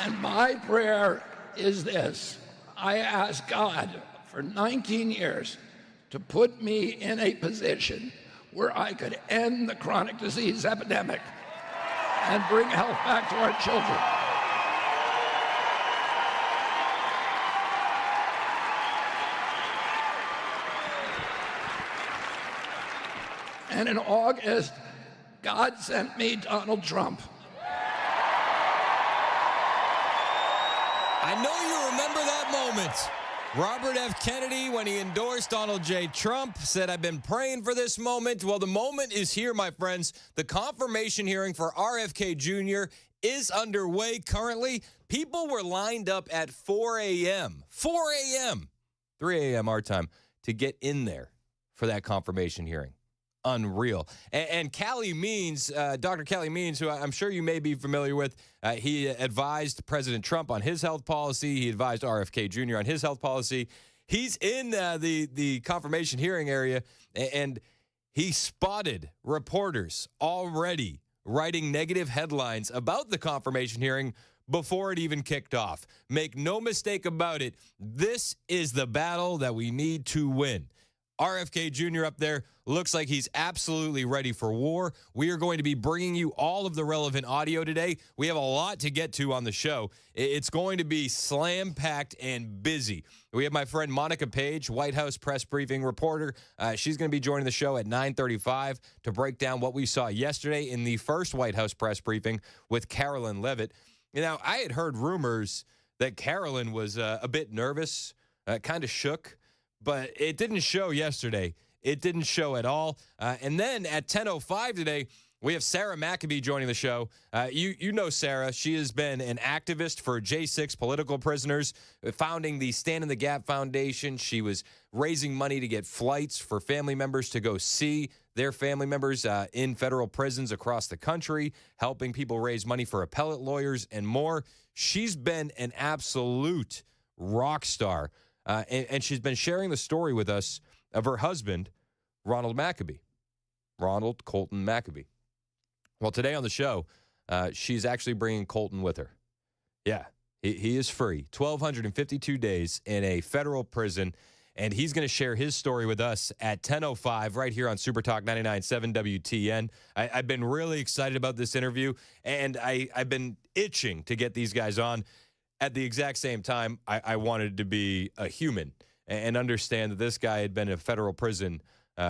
And my prayer is this. I ask God for 19 years to put me in a position where I could end the chronic disease epidemic and bring health back to our children. And in August, God sent me Donald Trump. I know you remember that moment. Robert F. Kennedy, when he endorsed Donald J. Trump, said, "I've been praying for this moment." Well, the moment is here, my friends. The confirmation hearing for RFK Jr. is underway currently. People were lined up at 4 a.m., 3 a.m. our time, to get in there for that confirmation hearing. Unreal. And Callie Means, Dr. Callie Means, who I'm sure you may be familiar with, he advised President Trump on his health policy. He advised RFK Jr. on his health policy. He's in the confirmation hearing area, and he spotted reporters already writing negative headlines about the confirmation hearing before it even kicked off. Make no mistake about it, this is the battle that we need to win. RFK Jr. up there looks like he's absolutely ready for war. We are going to be bringing you all of the relevant audio today. We have a lot to get to on the show. It's going to be slam-packed and busy. We have my friend Monica Page, White House press briefing reporter. She's going to be joining the show at 9:35 to break down what we saw yesterday in the first White House press briefing with Carolyn Leavitt. You know, I had heard rumors that Carolyn was a bit nervous, kind of shook. But it didn't show yesterday. It didn't show at all. And then at 10:05 today, we have Sarah Maccabee joining the show. You know Sarah. She has been an activist for J6 political prisoners, founding the Stand in the Gap Foundation. She was raising money to get flights for family members to go see their family members in federal prisons across the country, helping people raise money for appellate lawyers and more. She's been an absolute rock star. And she's been sharing the story with us of her husband, Ronald Maccabee, Ronald Colton Maccabee. Well, today on the show, she's actually bringing Colton with her. Yeah, he is free. 1,252 days in a federal prison, and he's going to share his story with us at 10:05 right here on Super Talk 99.7 WTN. I've been really excited about this interview, and I've been itching to get these guys on. At the exact same time, I wanted to be a human and understand that this guy had been in a federal prison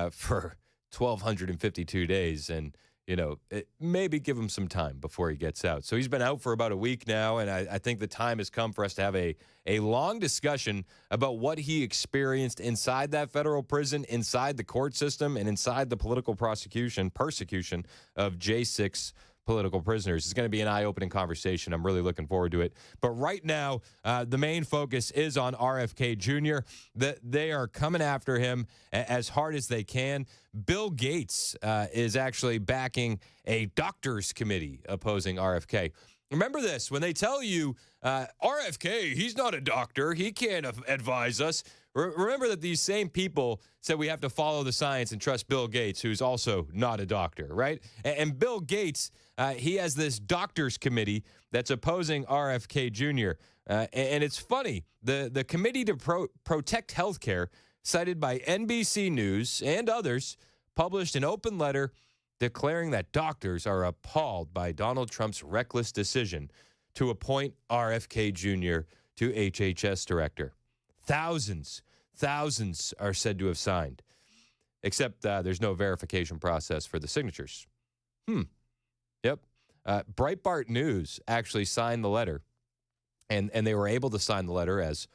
for 1,252 days and, you know, maybe give him some time before he gets out. So he's been out for about a week now, and I think the time has come for us to have a long discussion about what he experienced inside that federal prison, inside the court system, and inside the political persecution of J6 political prisoners. It's going to be an eye-opening conversation. I'm really looking forward to it. But right now, the main focus is on RFK Jr. They are coming after him as hard as they can. Bill Gates is actually backing a doctors committee opposing RFK. Remember this, when they tell you, RFK, he's not a doctor, he can't advise us. Remember that these same people said we have to follow the science and trust Bill Gates, who's also not a doctor, right? And Bill Gates, he has this doctors committee that's opposing RFK Jr. And it's funny, the Committee to Protect Healthcare, cited by NBC News and others, published an open letter declaring that doctors are appalled by Donald Trump's reckless decision to appoint RFK Jr. to HHS director. Thousands are said to have signed, except there's no verification process for the signatures. Yep. Breitbart News actually signed the letter, and they were able to sign the letter as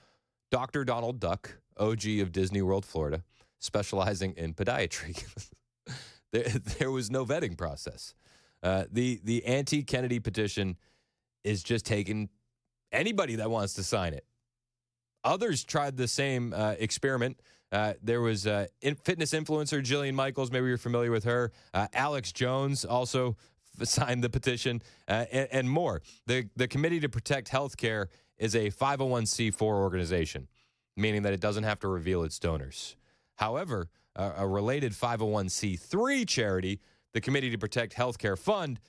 Dr. Donald Duck, OG of Disney World, Florida, specializing in podiatry. There was no vetting process. The anti-Kennedy petition is just taking anybody that wants to sign it. Others tried the same experiment. There was fitness influencer Jillian Michaels. Maybe you're familiar with her. Alex Jones also signed the petition, and more. The Committee to Protect Healthcare is a 501c4 organization, meaning that it doesn't have to reveal its donors. However, a related 501c3 charity, the Committee to Protect Healthcare Fund,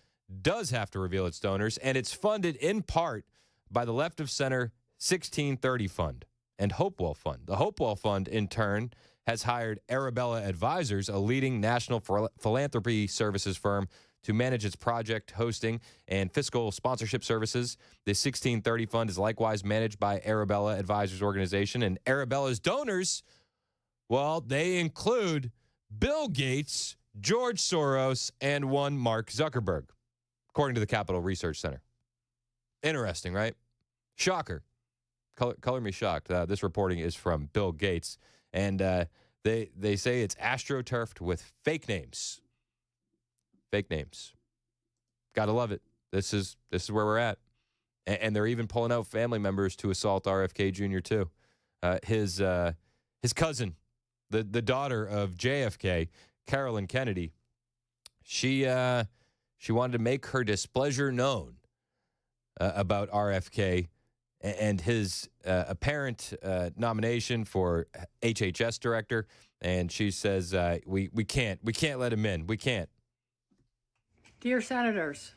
does have to reveal its donors, and it's funded in part by the Left of Center 1630 Fund and Hopewell Fund. The Hopewell Fund, in turn, has hired Arabella Advisors, a leading national philanthropy services firm, to manage its project hosting and fiscal sponsorship services. The 1630 Fund is likewise managed by Arabella Advisors Organization, and Arabella's donors, well, they include Bill Gates, George Soros, and one Mark Zuckerberg, according to the Capital Research Center. Interesting, right? Shocker. Color me shocked. This reporting is from Bill Gates, and they say it's astroturfed with fake names. Fake names. Gotta love it. This is where we're at. And they're even pulling out family members to assault RFK Jr. too. His cousin, the daughter of JFK, Carolyn Kennedy, she wanted to make her displeasure known about RFK and his apparent nomination for HHS director. And she says, we can't let him in. We can't. Dear Senators,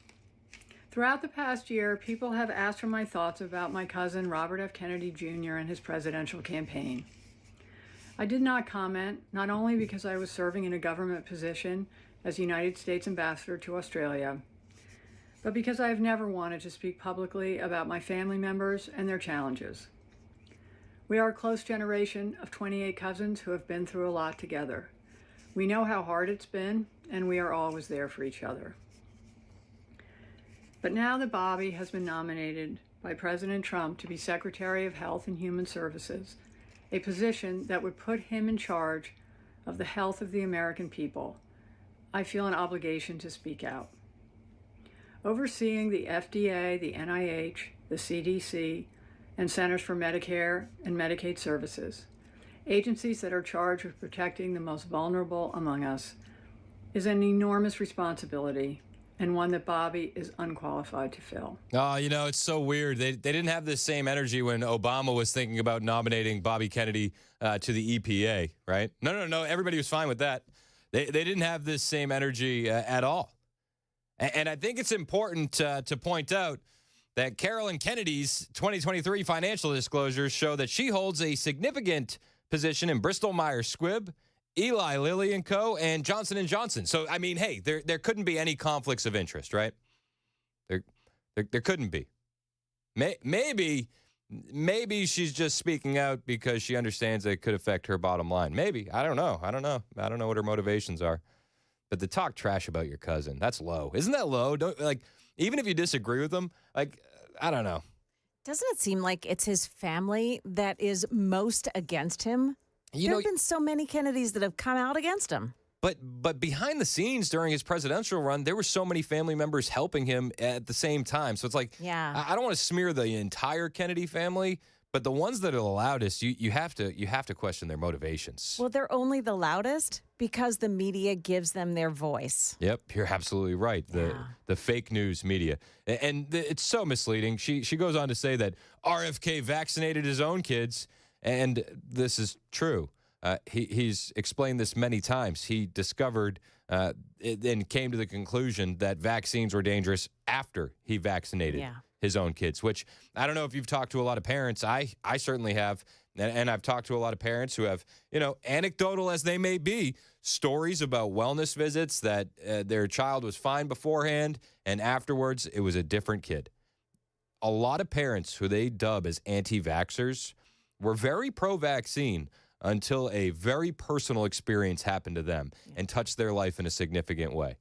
throughout the past year, people have asked for my thoughts about my cousin Robert F. Kennedy Jr. and his presidential campaign. I did not comment, not only because I was serving in a government position as United States Ambassador to Australia, but because I have never wanted to speak publicly about my family members and their challenges. We are a close generation of 28 cousins who have been through a lot together. We know how hard it's been, and we are always there for each other. But now that Bobby has been nominated by President Trump to be Secretary of Health and Human Services, a position that would put him in charge of the health of the American people, I feel an obligation to speak out. Overseeing the FDA, the NIH, the CDC, and Centers for Medicare and Medicaid Services, agencies that are charged with protecting the most vulnerable among us, is an enormous responsibility and one that Bobby is unqualified to fill. Oh, it's so weird. They didn't have the same energy when Obama was thinking about nominating Bobby Kennedy to the EPA, right? No. Everybody was fine with that. They didn't have this same energy at all. And I think it's important to point out that Carolyn Kennedy's 2023 financial disclosures show that she holds a significant position in Bristol-Myers Squibb, Eli Lilly and Co., and Johnson & Johnson. So, I mean, hey, there couldn't be any conflicts of interest, right? There couldn't be. Maybe she's just speaking out because she understands that it could affect her bottom line. Maybe. I don't know. I don't know what her motivations are. But to talk trash about your cousin, that's low. Isn't that low? Even if you disagree with them, I don't know. Doesn't it seem like it's his family that is most against him? There have been so many Kennedys that have come out against him. But behind the scenes during his presidential run, there were so many family members helping him at the same time. So it's like, yeah. I don't want to smear the entire Kennedy family, but the ones that are the loudest, you have to question their motivations. Well, they're only the loudest because the media gives them their voice. Yep, you're absolutely right. The fake news media. And it's so misleading. She goes on to say that RFK vaccinated his own kids, and this is true. He's explained this many times. He discovered and came to the conclusion that vaccines were dangerous after he vaccinated his own kids, which I don't know if you've talked to a lot of parents. I certainly have. And I've talked to a lot of parents who have, anecdotal as they may be, stories about wellness visits that their child was fine beforehand, and afterwards it was a different kid. A lot of parents who they dub as anti-vaxxers were very pro-vaccine until a very personal experience happened to them and touched their life in a significant way.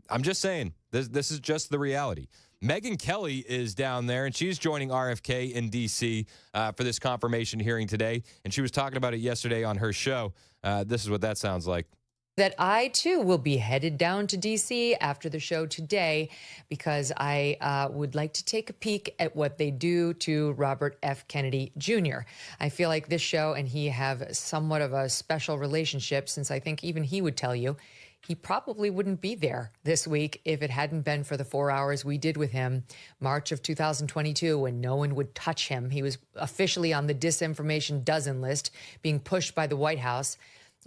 I'm just saying, this is just the reality. Megyn Kelly is down there, and she's joining RFK in D.C. For this confirmation hearing today, and she was talking about it yesterday on her show. This is what that sounds like. That I, too, will be headed down to D.C. after the show today because I would like to take a peek at what they do to Robert F. Kennedy Jr. I feel like this show and he have somewhat of a special relationship, since I think even he would tell you he probably wouldn't be there this week if it hadn't been for the 4 hours we did with him March of 2022 when no one would touch him. He was officially on the disinformation dozen list, being pushed by the White House.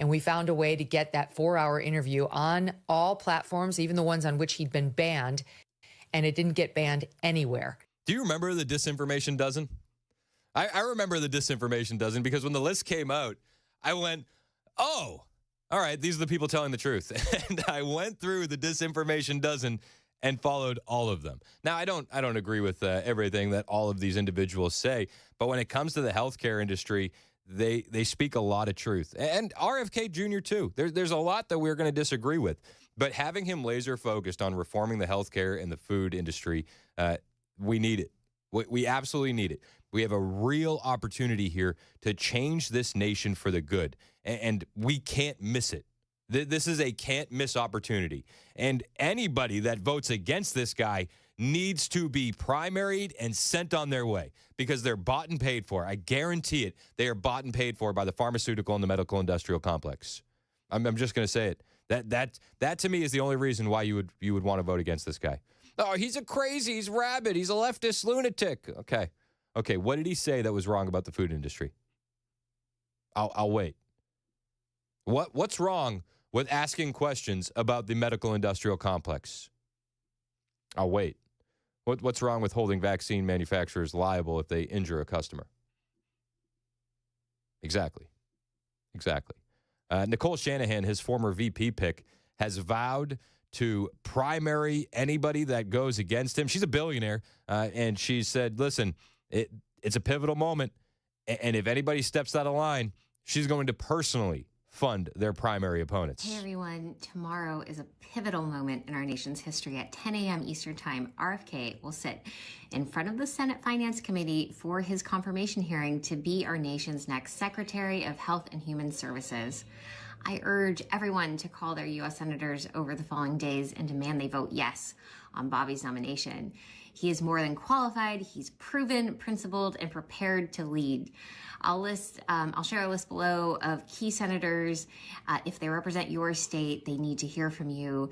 And we found a way to get that 4-hour interview on all platforms, even the ones on which he'd been banned. And it didn't get banned anywhere. Do you remember the disinformation dozen? I remember the disinformation dozen because when the list came out, I went, oh, all right, these are the people telling the truth. And I went through the disinformation dozen and followed all of them. Now, I don't agree with everything that all of these individuals say, but when it comes to the healthcare industry, they speak a lot of truth. And RFK Jr. too. There's a lot that we're going to disagree with, but having him laser focused on reforming the healthcare and the food industry, we need it. We absolutely need it. We have a real opportunity here to change this nation for the good, and we can't miss it. This is a can't miss opportunity. And anybody that votes against this guy needs to be primaried and sent on their way because they're bought and paid for. I guarantee it. They are bought and paid for by the pharmaceutical and the medical industrial complex. I'm just going to say it. That to me is the only reason why you would want to vote against this guy. Oh, he's a crazy, he's rabid, he's a leftist lunatic. Okay, what did he say that was wrong about the food industry? I'll wait. What's wrong with asking questions about the medical industrial complex? I'll wait. What's wrong with holding vaccine manufacturers liable if they injure a customer? Exactly. Nicole Shanahan, his former VP pick, has vowed to primary anybody that goes against him. She's a billionaire, and she said, listen, it's a pivotal moment, and if anybody steps out of line, she's going to personally fund their primary opponents. Hey everyone, tomorrow is a pivotal moment in our nation's history. At 10 a.m. Eastern Time, RFK will sit in front of the Senate Finance Committee for his confirmation hearing to be our nation's next Secretary of Health and Human Services. I urge everyone to call their U.S. senators over the following days and demand they vote yes on Bobby's nomination. He is more than qualified. He's proven, principled, and prepared to lead. I'll share a list below of key senators. If they represent your state, they need to hear from you.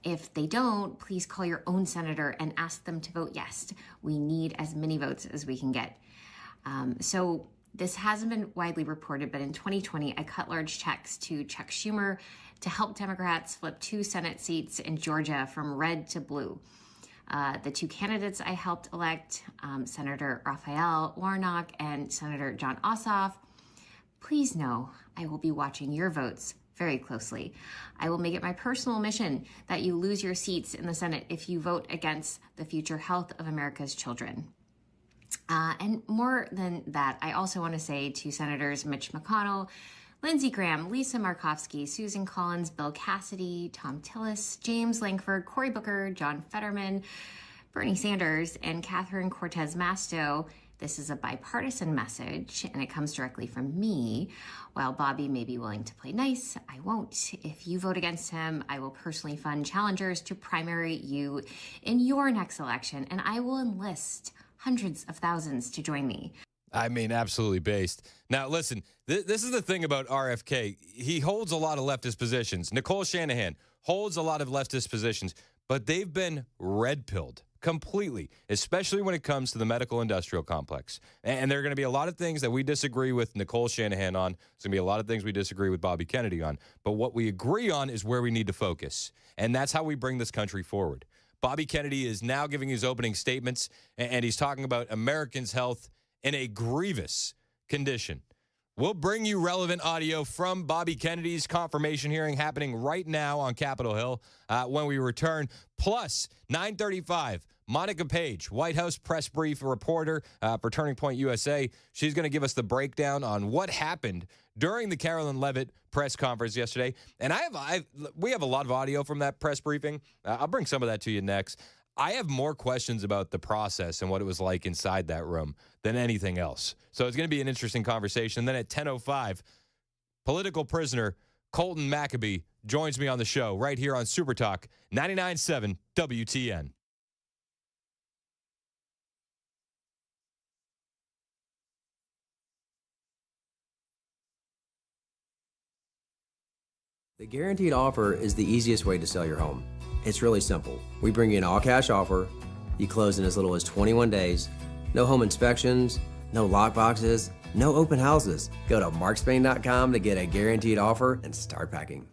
If they don't, please call your own senator and ask them to vote yes. We need as many votes as we can get. So this hasn't been widely reported, but in 2020, I cut large checks to Chuck Schumer to help Democrats flip 2 Senate seats in Georgia from red to blue. The 2 candidates I helped elect, Senator Raphael Warnock and Senator John Ossoff, please know I will be watching your votes very closely. I will make it my personal mission that you lose your seats in the Senate if you vote against the future health of America's children. And more than that, I also want to say to Senators Mitch McConnell, Lindsey Graham, Lisa Murkowski, Susan Collins, Bill Cassidy, Tom Tillis, James Lankford, Cory Booker, John Fetterman, Bernie Sanders, and Catherine Cortez Masto, this is a bipartisan message, and it comes directly from me. While Bobby may be willing to play nice, I won't. If you vote against him, I will personally fund challengers to primary you in your next election, and I will enlist hundreds of thousands to join me. I mean, absolutely based. Now, listen, this is the thing about RFK. He holds a lot of leftist positions. Nicole Shanahan holds a lot of leftist positions, but they've been red-pilled completely, especially when it comes to the medical industrial complex. And there are going to be a lot of things that we disagree with Nicole Shanahan on. There's going to be a lot of things we disagree with Bobby Kennedy on. But what we agree on is where we need to focus. And that's how we bring this country forward. Bobby Kennedy is now giving his opening statements, and he's talking about Americans' health in a grievous condition. We'll bring you relevant audio from Bobby Kennedy's confirmation hearing happening right now on Capitol Hill when we return. Plus, 9:35, Monica Page, White House press brief reporter for Turning Point USA. She's going to give us the breakdown on what happened during the Carolyn Levitt press conference yesterday. And we have a lot of audio from that press briefing. I'll bring some of that to you next. I have more questions about the process and what it was like inside that room than anything else. So it's going to be an interesting conversation. And then at 10:05, political prisoner Colton Maccabee joins me on the show right here on Super Talk 99.7 WTN. The guaranteed offer is the easiest way to sell your home. It's really simple. We bring you an all-cash offer. You close in as little as 21 days. No home inspections, no lockboxes, no open houses. Go to markspain.com to get a guaranteed offer and start packing.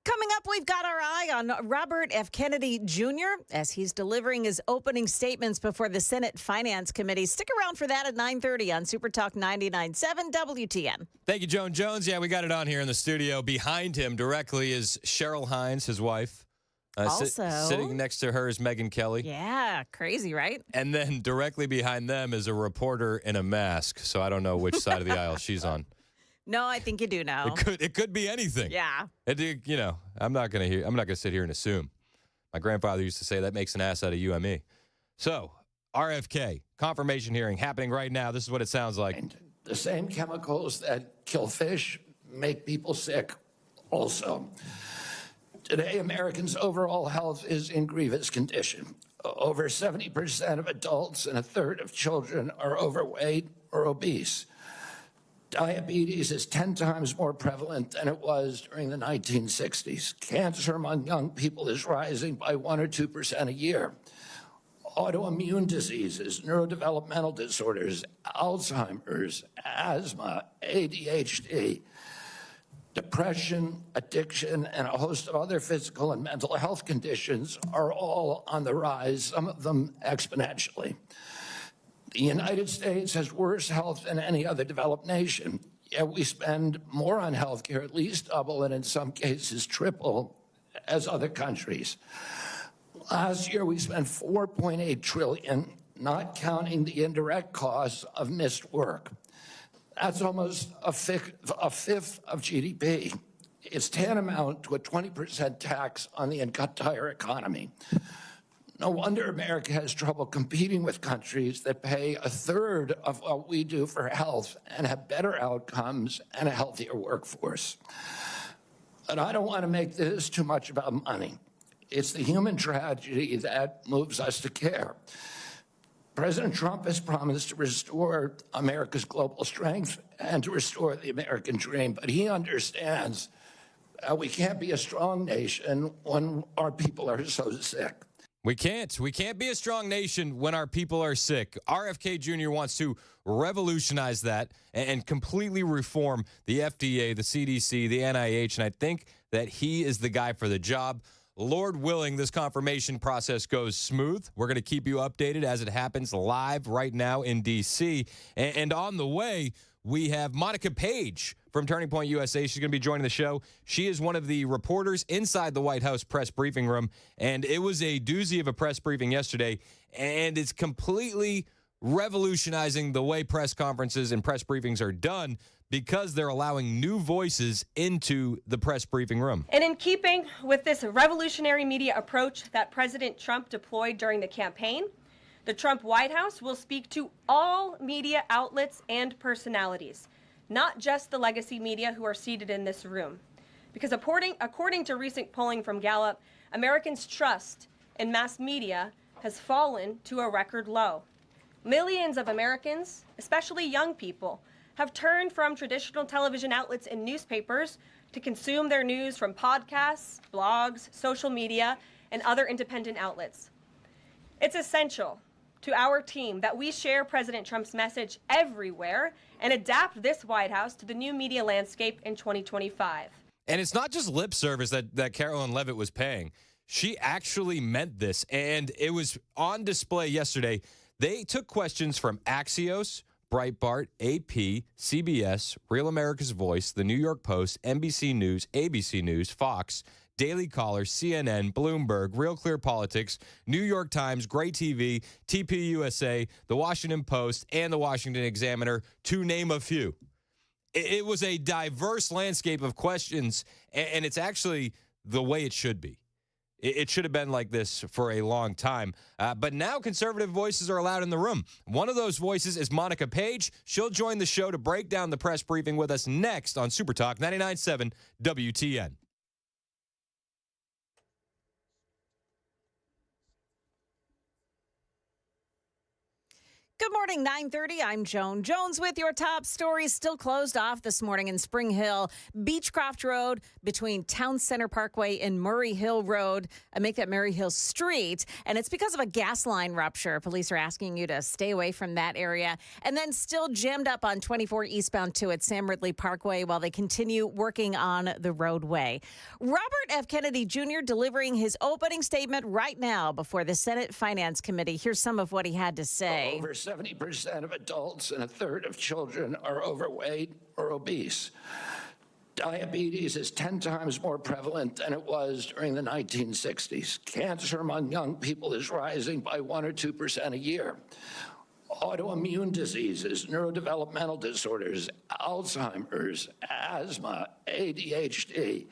Coming up, we've got our eye on Robert F. Kennedy Jr. as he's delivering his opening statements before the Senate Finance Committee. Stick around for that at 9:30 on Super Talk 99.7 WTN. Thank you, Joan Jones. Yeah, we got it on here in the studio. Behind him directly is Cheryl Hines, his wife. Sitting next to her is Megyn Kelly. Yeah, crazy, right? And then directly behind them is a reporter in a mask. So I don't know which side of the aisle she's on. No, I think you do know. It could be anything. Yeah. I'm not gonna sit here and assume. My grandfather used to say that makes an ass out of you and me. So, RFK confirmation hearing happening right now. This is what it sounds like. And the same chemicals that kill fish make people sick also. Today, Americans' overall health is in grievous condition. Over 70% of adults and a third of children are overweight or obese. Diabetes is 10 times more prevalent than it was during the 1960s. Cancer among young people is rising by 1 or 2% a year. Autoimmune diseases, neurodevelopmental disorders, Alzheimer's, asthma, ADHD, depression, addiction, and a host of other physical and mental health conditions are all on the rise, some of them exponentially. The United States has worse health than any other developed nation, yet we spend more on health care, at least double, and in some cases triple, as other countries. Last year, we spent $4.8 trillion, not counting the indirect costs of missed work. That's almost a fifth of GDP. It's tantamount to a 20% tax on the entire economy. No wonder America has trouble competing with countries that pay a third of what we do for health and have better outcomes and a healthier workforce. But I don't want to make this too much about money. It's the human tragedy that moves us to care. President Trump has promised to restore America's global strength and to restore the American dream, but he understands we can't be a strong nation when our people are so sick. We can't be a strong nation when our people are sick. RFK Jr. wants to revolutionize that and completely reform the FDA, the CDC, the NIH, and I think that he is the guy for the job. Lord willing, this confirmation process goes smooth. We're going to keep you updated as it happens live right now in D.C. And on the way, we have Monica Page from Turning Point USA. She's going to be joining the show. She is one of the reporters inside the White House press briefing room, and it was a doozy of a press briefing yesterday, and it's completely revolutionizing the way press conferences and press briefings are done because they're allowing new voices into the press briefing room. And in keeping with this revolutionary media approach that President Trump deployed during the campaign, the Trump White House will speak to all media outlets and personalities, not just the legacy media who are seated in this room. Because according to recent polling from Gallup, Americans' trust in mass media has fallen to a record low. Millions of Americans, especially young people, have turned from traditional television outlets and newspapers to consume their news from podcasts, blogs, social media, and other independent outlets. It's essential to our team that we share President Trump's message everywhere and adapt this White House to the new media landscape in 2025. And it's not just lip service that Carolyn Levitt was paying. She actually meant this, and it was on display yesterday. They took questions from Axios, Breitbart, AP, CBS, Real America's Voice, The New York Post, NBC News, ABC News, Fox, Daily Caller, CNN, Bloomberg, Real Clear Politics, New York Times, Gray TV, TPUSA, The Washington Post, and The Washington Examiner, to name a few. It was a diverse landscape of questions, and it's actually the way it should be. It should have been like this for a long time. But now conservative voices are allowed in the room. One of those voices is Monica Page. She'll join the show to break down the press briefing with us next on Super Talk 99.7 WTN. Good morning, 9:30. I'm Joan Jones with your top stories. Still closed off this morning in Spring Hill, Beechcroft Road between Town Center Parkway and Murray Hill Road. Make that Murray Hill Street. And it's because of a gas line rupture. Police are asking you to stay away from that area. And then still jammed up on 24 eastbound 2 at Sam Ridley Parkway while they continue working on the roadway. Robert F. Kennedy Jr. delivering his opening statement right now before the Senate Finance Committee. Here's some of what he had to say. Over 70% of adults and a third of children are overweight or obese. Diabetes is 10 times more prevalent than it was during the 1960s. Cancer among young people is rising by 1 or 2% a year. Autoimmune diseases, neurodevelopmental disorders, Alzheimer's, asthma, ADHD,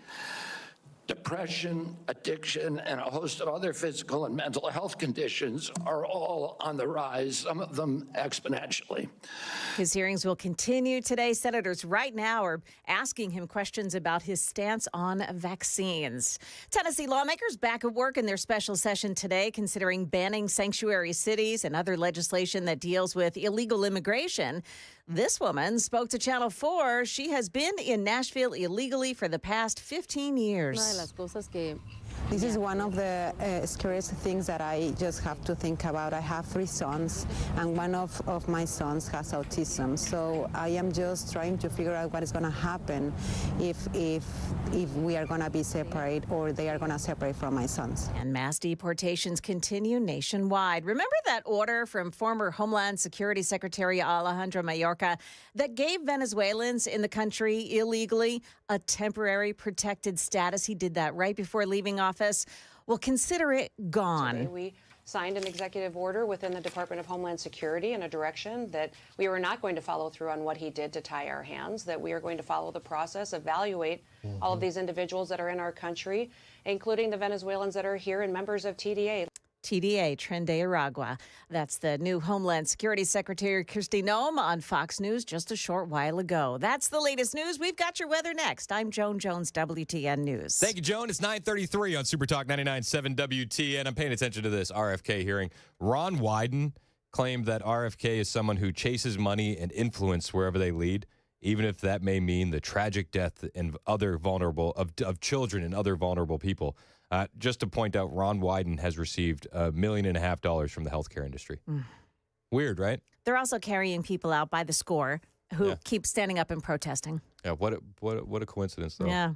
depression, addiction, and a host of other physical and mental health conditions are all on the rise, some of them exponentially. His hearings will continue today. Senators right now are asking him questions about his stance on vaccines. Tennessee lawmakers back at work in their special session today, considering banning sanctuary cities and other legislation that deals with illegal immigration. This woman spoke to Channel 4. She has been in Nashville illegally for the past 15 years. This is one of the scariest things that I just have to think about. I have 3 sons, and one of my sons has autism. So I am just trying to figure out what is going to happen if we are going to be separate or they are going to separate from my sons. And mass deportations continue nationwide. Remember that order from former Homeland Security Secretary Alejandro Mayorkas that gave Venezuelans in the country illegally a temporary protected status? He did that right before leaving office. Well, consider it gone. Today we signed an executive order within the Department of Homeland Security in a direction that we were not going to follow through on what he did to tie our hands, that we are going to follow the process, evaluate all of these individuals that are in our country, including the Venezuelans that are here and members of TDA. TDA, Tren de Aragua. That's the new Homeland Security Secretary Kristi Noem on Fox News just a short while ago. That's the latest news. We've got your weather next. I'm Joan Jones, WTN News. Thank you, Joan. It's 9:33 on Super Talk 99.7 WTN. I'm paying attention to this RFK hearing. Ron Wyden claimed that RFK is someone who chases money and influence wherever they lead, even if that may mean the tragic death and other vulnerable of children and other vulnerable people. Just to point out, Ron Wyden has received $1.5 million from the healthcare industry. Weird, right? They're also carrying people out by the score who keep standing up and protesting. Yeah, what a coincidence, though. Yeah.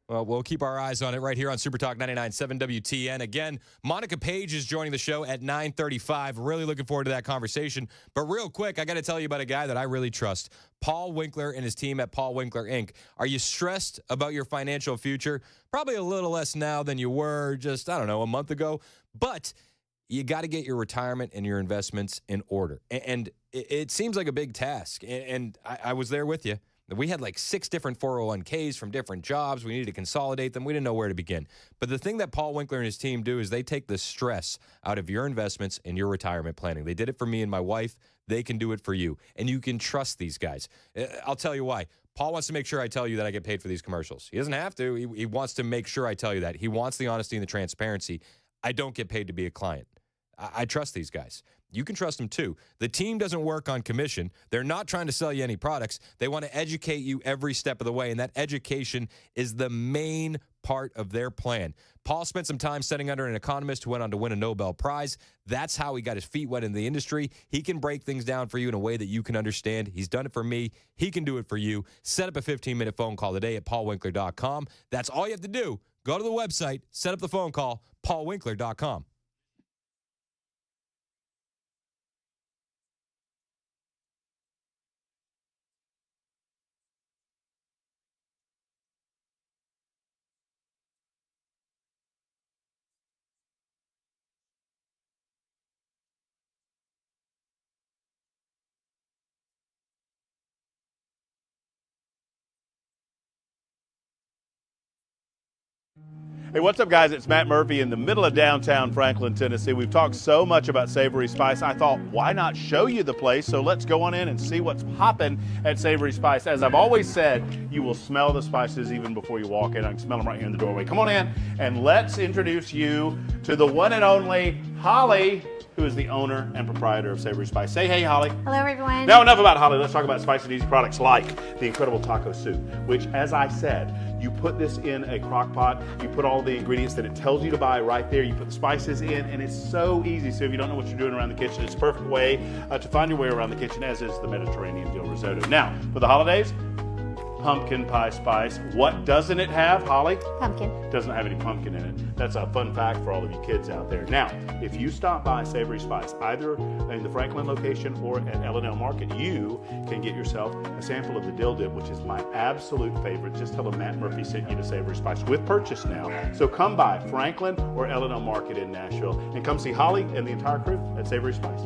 Well, we'll keep our eyes on it right here on Super Talk 99.7 WTN. Again, Monica Page is joining the show at 9:35. Really looking forward to that conversation. But real quick, I got to tell you about a guy that I really trust, Paul Winkler and his team at Paul Winkler, Inc. Are you stressed about your financial future? Probably a little less now than you were just, I don't know, a month ago. But you got to get your retirement and your investments in order. And it seems like a big task. And I was there with you. We had like 6 different 401ks from different jobs. We needed to consolidate them. We didn't know where to begin. But the thing that Paul Winkler and his team do is they take the stress out of your investments and your retirement planning. They did it for me and my wife. They can do it for you. And you can trust these guys. I'll tell you why. Paul wants to make sure I tell you that I get paid for these commercials. He doesn't have to. He wants to make sure I tell you that. He wants the honesty and the transparency. I don't get paid to be a client. I trust these guys. You can trust them too. The team doesn't work on commission. They're not trying to sell you any products. They want to educate you every step of the way, and that education is the main part of their plan. Paul spent some time studying under an economist who went on to win a Nobel Prize. That's how he got his feet wet in the industry. He can break things down for you in a way that you can understand. He's done it for me. He can do it for you. Set up a 15-minute phone call today at paulwinkler.com. That's all you have to do. Go to the website, set up the phone call, paulwinkler.com. Hey, what's up, guys? It's Matt Murphy in the middle of downtown Franklin, Tennessee. We've talked so much about Savory Spice. I thought, why not show you the place? So let's go on in and see what's popping at Savory Spice. As I've always said, you will smell the spices even before you walk in. I can smell them right here in the doorway. Come on in and let's introduce you to the one and only Holly who is the owner and proprietor of Savory Spice. Say hey, Holly. Hello, everyone. Now, enough about Holly. Let's talk about spicy and easy products like the incredible taco soup, which, as I said, you put this in a crock pot, you put all the ingredients that it tells you to buy right there, you put the spices in, and it's so easy. So if you don't know what you're doing around the kitchen, it's a perfect way to find your way around the kitchen, as is the Mediterranean dill risotto. Now, for the holidays, pumpkin pie spice. What doesn't it have, Holly? Pumpkin. Doesn't have any pumpkin in it. That's a fun fact for all of you kids out there. Now, if you stop by Savory Spice, either in the Franklin location or at L&L Market, you can get yourself a sample of the dill dip, which is my absolute favorite. Just tell them Matt Murphy sent you to Savory Spice with purchase now. So come by Franklin or L&L Market in Nashville and come see Holly and the entire crew at Savory Spice.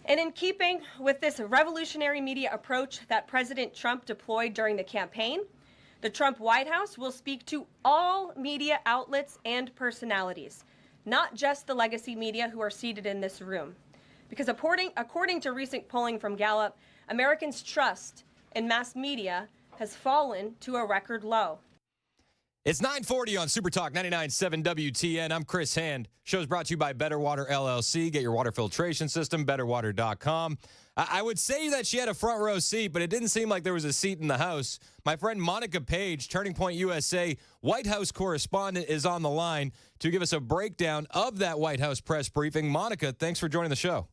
And in keeping with this revolutionary media approach that President Trump deployed during the campaign, the Trump White House will speak to all media outlets and personalities, not just the legacy media who are seated in this room. Because according to recent polling from Gallup, Americans' trust in mass media has fallen to a record low. It's 9:40 on Super Talk 99.7 WTN. I'm Chris Hand. Show's brought to you by Better Water LLC. Get your water filtration system, betterwater.com. I would say that she had a front row seat, but it didn't seem like there was a seat in the house. My friend Monica Page, Turning Point USA White House correspondent, is on the line to give us a breakdown of that White House press briefing. Monica, thanks for joining the show.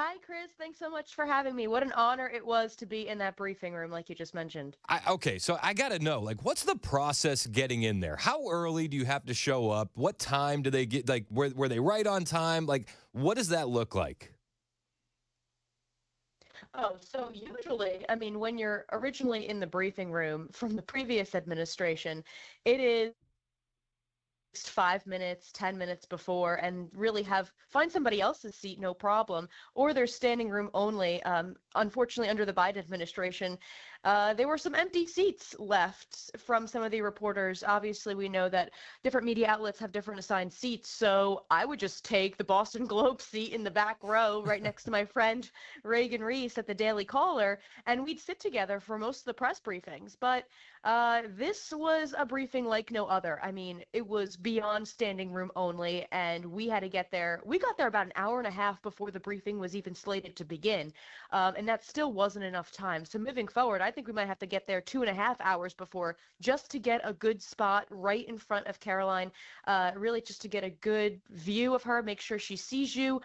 Hi, Chris. Thanks so much for having me. What an honor it was to be in that briefing room, like you just mentioned. Okay, so I got to know, like, what's the process getting in there? How early do you have to show up? What time do they get? Like, were they right on time? Like, what does that look like? Oh, so usually, I mean, when you're originally in the briefing room from the previous administration, it is 5 minutes, 10 minutes before, and really find somebody else's seat, no problem. Or there's standing room only. Unfortunately, under the Biden administration, there were some empty seats left from some of the reporters. Obviously, we know that different media outlets have different assigned seats, so I would just take the Boston Globe seat in the back row right next to my friend Reagan Reese at the Daily Caller, and we'd sit together for most of the press briefings. But this was a briefing like no other. I mean, it was beyond standing room only, and we had to get there. We got there about an hour and a half before the briefing was even slated to begin, and that still wasn't enough time. So moving forward, I think we might have to get there 2.5 hours before just to get a good spot right in front of Caroline, really just to get a good view of her, make sure she sees you.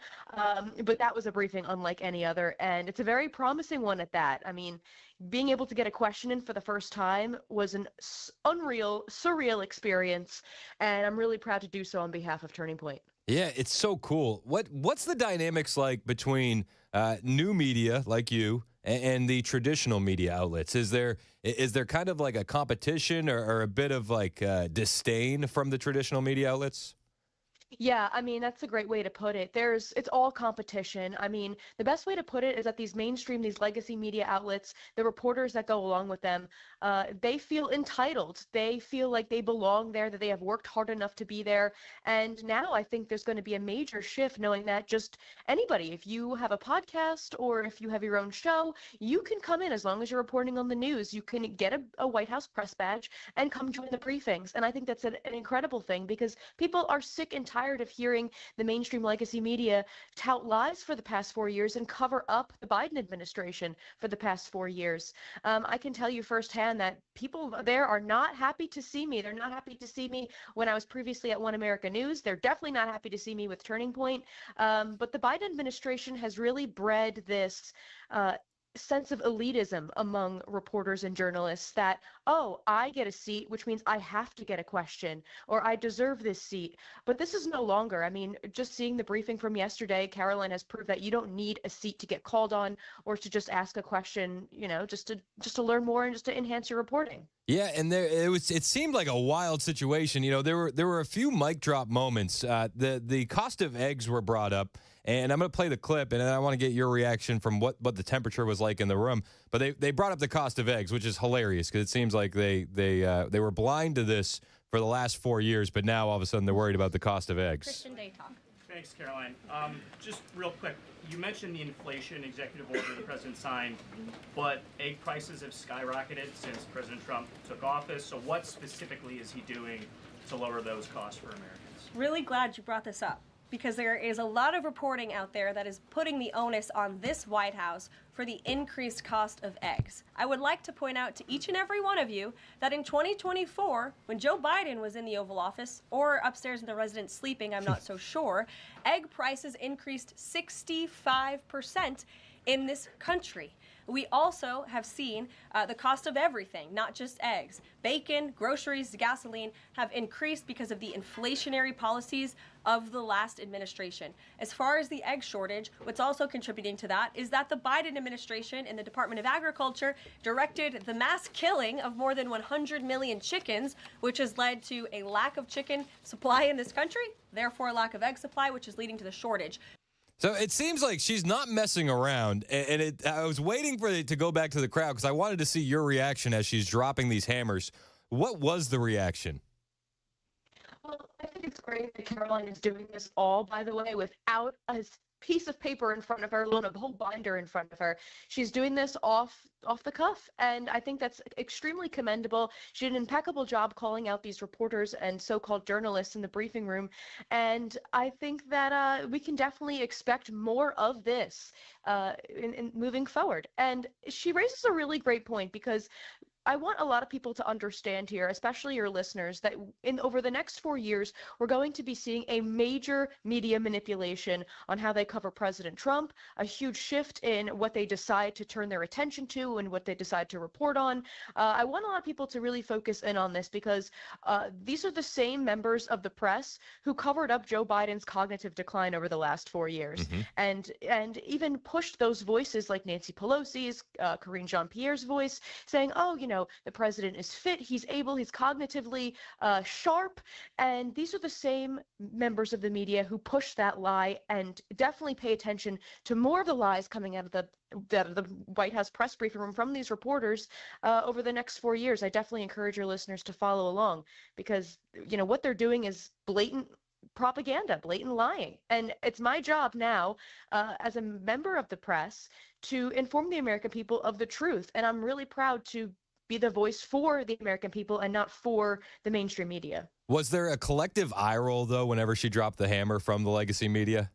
But that was a briefing unlike any other, and it's a very promising one at that. I mean, being able to get a question in for the first time was an unreal, surreal experience, and I'm really proud to do so on behalf of Turning Point. Yeah, it's so cool. What's the dynamics like between new media like you and the traditional media outlets? Is there kind of like a competition or a bit of like disdain from the traditional media outlets? Yeah, I mean, that's a great way to put it. It's all competition. I mean, the best way to put it is that these legacy media outlets, the reporters that go along with them, they feel entitled. They feel like they belong there, that they have worked hard enough to be there. And now I think there's going to be a major shift knowing that just anybody, if you have a podcast or if you have your own show, you can come in as long as you're reporting on the news. You can get a White House press badge and come join the briefings. And I think that's an incredible thing because people are sick and tired of hearing the mainstream legacy media tout lies for the past 4 years and cover up the Biden administration for the past 4 years. I can tell you firsthand that people there are not happy to see me. They're not happy to see me when I was previously at One America News. They're definitely not happy to see me with Turning Point. But the Biden administration has really bred this sense of elitism among reporters and journalists that, oh, I get a seat, which means I have to get a question, or I deserve this seat. But this is no longer. I mean, just seeing the briefing from yesterday, Caroline has proved that you don't need a seat to get called on or to just ask a question, just to learn more and just to enhance your reporting. Yeah, and it seemed like a wild situation. There were a few mic drop moments. The cost of eggs were brought up, and I'm going to play the clip, and I want to get your reaction from what the temperature was like in the room. But they brought up the cost of eggs, which is hilarious because it seems like they were blind to this for the last 4 years, but now all of a sudden they're worried about the cost of eggs. Christian Day Talk. Thanks, Caroline. Just real quick, you mentioned the inflation executive order the president signed, but egg prices have skyrocketed since President Trump took office. So what specifically is he doing to lower those costs for Americans? Really glad you brought this up, because there is a lot of reporting out there that is putting the onus on this White House for the increased cost of eggs. I would like to point out to each and every one of you that in 2024, when Joe Biden was in the Oval Office, or upstairs in the residence sleeping, I'm not so sure, egg prices increased 65% in this country. We also have seen the cost of everything, not just eggs. Bacon, groceries, gasoline have increased because of the inflationary policies of the last administration. As far as the egg shortage, what's also contributing to that is that the Biden administration in the Department of Agriculture directed the mass killing of more than 100 million chickens, which has led to a lack of chicken supply in this country, therefore a lack of egg supply, which is leading to the shortage. So it seems like she's not messing around, and I was waiting for it to go back to the crowd because I wanted to see your reaction as she's dropping these hammers. What was the reaction? Well, I think it's great that Caroline is doing this all, by the way, without a piece of paper in front of her, let alone a whole binder in front of her. She's doing this off the cuff, and I think that's extremely commendable. She did an impeccable job calling out these reporters and so-called journalists in the briefing room, and I think that we can definitely expect more of this in moving forward. And she raises a really great point because I want a lot of people to understand here, especially your listeners, that over the next 4 years, we're going to be seeing a major media manipulation on how they cover President Trump, a huge shift in what they decide to turn their attention to and what they decide to report on. I want a lot of people to really focus in on this because these are the same members of the press who covered up Joe Biden's cognitive decline over the last 4 years, and even pushed those voices like Nancy Pelosi's, Karine Jean-Pierre's voice, saying, oh, the president is fit, he's able, he's cognitively sharp. And these are the same members of the media who push that lie, and definitely pay attention to more of the lies coming out of the White House press briefing room from these reporters over the next 4 years. I definitely encourage your listeners to follow along because, what they're doing is blatant propaganda, blatant lying. And it's my job now as a member of the press to inform the American people of the truth. And I'm really proud to be the voice for the American people and not for the mainstream media. Was there a collective eye roll, though, whenever she dropped the hammer from the legacy media?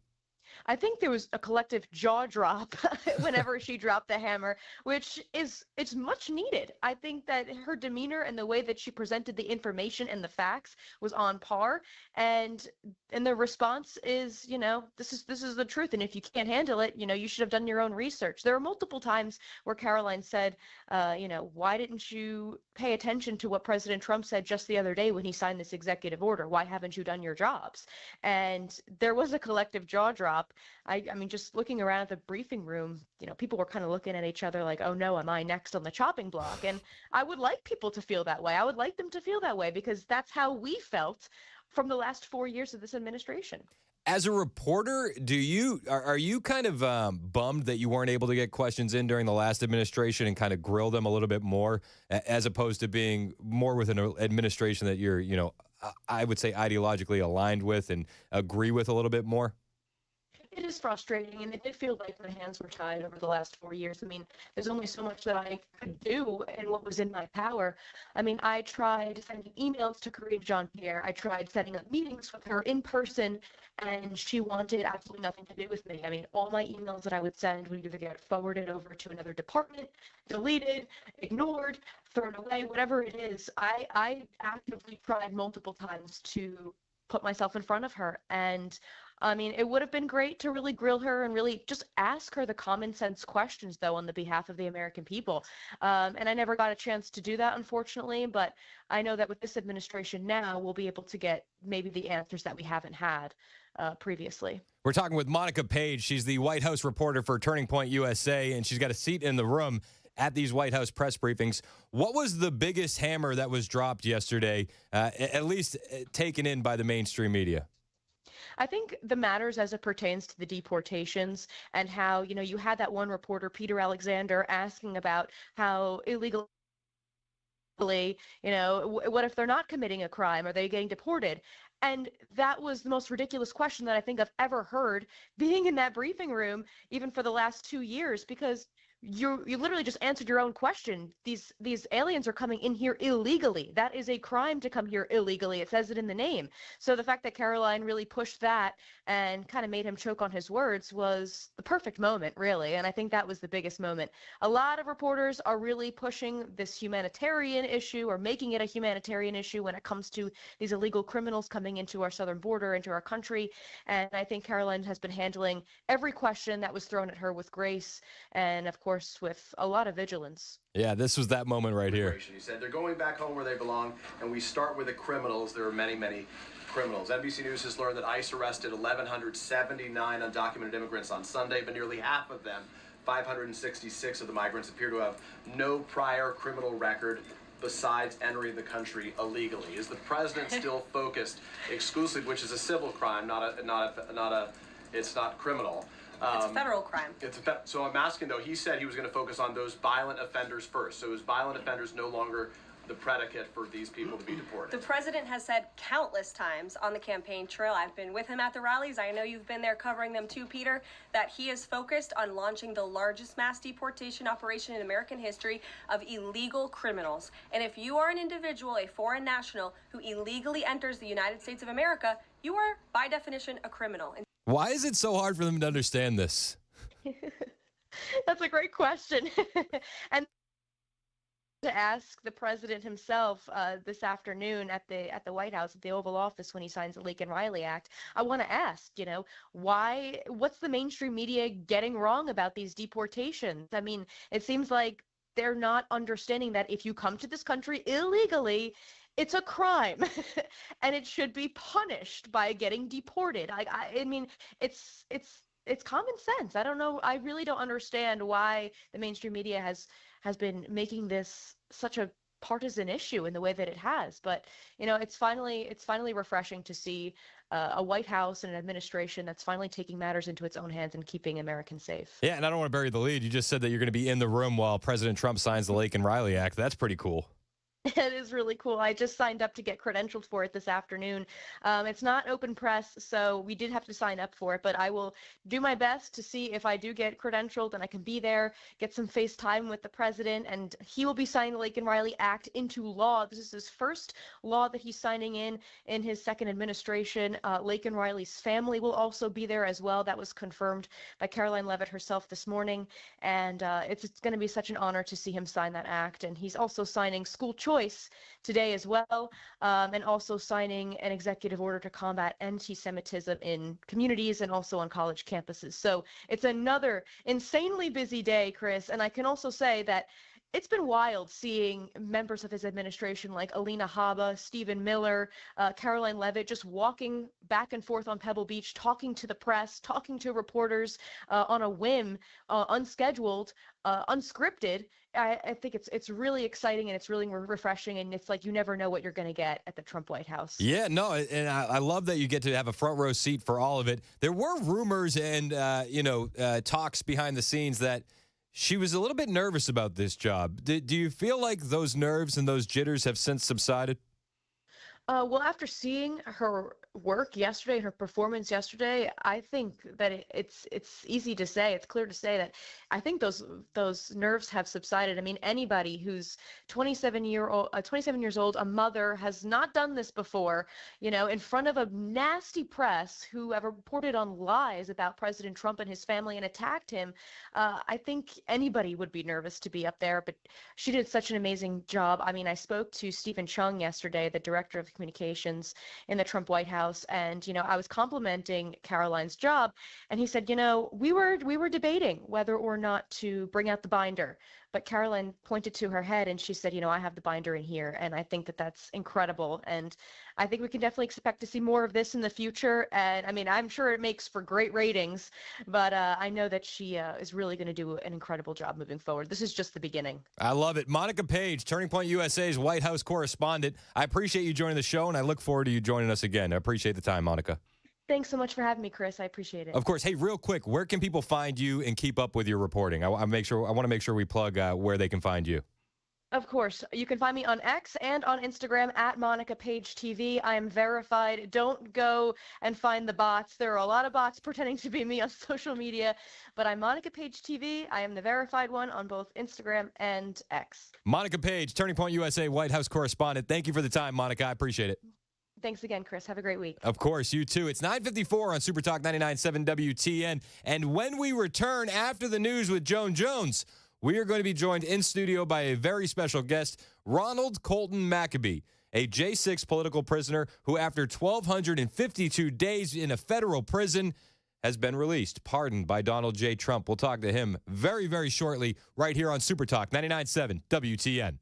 I think there was a collective jaw drop whenever she dropped the hammer, which it's much needed. I think that her demeanor and the way that she presented the information and the facts was on par, and the response is, this is the truth, and if you can't handle it, you should have done your own research. There were multiple times where Caroline said, why didn't you pay attention to what President Trump said just the other day when he signed this executive order? Why haven't you done your jobs? And there was a collective jaw drop. I mean, just looking around at the briefing room, people were kind of looking at each other like, oh no, am I next on the chopping block? And I would like people to feel that way. I would like them to feel that way because that's how we felt from the last 4 years of this administration. As a reporter, are you kind of bummed that you weren't able to get questions in during the last administration and kind of grill them a little bit more, as opposed to being more with an administration that you're, I would say ideologically aligned with and agree with a little bit more? It is frustrating, and it did feel like my hands were tied over the last 4 years. I mean, there's only so much that I could do and what was in my power. I mean, I tried sending emails to Karine Jean-Pierre. I tried setting up meetings with her in person, and she wanted absolutely nothing to do with me. I mean, all my emails that I would send would either get forwarded over to another department, deleted, ignored, thrown away, whatever it is. I actively tried multiple times to put myself in front of her, and I mean, it would have been great to really grill her and really just ask her the common sense questions, though, on the behalf of the American people. And I never got a chance to do that, unfortunately. But I know that with this administration now, we'll be able to get maybe the answers that we haven't had previously. We're talking with Monica Page. She's the White House reporter for Turning Point USA, and she's got a seat in the room at these White House press briefings. What was the biggest hammer that was dropped yesterday, at least taken in by the mainstream media? I think the matters as it pertains to the deportations and how, you had that one reporter, Peter Alexander, asking about how illegally, what if they're not committing a crime? Are they getting deported? And that was the most ridiculous question that I think I've ever heard being in that briefing room, even for the last 2 years, because you literally just answered your own question. These aliens are coming in here illegally. That is a crime to come here illegally. It says it in the name. So the fact that Caroline really pushed that and kind of made him choke on his words was the perfect moment, really. And I think that was the biggest moment. A lot of reporters are really pushing this humanitarian issue or making it a humanitarian issue when it comes to these illegal criminals coming into our southern border, into our country. And I think Caroline has been handling every question that was thrown at her with grace and, of course, with a lot of vigilance. Yeah, this was that moment right here. He said they're going back home where they belong, and we start with the criminals. There are many, many criminals. NBC News has learned that ICE arrested 1,179 undocumented immigrants on Sunday, but nearly half of them, 566 of the migrants, appear to have no prior criminal record besides entering the country illegally. Is the president still focused exclusively, which is a civil crime, it's not criminal? It's a federal crime. So I'm asking, though, he said he was going to focus on those violent offenders first. So is violent offenders no longer the predicate for these people to be deported? The president has said countless times on the campaign trail, I've been with him at the rallies, I know you've been there covering them too, Peter, that he is focused on launching the largest mass deportation operation in American history of illegal criminals. And if you are an individual, a foreign national, who illegally enters the United States of America, you are, by definition, a criminal. Why is it so hard for them to understand this? That's a great question. And To ask the president himself this afternoon at the White House at the Oval Office when he signs the Lincoln Riley Act. I want to ask, why? What's the mainstream media getting wrong about these deportations? I mean, it seems like they're not understanding that if you come to this country illegally, it's a crime, and it should be punished by getting deported. I mean, it's common sense. I don't know. I really don't understand why the mainstream media has been making this such a partisan issue in the way that it has. But it's finally refreshing to see a White House and an administration that's finally taking matters into its own hands and keeping Americans safe. Yeah, and I don't want to bury the lead. You just said that you're going to be in the room while President Trump signs the Lincoln Riley Act. That's pretty cool. It is really cool. I just signed up to get credentialed for it this afternoon. It's not open press, so we did have to sign up for it, but I will do my best to see if I do get credentialed and I can be there, get some face time with the president, and he will be signing the Lincoln Riley Act into law. This is his first law that he's signing in his second administration. Lincoln Riley's family will also be there as well. That was confirmed by Caroline Leavitt herself this morning, and it's going to be such an honor to see him sign that act. And he's also signing school choice today as well, and also signing an executive order to combat anti-Semitism in communities and also on college campuses. So it's another insanely busy day, Chris. And I can also say that it's been wild seeing members of his administration like Alina Habba, Stephen Miller, Caroline Leavitt just walking back and forth on Pebble Beach, talking to the press, talking to reporters on a whim, unscheduled, unscripted. I think it's really exciting and it's really refreshing, and it's like you never know what you're going to get at the Trump White House. Yeah, no, and I love that you get to have a front row seat for all of it. There were rumors and talks behind the scenes that she was a little bit nervous about this job. Do you feel like those nerves and those jitters have since subsided? Well, after seeing her work yesterday, her performance yesterday, I think that it's easy to say, it's clear to say that I think those nerves have subsided. I mean, anybody who's 27 years old, a mother, has not done this before, in front of a nasty press who have reported on lies about President Trump and his family and attacked him. I think anybody would be nervous to be up there, but she did such an amazing job. I mean, I spoke to Stephen Chung yesterday, the director of communications in the Trump White House, and I was complimenting Caroline's job, and he said, we were debating whether or not to bring out the binder, but Caroline pointed to her head and she said, I have the binder in here, and I think that that's incredible, and I think we can definitely expect to see more of this in the future. And I mean, I'm sure it makes for great ratings, but I know that she is really going to do an incredible job moving forward. This is just the beginning. I love it. Monica Page, Turning Point USA's White House correspondent. I appreciate you joining the show, and I look forward to you joining us again. I appreciate the time, Monica. Thanks so much for having me, Chris. I appreciate it. Of course. Hey, real quick, where can people find you and keep up with your reporting? I want to make sure we plug where they can find you. Of course. You can find me on X and on Instagram at Monica Page TV. I am verified. Don't go and find the bots. There are a lot of bots pretending to be me on social media, but I'm Monica Page TV. I am the verified one on both Instagram and X. Monica Page, Turning Point USA White House correspondent. Thank you for the time, Monica. I appreciate it. Thanks again, Chris. Have a great week. Of course, you too. It's 9:54 on Super Talk 99.7 WTN. And when we return after the news with Joan Jones, we are going to be joined in studio by a very special guest, Ronald Colton Maccabee, a J6 political prisoner who, after 1,252 days in a federal prison, has been released, pardoned by Donald J. Trump. We'll talk to him very, very shortly right here on Super Talk 99.7 WTN.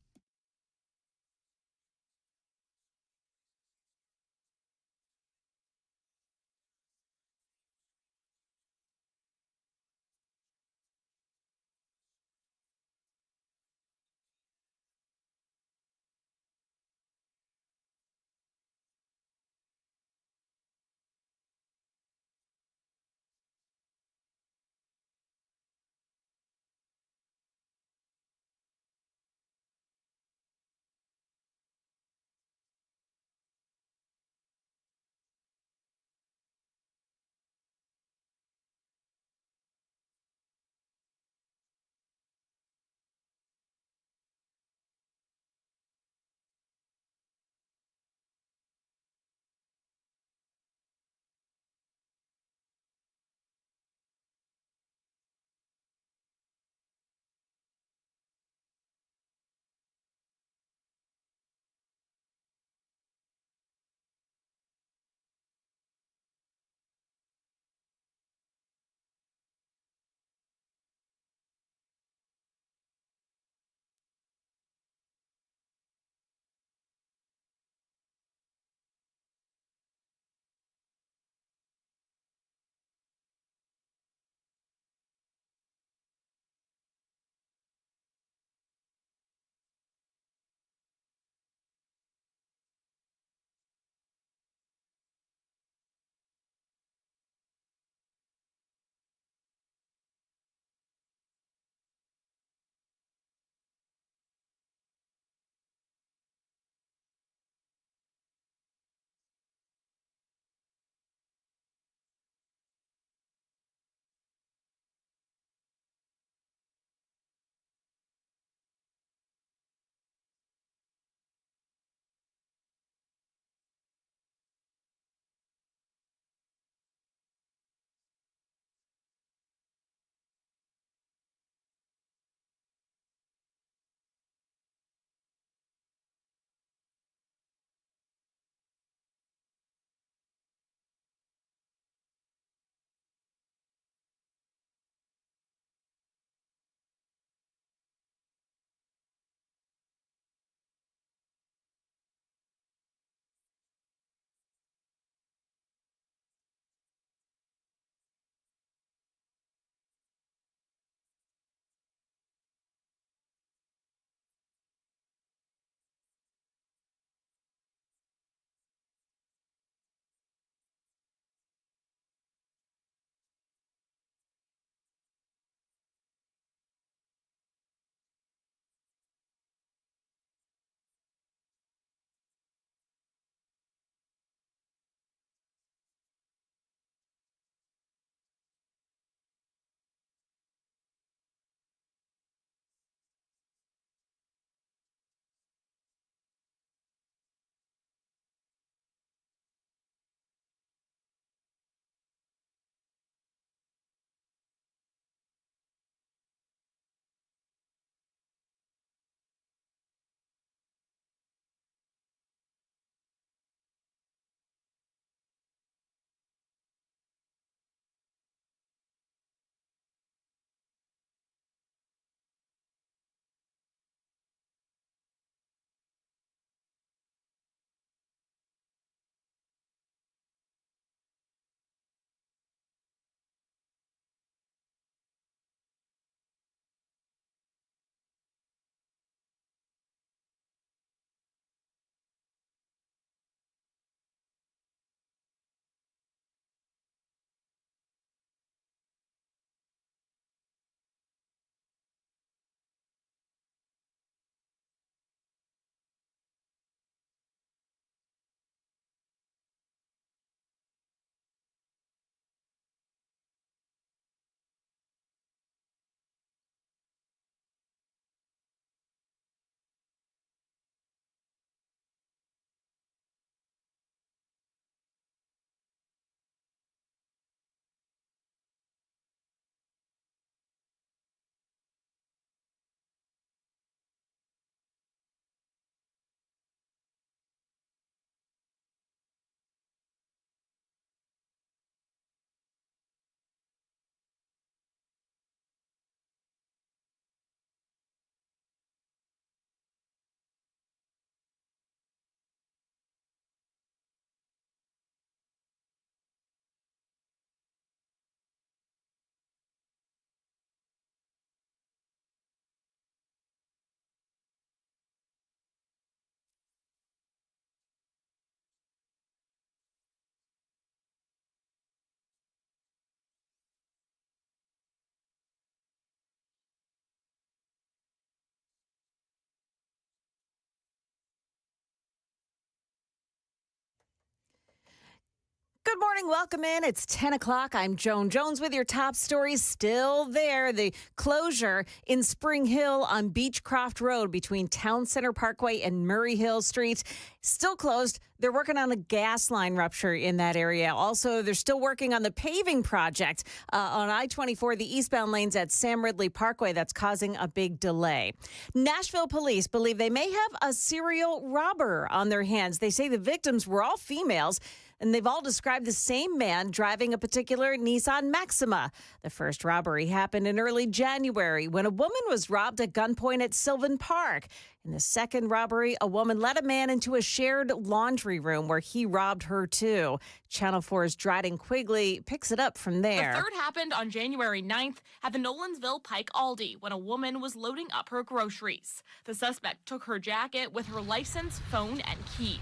Good morning. Welcome in. It's 10 o'clock. I'm Joan Jones with your top stories. Still there. The closure in Spring Hill on Beechcroft Road between Town Center Parkway and Murray Hill Street. Still closed. They're working on a gas line rupture in that area. Also, they're still working on the paving project on I-24, the eastbound lanes at Sam Ridley Parkway. That's causing a big delay. Nashville police believe they may have a serial robber on their hands. They say the victims were all females, and they've all described the same man driving a particular Nissan Maxima. The first robbery happened in early January when a woman was robbed at gunpoint at Sylvan Park. In the second robbery, a woman led a man into a shared laundry room where he robbed her too. Channel 4's Dryden Quigley picks it up from there. The third happened on January 9th at the Nolensville Pike Aldi when a woman was loading up her groceries. The suspect took her jacket with her license, phone, and keys.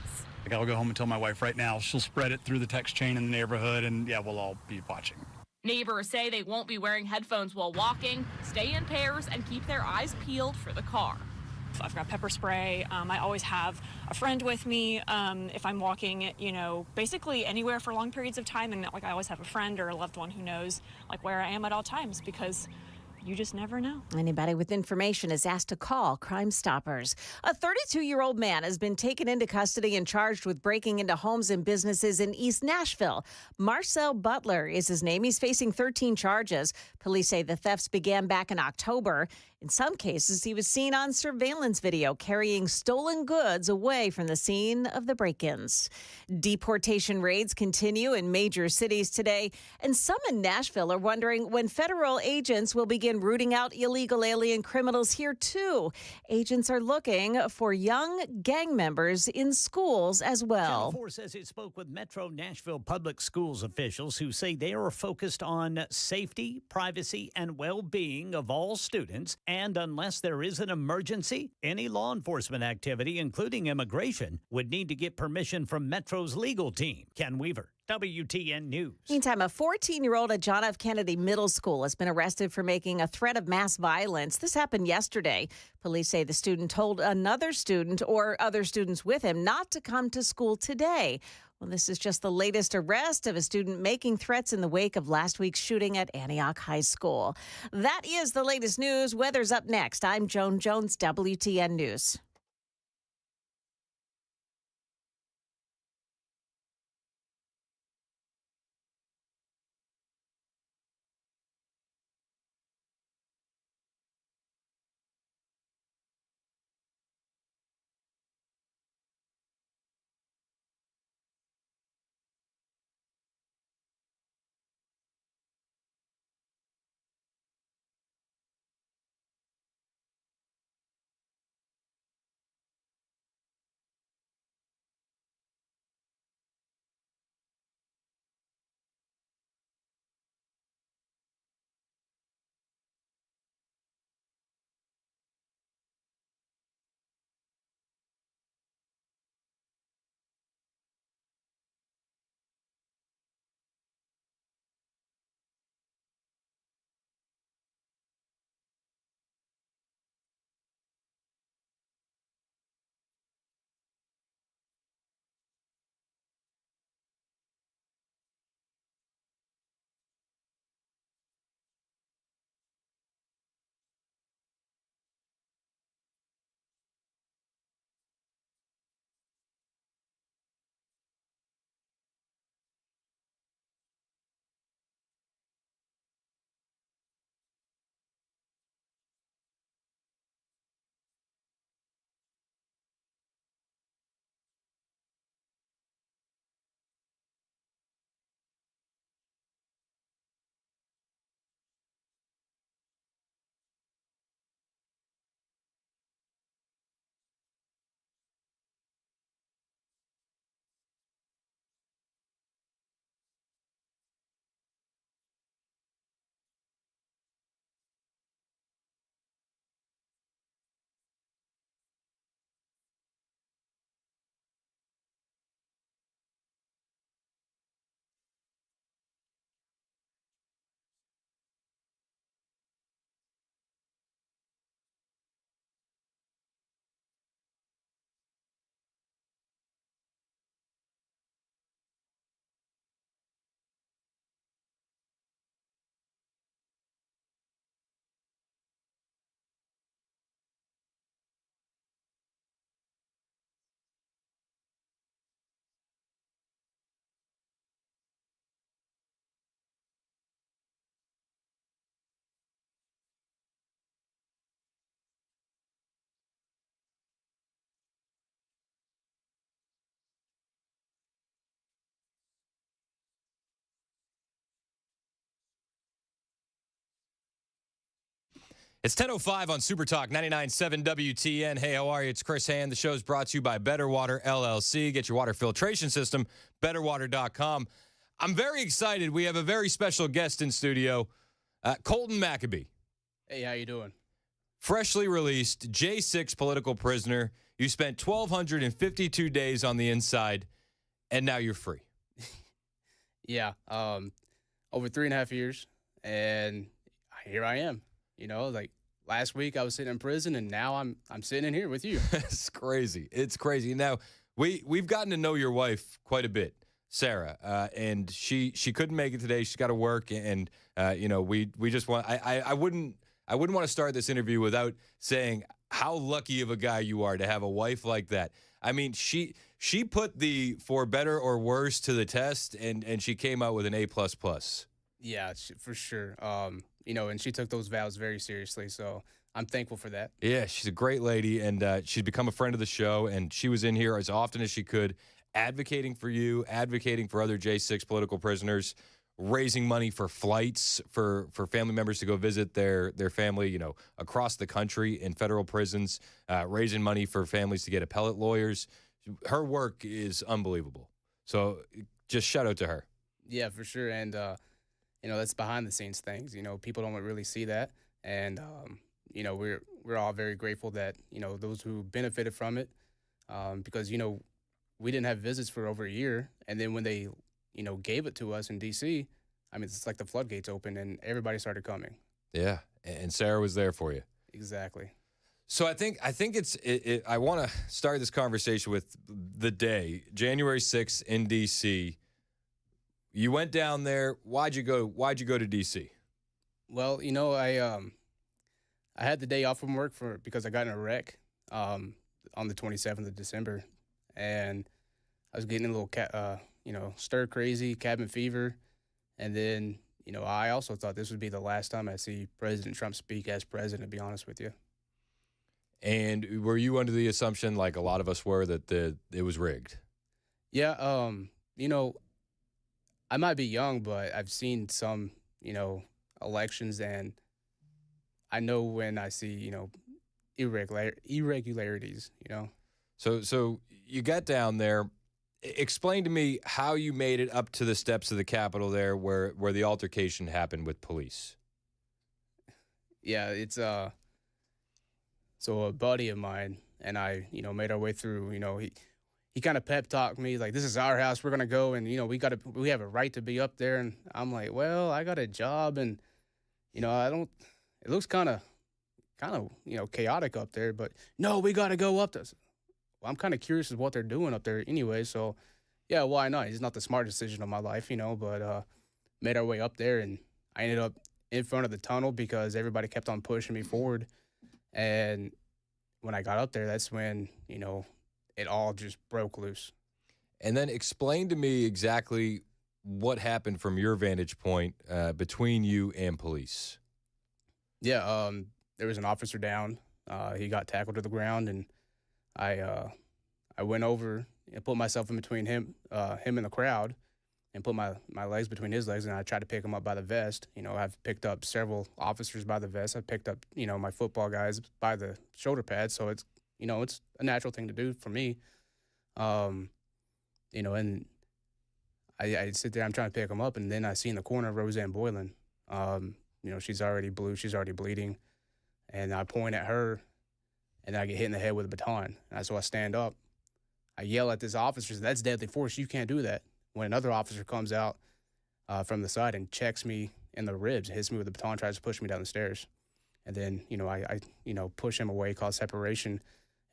I'll go home and tell my wife right now. She'll spread it through the text chain in the neighborhood, and yeah, we'll all be watching. Neighbors say they won't be wearing headphones while walking, stay in pairs, and keep their eyes peeled for the car. I've got pepper spray. I always have a friend with me if I'm walking, basically anywhere for long periods of time. And I always have a friend or a loved one who knows where I am at all times, because you just never know. Anybody with information is asked to call Crime Stoppers. A 32-year-old man has been taken into custody and charged with breaking into homes and businesses in East Nashville. Marcel Butler is his name. He's facing 13 charges. Police say the thefts began back in October. In some cases, he was seen on surveillance video carrying stolen goods away from the scene of the break-ins. Deportation raids continue in major cities today, and some in Nashville are wondering when federal agents will begin rooting out illegal alien criminals here, too. Agents are looking for young gang members in schools as well. Channel 4 says it spoke with Metro Nashville Public Schools officials who say they are focused on safety, privacy, and well-being of all students. And unless there is an emergency, any law enforcement activity, including immigration, would need to get permission from Metro's legal team. Ken Weaver, WTN News. Meantime, a 14-year-old at John F. Kennedy Middle School has been arrested for making a threat of mass violence. This happened yesterday. Police say the student told another student or other students with him not to come to school today. Well, this is just the latest arrest of a student making threats in the wake of last week's shooting at Antioch High School. That is the latest news. Weather's up next. I'm Joan Jones, WTN News. It's 10:05 on Super Talk 99.7 WTN. Hey, how are you? It's Chris Hand. The show's brought to you by Better Water LLC. Get your water filtration system, betterwater.com. I'm very excited. We have a very special guest in studio, Colton McAbee. Hey, how you doing? Freshly released, J6 political prisoner. You spent 1,252 days on the inside, and now you're free. Yeah, over 3.5 years, and here I am. You know, like last week I was sitting in prison, and now I'm sitting in here with you. It's crazy. It's crazy. Now we've gotten to know your wife quite a bit, Sarah, and she couldn't make it today. She's got to work, and we just want. I wouldn't want to start this interview without saying how lucky of a guy you are to have a wife like that. I mean, she put the for better or worse to the test, and she came out with an A++. Yeah, for sure. And she took those vows very seriously, so I'm thankful for that. Yeah, she's a great lady, and she's become a friend of the show, and she was in here as often as she could, advocating for you, advocating for other J6 political prisoners, raising money for flights for family members to go visit their family, across the country in federal prisons, raising money for families to get appellate lawyers. Her work is unbelievable. So just shout out to her. Yeah, for sure. And, that's behind the scenes things. People don't really see that. And, we're all very grateful that, those who benefited from it, because, we didn't have visits for over a year. And then when they, gave it to us in D.C., I mean, it's like the floodgates opened and everybody started coming. Yeah, and Sarah was there for you. Exactly. So I think I want to start this conversation with the day, January 6th in D.C. You went down there. Why'd you go to D.C.? Well, I had the day off from work because I got in a wreck on the 27th of December, and I was getting a little stir crazy, cabin fever, and then I also thought this would be the last time I see President Trump speak as president. To be honest with you. And were you under the assumption, like a lot of us were, that it was rigged? Yeah, I might be young, but I've seen some, elections, and I know when I see, irregularities, So you got down there. Explain to me how you made it up to the steps of the Capitol there where the altercation happened with police. Yeah, it's so a buddy of mine and I, made our way through. He kind of pep talked me like, "This is our house. We're gonna go, and we have a right to be up there." And I'm like, "Well, I got a job, and I don't. It looks kind of chaotic up there, but no, we got to go up there." Well, I'm kind of curious as what they're doing up there anyway. So, yeah, why not? It's not the smartest decision of my life, but made our way up there, and I ended up in front of the tunnel because everybody kept on pushing me forward. And when I got up there, that's when, it all just broke loose. And then explain to me exactly what happened from your vantage point between you and police. Yeah, there was an officer down. He got tackled to the ground, and I went over and put myself in between him and the crowd, and put my legs between his legs, and I tried to pick him up by the vest. I've picked up several officers by the vest. I've picked up, my football guys by the shoulder pads. So it's, it's a natural thing to do for me. And I sit there, I'm trying to pick him up, and then I see in the corner Roseanne Boylan. She's already blue, she's already bleeding. And I point at her, and I get hit in the head with a baton. And so I stand up. I yell at this officer, "That's deadly force. You can't do that." When another officer comes out from the side and checks me in the ribs, hits me with the baton, tries to push me down the stairs. And then, I push him away, cause separation,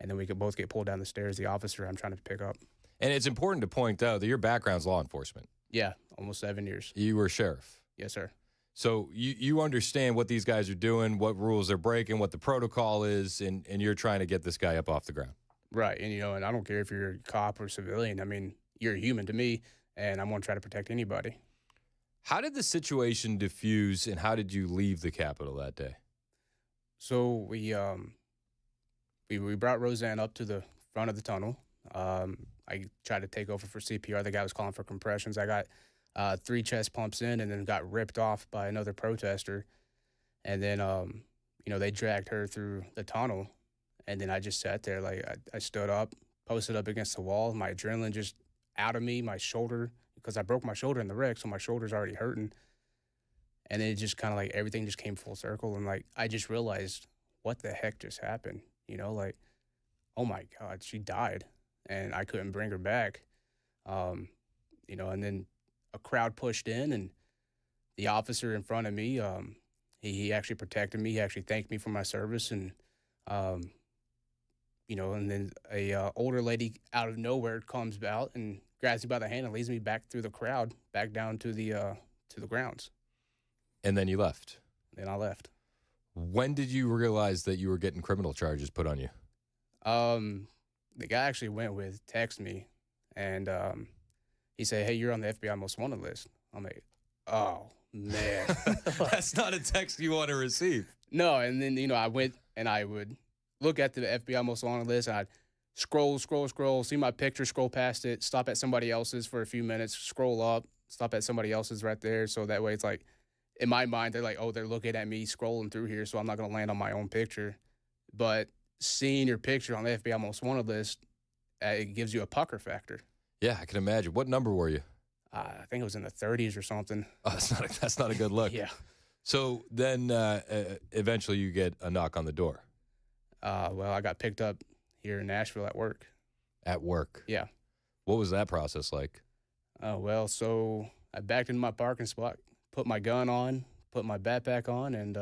and then we could both get pulled down the stairs, the officer I'm trying to pick up. And it's important to point out that your background's law enforcement. Yeah, almost 7 years. You were sheriff. Yes, sir. So you understand what these guys are doing, what rules they're breaking, what the protocol is, and you're trying to get this guy up off the ground. Right, and and I don't care if you're a cop or civilian. I mean, you're a human to me, and I'm going to try to protect anybody. How did the situation diffuse, and how did you leave the Capitol that day? So we brought Roseanne up to the front of the tunnel. I tried to take over for CPR. The guy was calling for compressions. I got 3 chest pumps in, and then got ripped off by another protester. And then, they dragged her through the tunnel, and then I just sat there. Like, I stood up, posted up against the wall, my adrenaline just out of me, my shoulder, because I broke my shoulder in the wreck, so my shoulder's already hurting. And then it just kind of like everything just came full circle, and like I just realized what the heck just happened. Like, oh my God, she died, and I couldn't bring her back. And then a crowd pushed in, and the officer in front of me, he actually protected me. He actually thanked me for my service, and and then a older lady out of nowhere comes out and grabs me by the hand and leads me back through the crowd, back down to the grounds. And then you left. Then I left. When did you realize that you were getting criminal charges put on you? The guy I actually went with texted me, and he said, "Hey, you're on the FBI most wanted list." I'm like, "Oh man." That's not a text you want to receive. No, and then I went and I would look at the FBI most wanted list, and I'd scroll, see my picture, scroll past it, stop at somebody else's for a few minutes, scroll up, stop at somebody else's right there. So that way it's like, in my mind, they're like, oh, they're looking at me scrolling through here, so I'm not going to land on my own picture. But seeing your picture on the FBI most wanted list, it gives you a pucker factor. Yeah, I can imagine. What number were you? I think it was in the 30s or something. Oh, that's not a good look. Yeah. So then eventually you get a knock on the door. Well, I got picked up here in Nashville at work. At work? Yeah. What was that process like? Well, so I backed into my parking spot, put my gun on, put my backpack on, and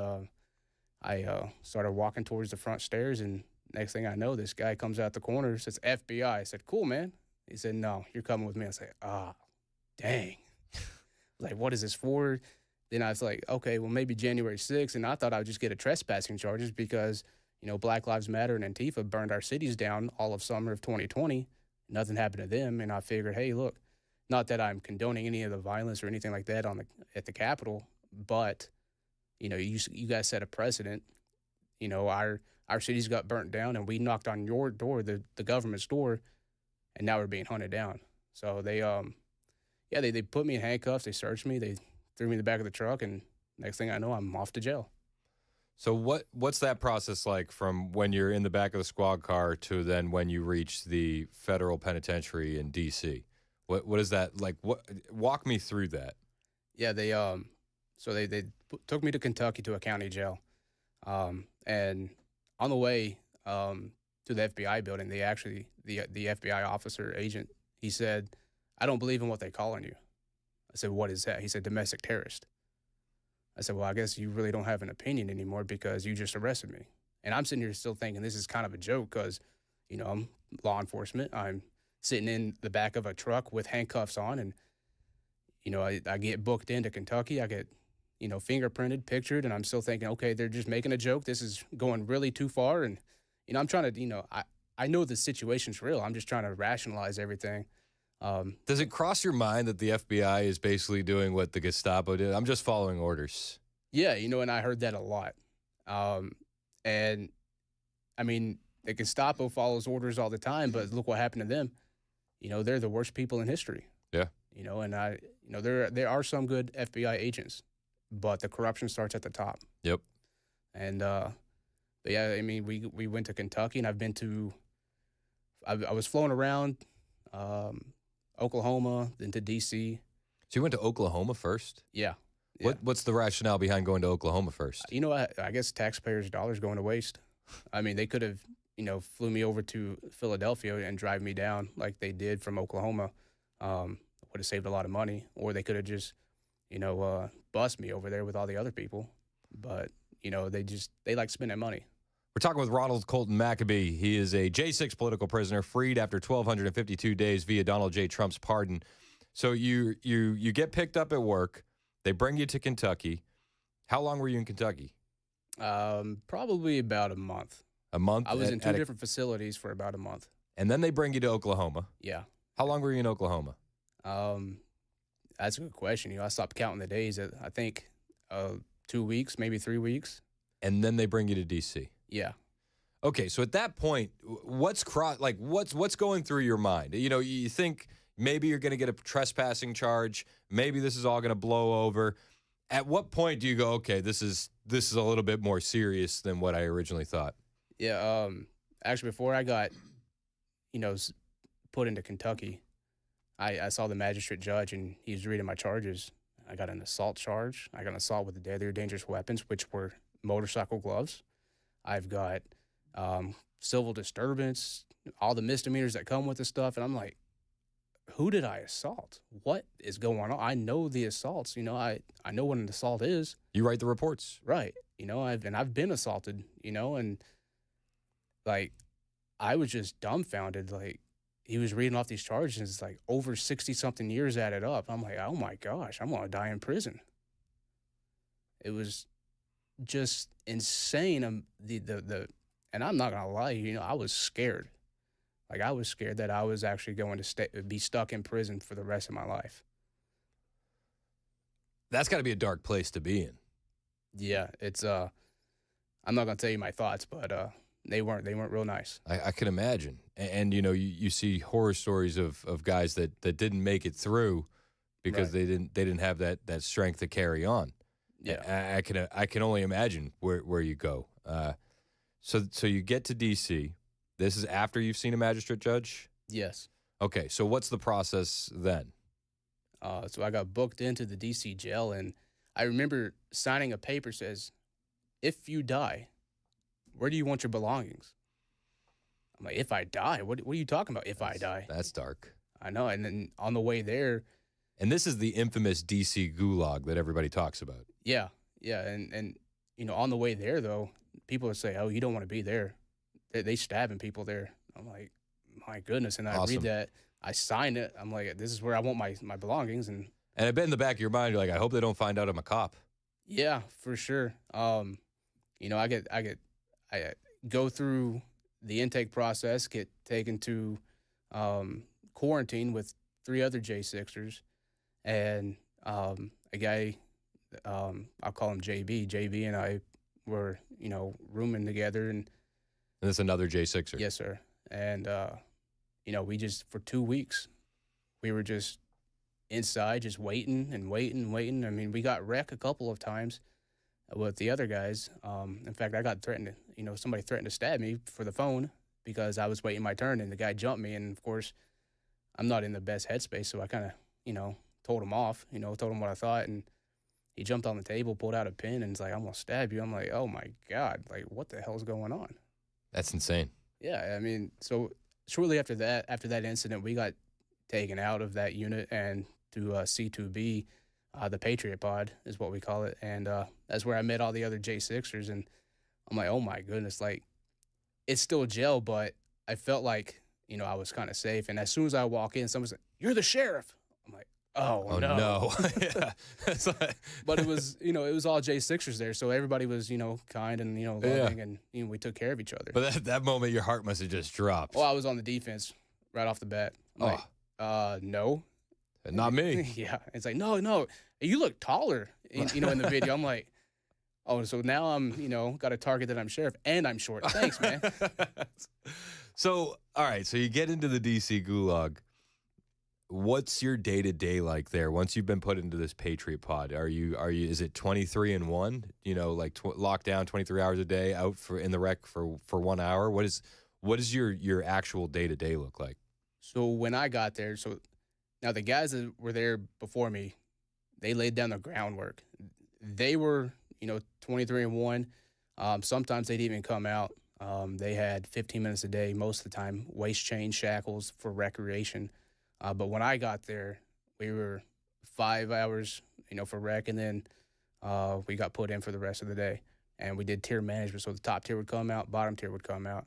I started walking towards the front stairs, and next thing I know, this guy comes out the corner, says FBI. I said, "Cool, man." He said, "No, you're coming with me." I said, dang. Like, what is this for? Then I was like, okay, well, maybe January 6th, and I thought I would just get a trespassing charges because, Black Lives Matter and Antifa burned our cities down all of summer of 2020. Nothing happened to them, and I figured, hey, look, not that I'm condoning any of the violence or anything like that at the Capitol, but, you guys set a precedent. Our cities got burnt down, and we knocked on your door, the government's door, and now we're being hunted down. So they put me in handcuffs, they searched me, they threw me in the back of the truck, and next thing I know, I'm off to jail. So what's that process like from when you're in the back of the squad car to then when you reach the federal penitentiary in D.C.? What is that like? Walk me through that. Yeah, they took me to Kentucky to a county jail, and on the way to the FBI building, the FBI officer agent, he said, "I don't believe in what they're calling you." I said, "What is that?" He said, "Domestic terrorist." I said, "Well, I guess you really don't have an opinion anymore because you just arrested me." And I'm sitting here still thinking this is kind of a joke because, I'm law enforcement. I'm sitting in the back of a truck with handcuffs on, and, I get booked into Kentucky. I get, fingerprinted, pictured, and I'm still thinking, okay, they're just making a joke. This is going really too far. And, I'm trying to, I know the situation's real. I'm just trying to rationalize everything. Does it cross your mind that the FBI is basically doing what the Gestapo did? I'm just following orders. Yeah, and I heard that a lot. And I mean, the Gestapo follows orders all the time, but look what happened to them. They're the worst people in history. Yeah. And there are some good FBI agents, but the corruption starts at the top. Yep. And but yeah, I mean, we went to Kentucky, and I was flown around Oklahoma, then to D.C. So you went to Oklahoma first? Yeah. What's the rationale behind going to Oklahoma first? I guess taxpayers' dollars going to waste. I mean, they could have, flew me over to Philadelphia and drive me down like they did from Oklahoma. Would have saved a lot of money. Or they could have just, bust me over there with all the other people. But, they like spending money. We're talking with Ronald Colton Maccabee. He is a J6 political prisoner, freed after 1,252 days via Donald J. Trump's pardon. So you get picked up at work. They bring you to Kentucky. How long were you in Kentucky? Probably about a month. A month? I was in two different facilities for about a month. And then they bring you to Oklahoma. Yeah. How long were you in Oklahoma? That's a good question. I stopped counting the days at, I think, 2 weeks, maybe 3 weeks. And then they bring you to D.C. Yeah. Okay, so at that point, what's going through your mind? You think maybe you're going to get a trespassing charge. Maybe this is all going to blow over. At what point do you go, okay, this is a little bit more serious than what I originally thought? Yeah. Actually, before I got, put into Kentucky, I saw the magistrate judge, and he was reading my charges. I got an assault charge. I got an assault with deadly or dangerous weapons, which were motorcycle gloves. I've got civil disturbance, all the misdemeanors that come with the stuff. And I'm like, who did I assault? What is going on? I know the assaults. I know what an assault is. You write the reports. Right. I've been assaulted, and like I was just dumbfounded. Like he was reading off these charges, and it's like over 60-something years added up. I'm like, oh my gosh, I'm gonna die in prison. It was just insane. And I'm not gonna lie, I was scared. Like I was scared that I was actually going to be stuck in prison for the rest of my life. That's got to be a dark place to be in. Yeah, it's I'm not gonna tell you my thoughts, but they weren't real nice. I can imagine. And you see horror stories of guys that didn't make it through because they didn't have that strength to carry on. Yeah, I can only imagine where you go. So you get to D.C. This is after you've seen a magistrate judge? Yes. Okay, so what's the process then? So I got booked into the D.C. jail, and I remember signing a paper says, if you die, where do you want your belongings? I'm like, if I die? What are you talking about, I die? That's dark. I know, and then on the way there. And this is the infamous D.C. gulag that everybody talks about. Yeah, and on the way there, though, people would say, oh, you don't want to be there. They stabbing people there. I'm like, my goodness. And I read that. I signed it. I'm like, this is where I want my belongings. And I bet in the back of your mind, you're like, I hope they don't find out I'm a cop. Yeah, for sure. I go through the intake process, get taken to quarantine with 3 other J6ers, and a guy, I'll call him JB. JB and I were, rooming together. And that's another J6er? Yes, sir. And, we just, for 2 weeks, we were just inside, just waiting and waiting and waiting. I mean, we got wrecked a couple of times with the other guys. In fact, I got threatened, somebody threatened to stab me for the phone because I was waiting my turn, and the guy jumped me. And, of course, I'm not in the best headspace, so I kind of, told him off, told him what I thought. And he jumped on the table, pulled out a pin, and was like, I'm going to stab you. I'm like, oh, my God, like, what the hell's going on? That's insane. Yeah, I mean, so shortly after that incident, we got taken out of that unit and to C2B, the Patriot Pod is what we call it. And that's where I met all the other J6ers. And I'm like, oh, my goodness, like, it's still jail, but I felt like, I was kind of safe. And as soon as I walk in, someone's like, you're the sheriff. I'm like, oh no. Yeah. But it was, it was all J6ers there. So everybody was, kind and, loving, and, we took care of each other. But at that moment, your heart must have just dropped. Well, I was on the defense right off the bat. I'm like, no. Not me. Yeah. It's like, no, you look taller, in the video. I'm like, oh, so now I'm, got a target that I'm sheriff and I'm short. Thanks, man. So, all right. So you get into the D.C. gulag. What's your day-to-day like there once you've been put into this Patriot Pod? Is it 23-1? Locked down 23 hours a day, out in the rec for 1 hour? What does your actual day-to-day look like? So when I got there, now the guys that were there before me, they laid down the groundwork. They were, 23-1. Sometimes they'd even come out. They had 15 minutes a day most of the time, waist chain shackles for recreation. But when I got there, we were 5 hours, for rec, and then we got put in for the rest of the day. And we did tier management, so the top tier would come out, bottom tier would come out.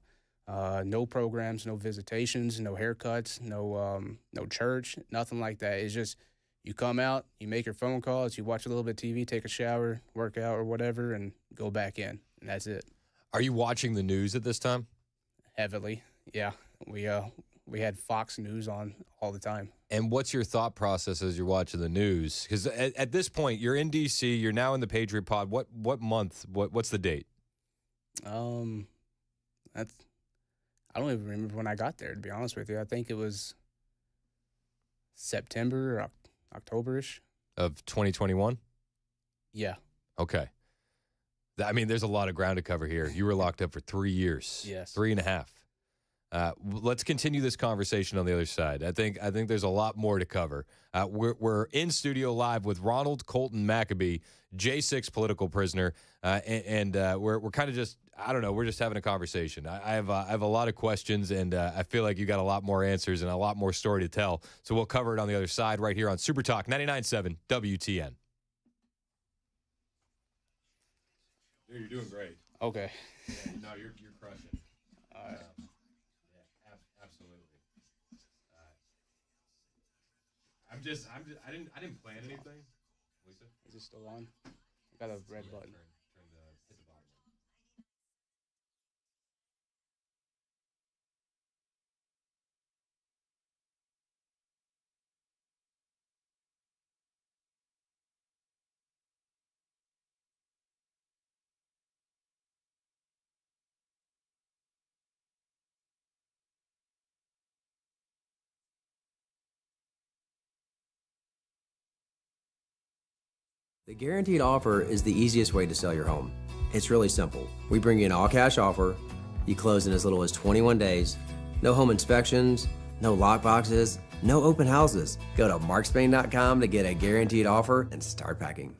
No programs, no visitations, no haircuts, no church, nothing like that. It's just you come out, you make your phone calls, you watch a little bit of TV, take a shower, work out or whatever, and go back in, and that's it. Are you watching the news at this time? Heavily, yeah. We had Fox News on all the time. And what's your thought process as you're watching the news? Because at this point, you're in D.C., you're now in the Patriot Pod. What month? What's the date? I don't even remember when I got there, to be honest with you. I think it was September or October-ish. Of 2021? Yeah. Okay. I mean, there's a lot of ground to cover here. You were locked up for 3 years. Yes. 3.5. Let's continue this conversation on the other side. I think there's a lot more to cover. We're in studio live with Ronald Colton Maccabee, J6 political prisoner, and we're kind of just, I don't know, we're just having a conversation. I have a lot of questions, and I feel like you got a lot more answers and a lot more story to tell. So we'll cover it on the other side right here on Super Talk 99.7 WTN. Dude, you're doing great. Okay. Yeah, no, you're crushing. All right. Absolutely. I didn't plan anything. Lisa, is it still on? I got a red button. Hit the bottom. The guaranteed offer is the easiest way to sell your home. It's really simple. We bring you an all-cash offer. You close in as little as 21 days. No home inspections, no lockboxes, no open houses. Go to markspain.com to get a guaranteed offer and start packing.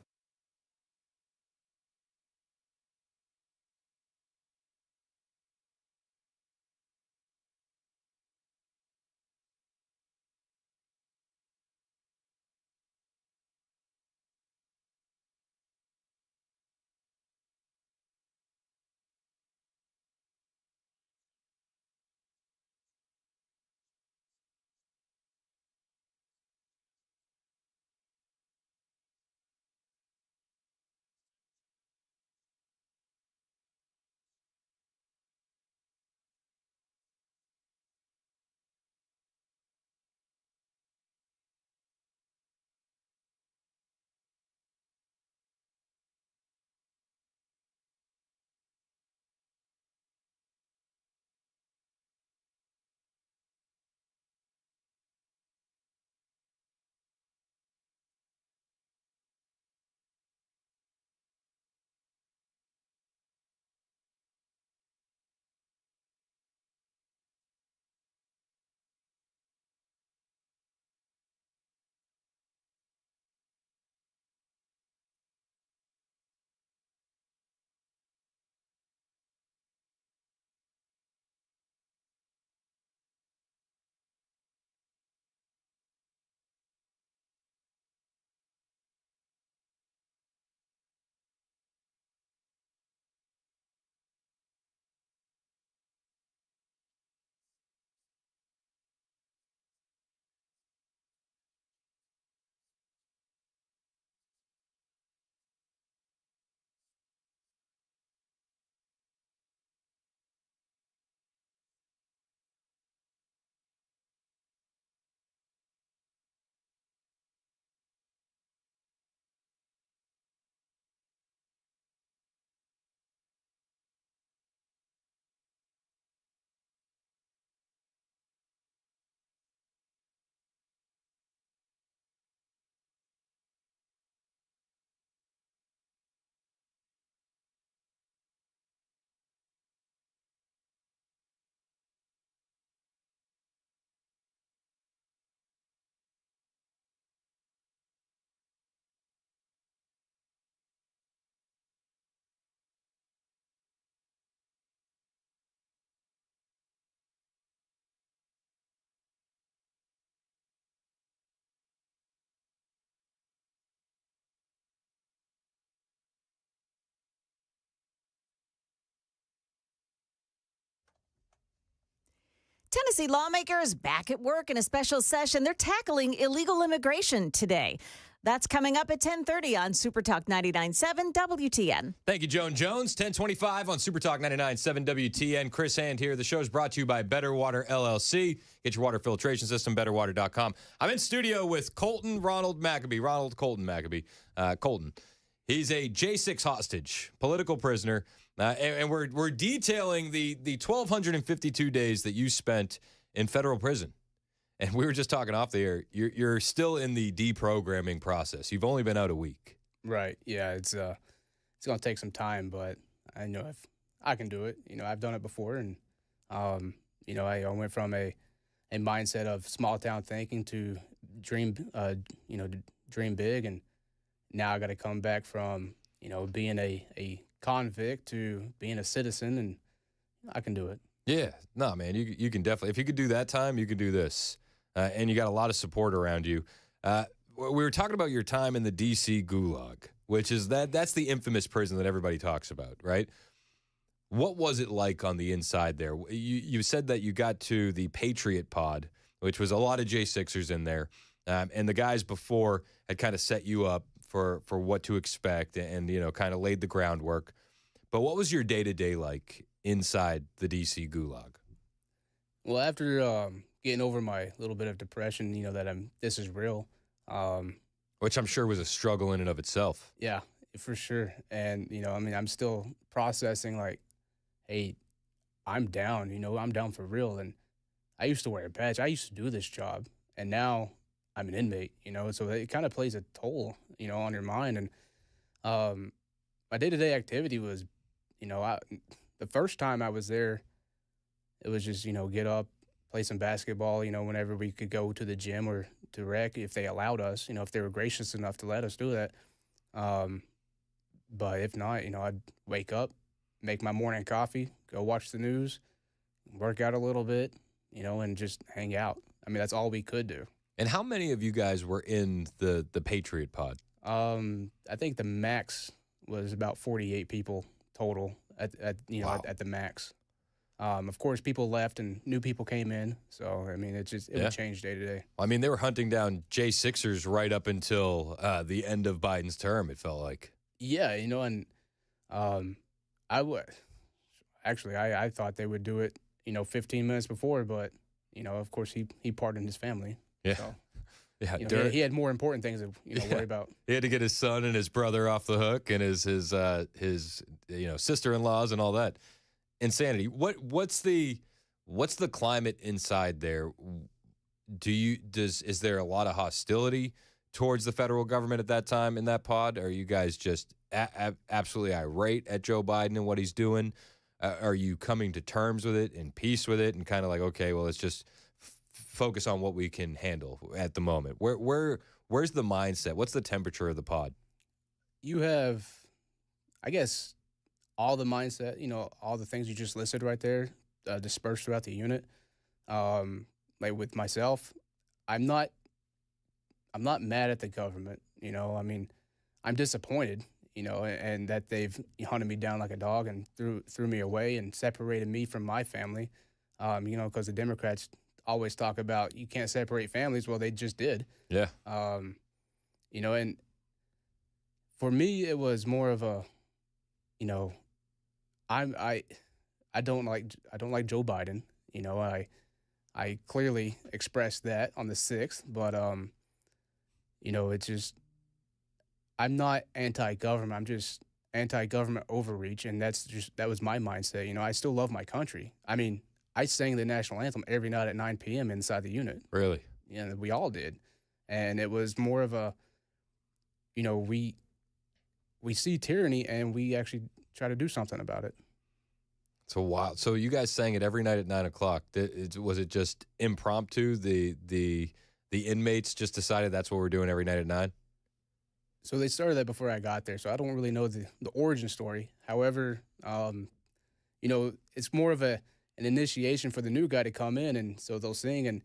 Tennessee lawmakers back at work in a special session. They're tackling illegal immigration today. That's coming up at 10:30 on Super Talk 99.7 WTN. Thank you, Joan Jones. 10:25 on Super Talk 99.7 WTN. Chris Hand here. The show is brought to you by Better Water LLC. Get your water filtration system, betterwater.com. I'm in studio with Colton Ronald Maccabee. Ronald Colton Maccabee. Colton. He's a J6 hostage, political prisoner. And we're detailing the 1,252 days that you spent in federal prison. And we were just talking off the air. You're still in the deprogramming process. You've only been out a week. Right. Yeah. It's gonna take some time, but I know if I can do it. I've done it before, and I went from a mindset of small town thinking to dream, to dream big, and now I got to come back from being a convict to being a citizen, and I can do it. Yeah, no, man, you can definitely. If you could do that time, you could do this, and you got a lot of support around you. We were talking about your time in the D.C. Gulag, which is that's the infamous prison that everybody talks about, right? What was it like on the inside there? You said that you got to the Patriot Pod, which was a lot of J6ers in there, and the guys before had kind of set you up for what to expect and kind of laid the groundwork. But what was your day-to-day like inside the D.C. Gulag? Well, after getting over my little bit of depression, that this is real. Which I'm sure was a struggle in and of itself. Yeah, for sure. And, I'm still processing like, hey, I'm down, I'm down for real. And I used to wear a badge. I used to do this job. And now I'm an inmate, so it kind of plays a toll, on your mind. And my day-to-day activity was, the first time I was there, it was just, get up, play some basketball, whenever we could go to the gym or to rec if they allowed us, if they were gracious enough to let us do that. But if not, I'd wake up, make my morning coffee, go watch the news, work out a little bit, and just hang out. I mean, that's all we could do. And how many of you guys were in the Patriot Pod? I think the max was about 48 people total at the max. Of course, people left and new people came in. So, I mean, it would change day to day. I mean, they were hunting down J6ers right up until the end of Biden's term, it felt like. Yeah, and I thought they would do it, 15 minutes before, but, of course, he pardoned his family. Yeah. So, yeah, he had more important things to worry about. He had to get his son and his brother off the hook and his sister-in-laws and all that. Insanity. What's the climate inside there? Is there a lot of hostility towards the federal government at that time in that pod? Are you guys just absolutely irate at Joe Biden and what he's doing? Are you coming to terms with it and peace with it and kind of like, okay, well, let's just focus on what we can handle at the moment? Where's the mindset? What's the temperature of the pod? You have, I guess, all the mindset, all the things you just listed right there, dispersed throughout the unit. Like with myself, I'm not mad at the government. I mean, I'm disappointed, and that they've hunted me down like a dog and threw me away and separated me from my family. Because the Democrats always talk about you can't separate families. Well, they just did. Yeah. And for me, it was more of a, I don't like Joe Biden. I clearly expressed that on the 6th, but it's just I'm not anti-government. I'm just anti-government overreach, and that was my mindset. I still love my country. I mean, I sang the national anthem every night at 9 p.m. inside the unit. Really? Yeah, we all did, and it was more of a, we see tyranny and we actually try to do something about it. So wild. So you guys sang it every night at 9 o'clock. Was it just impromptu? The inmates just decided that's what we're doing every night at 9? So they started that before I got there. So I don't really know the origin story. However, it's more of an initiation for the new guy to come in, and so they'll sing. And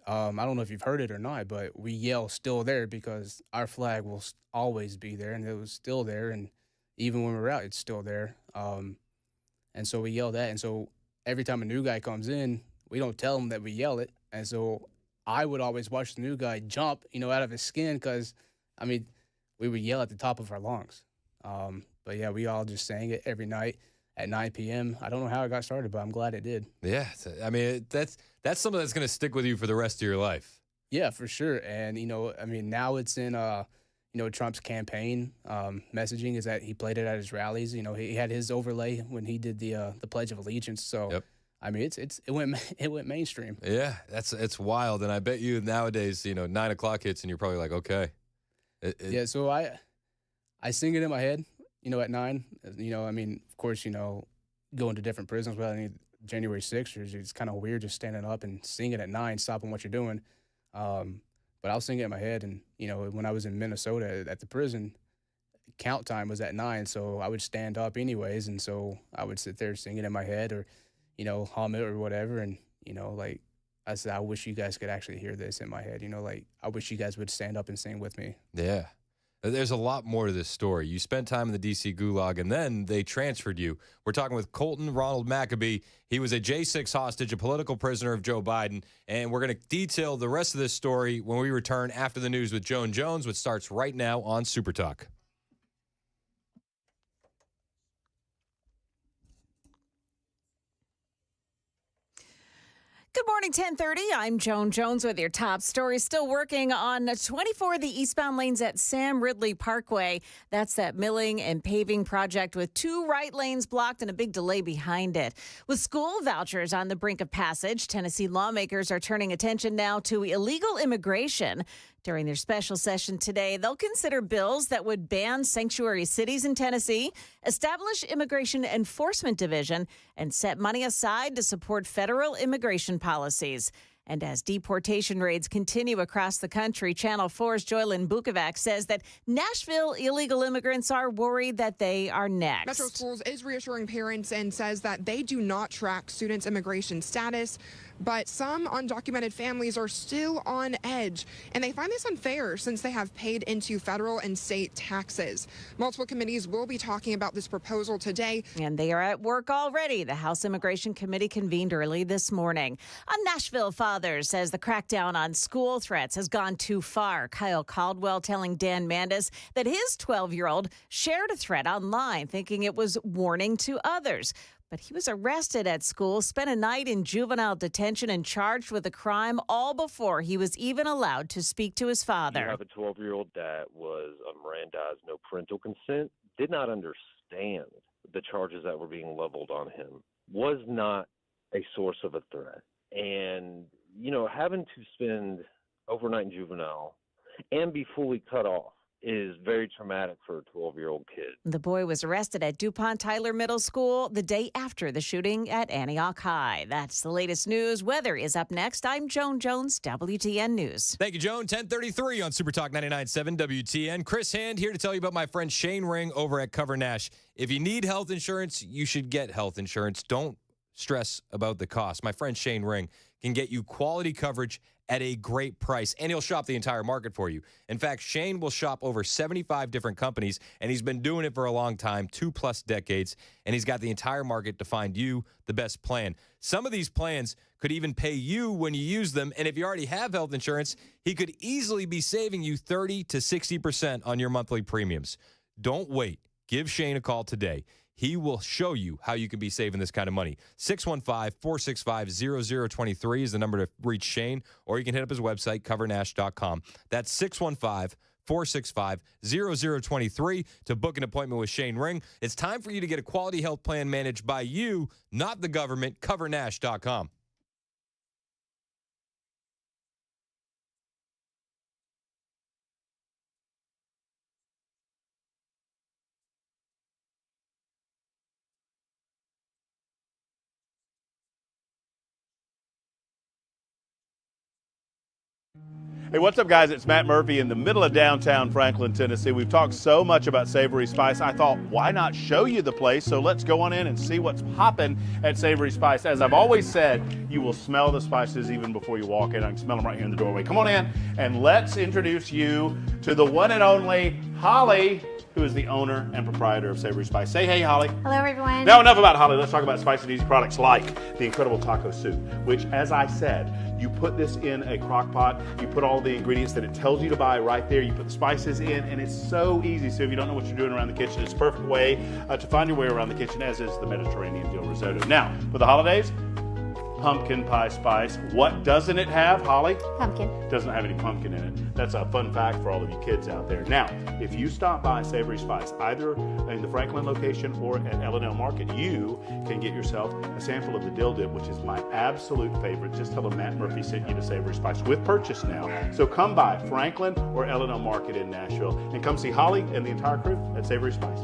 I don't know if you've heard it or not, but we yell "Still There" because our flag will always be there, and it was still there. And even when we're out, it's still there. And so we yell that. And so every time a new guy comes in, we don't tell him that we yell it. And so I would always watch the new guy jump, out of his skin because, I mean, we would yell at the top of our lungs. But, yeah, we all just sang it every night at 9 p.m. I don't know how it got started, but I'm glad it did. Yeah. I mean, that's something that's going to stick with you for the rest of your life. Yeah, for sure. And, now it's in Trump's campaign messaging is that he played it at his rallies. He had his overlay when he did the Pledge of Allegiance. So, yep. I mean, it went mainstream. Yeah, it's wild. And I bet you nowadays, 9 o'clock hits and you're probably like, okay. Yeah, so I sing it in my head, at 9. I mean, of course, going to different prisons without any January 6th, it's kind of weird just standing up and singing at 9, stopping what you're doing. But I'll sing it in my head. And, when I was in Minnesota at the prison, count time was at 9, so I would stand up anyways. And so I would sit there singing in my head or, hum it or whatever. And, I said, I wish you guys could actually hear this in my head. I wish you guys would stand up and sing with me. Yeah. There's a lot more to this story. You spent time in the D.C. Gulag, and then they transferred you. We're talking with Colton Ronald Maccabee. He was a J6 hostage, a political prisoner of Joe Biden, and we're going to detail the rest of this story when we return after the news with Joan Jones, which starts right now on Super Talk. Good morning, 10:30. I'm Joan Jones with your top story. Still working on 24 of the eastbound lanes at Sam Ridley Parkway. That's that milling and paving project with 2 right lanes blocked and a big delay behind it. With school vouchers on the brink of passage, Tennessee lawmakers are turning attention now to illegal immigration. During their special session today, they'll consider bills that would ban sanctuary cities in Tennessee, establish Immigration Enforcement Division, and set money aside to support federal immigration policies. And as deportation raids continue across the country, Channel 4's Joylyn Bukovac says that Nashville illegal immigrants are worried that they are next. Metro Schools is reassuring parents and says that they do not track students' immigration status, but some undocumented families are still on edge, and they find this unfair since they have paid into federal and state taxes. Multiple committees will be talking about this proposal today. And they are at work already. The House Immigration Committee convened early this morning. A Nashville father says the crackdown on school threats has gone too far. Kyle Caldwell telling Dan Mandis that his 12-year-old shared a threat online, thinking it was warning to others. But he was arrested at school, spent a night in juvenile detention, and charged with a crime all before he was even allowed to speak to his father. You have a 12-year-old that was Mirandized, no parental consent, did not understand the charges that were being leveled on him, was not a source of a threat. And, having to spend overnight in juvenile and be fully cut off is very traumatic for a 12-year-old kid. The boy was arrested at DuPont Tyler Middle School the day after the shooting at Antioch High. That's the latest news. Weather is up next. I'm Joan Jones, WTN News. Thank you, Joan. 10:33 on Super Talk 99.7 WTN. Chris Hand here to tell you about my friend Shane Ring over at Cover Nash. If you need health insurance, you should get health insurance. Don't stress about the cost. My friend Shane Ring can get you quality coverage at a great price, and he'll shop the entire market for you. In fact, Shane will shop over 75 different companies, and he's been doing it for a long time, 2+ decades, and he's got the entire market to find you the best plan. Some of these plans could even pay you when you use them, and if you already have health insurance, he could easily be saving you 30 to 60% on your monthly premiums. Don't wait. Give Shane a call today. He will show you how you can be saving this kind of money. 615-465-0023 is the number to reach Shane, or you can hit up his website, covernash.com. That's 615-465-0023 to book an appointment with Shane Ring. It's time for you to get a quality health plan managed by you, not the government, covernash.com. Hey, what's up, guys? It's Matt Murphy in the middle of downtown Franklin, Tennessee. We've talked so much about Savory Spice. I thought, why not show you the place? So let's go on in and see what's popping at Savory Spice. As I've always said, you will smell the spices even before you walk in. I can smell them right here in the doorway. Come on in, and let's introduce you to the one and only Holly, who is the owner and proprietor of Savory Spice. Say hey, Holly. Hello, everyone. Now, enough about Holly. Let's talk about spicy and easy products like the incredible taco soup, which, as I said, you put this in a crock pot, you put all the ingredients that it tells you to buy right there, you put the spices in, and it's so easy. So if you don't know what you're doing around the kitchen, it's a perfect way to find your way around the kitchen, as is the Mediterranean dill risotto. Now, for the holidays, pumpkin pie spice. What doesn't it have, Holly? Pumpkin. Doesn't have any pumpkin in it. That's a fun fact for all of you kids out there. Now, if you stop by Savory Spice, either in the Franklin location or at L&L Market, you can get yourself a sample of the dill dip, which is my absolute favorite. Just tell them Matt Murphy sent you to Savory Spice with purchase now. So come by Franklin or L&L Market in Nashville and come see Holly and the entire crew at Savory Spice.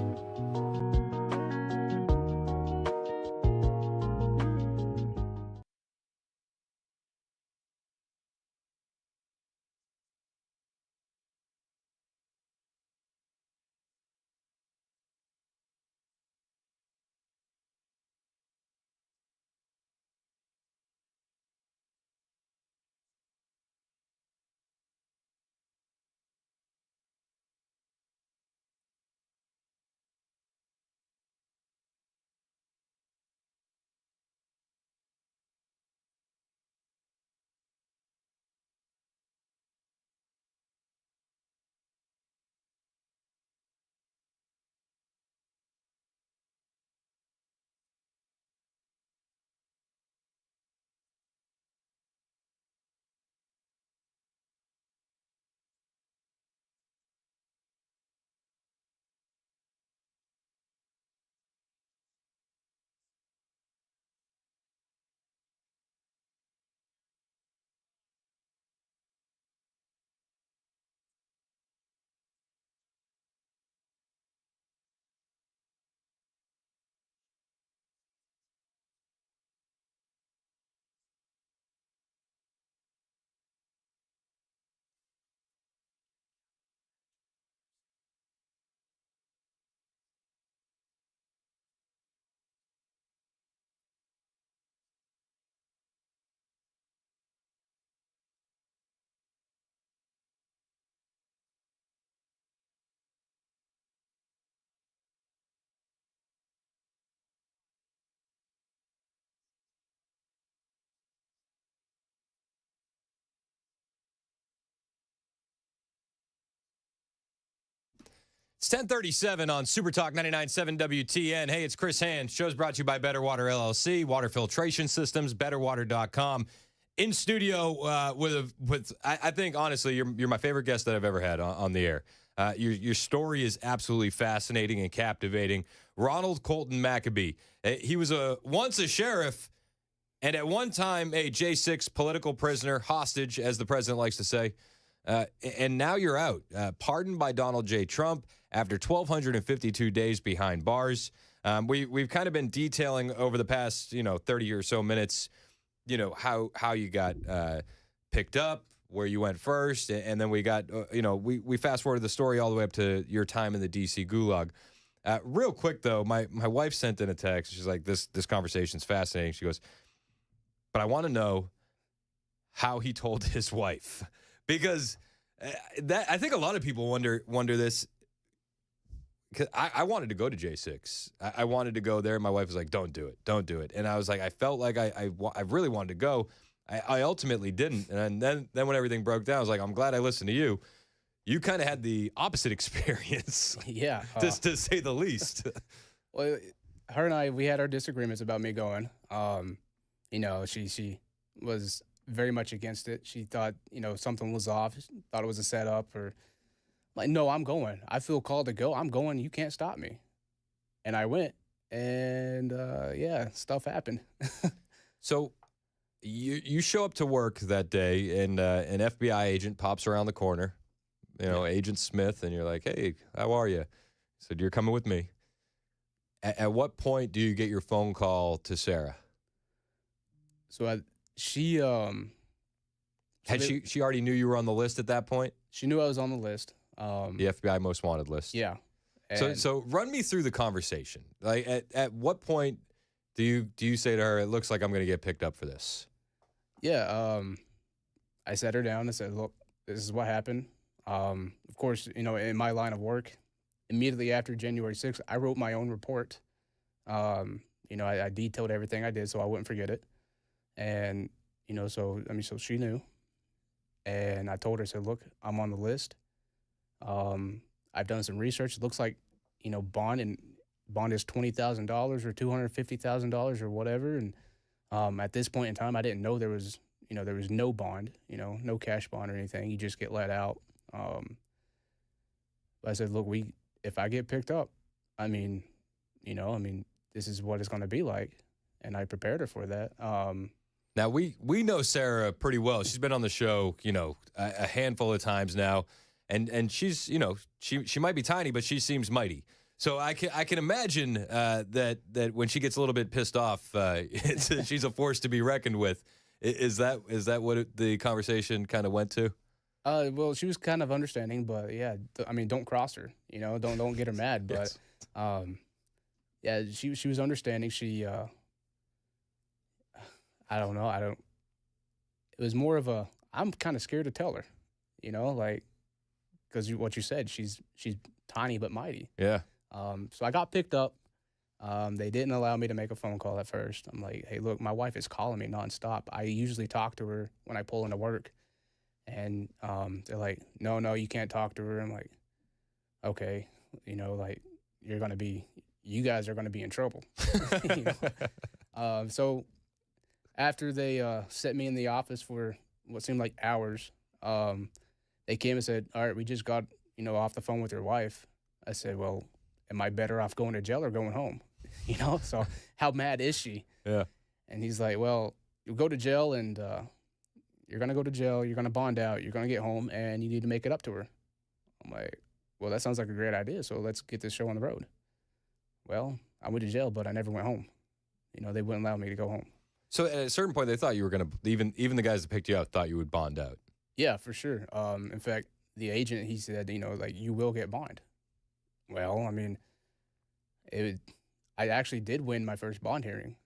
It's 1037 on Super Talk 99.7 WTN. Hey, it's Chris Hand. Show's brought to you by Better Water LLC, Water Filtration Systems, betterwater.com. In studio with I think, honestly, you're my favorite guest that I've ever had on the air. Your story is absolutely fascinating and captivating. Ronald Colton Maccabee. He was once a sheriff and at one time a J6 political prisoner, hostage, as the president likes to say. And now you're out, pardoned by Donald J. Trump after 1,252 days behind bars. We've kind of been detailing over the past 30 or so minutes, how you got picked up, where you went first, and then we got we fast forwarded the story all the way up to your time in the DC Gulag. Real quick though, my wife sent in a text. She's like, this conversation's fascinating. She goes, but I want to know how he told his wife. Because that I think a lot of people wonder this. Because I wanted to go to J6. I wanted to go there. My wife was like, don't do it. And I was like, I felt like I really wanted to go. I ultimately didn't. And then when everything broke down, I was like, I'm glad I listened to you. You kind of had the opposite experience. Yeah. Just to say the least. Well, her and I, we had our disagreements about me going. She was very much against it. She thought, something was off. Thought it was a setup or like, no, I'm going. I feel called to go. I'm going. You can't stop me. And I went and stuff happened. So you show up to work that day and an FBI agent pops around the corner, Agent Smith, and you're like, hey, how are you? He said, you're coming with me. At what point do you get your phone call to Sarah? So she already knew you were on the list at that point? She knew I was on the list. The FBI most wanted list. Yeah. So run me through the conversation. Like at what point do you say to her, it looks like I'm going to get picked up for this? Yeah. I sat her down and said, look, this is what happened. Of course, in my line of work, immediately after January 6th, I wrote my own report. I detailed everything I did so I wouldn't forget it. And, so she knew. And I told her, I said, look, I'm on the list. I've done some research. It looks like, bond is $20,000 or $250,000 or whatever. And At this point in time, I didn't know there was no bond, no cash bond or anything. You just get let out. But I said, look, if I get picked up, this is what it's going to be like. And I prepared her for that. Now, we know Sarah pretty well. She's been on the show, a handful of times now. And she's, she might be tiny, but she seems mighty. So I can imagine that when she gets a little bit pissed off, she's a force to be reckoned with. Is that what the conversation kind of went to? Well, she was kind of understanding, but yeah, don't cross her. Don't get her mad. But yeah, she was understanding. She I don't know. It was more of I'm kind of scared to tell her, because what you said, she's tiny but mighty. Yeah. So I got picked up. They didn't allow me to make a phone call at first. I'm like, hey, look, my wife is calling me nonstop. I usually talk to her when I pull into work. And they're like, no, you can't talk to her. I'm like, okay, you guys are going to be in trouble. So after they set me in the office for what seemed like hours, they came and said, all right, we just got, off the phone with your wife. I said, well, am I better off going to jail or going home? So how mad is she? Yeah. And he's like, well, you go to jail and you're going to go to jail. You're going to bond out. You're going to get home and you need to make it up to her. I'm like, well, that sounds like a great idea. So let's get this show on the road. Well, I went to jail, but I never went home. They wouldn't allow me to go home. So at a certain point, they thought you were going to, even the guys that picked you up thought you would bond out. Yeah, for sure. In fact, the agent, he said, you will get bond. Well, I actually did win my first bond hearing,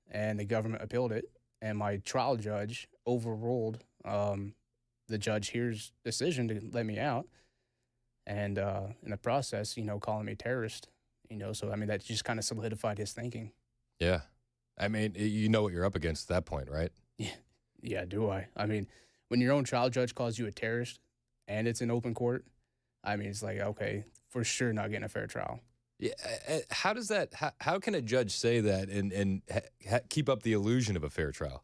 and the government appealed it, and my trial judge overruled the judge here's decision to let me out, and in the process, calling me terrorist, so that just kind of solidified his thinking. Yeah. You know what you're up against at that point, right? Yeah, do I? When your own trial judge calls you a terrorist and it's in open court, it's like, okay, for sure not getting a fair trial. Yeah. How does that, how can a judge say that and keep up the illusion of a fair trial?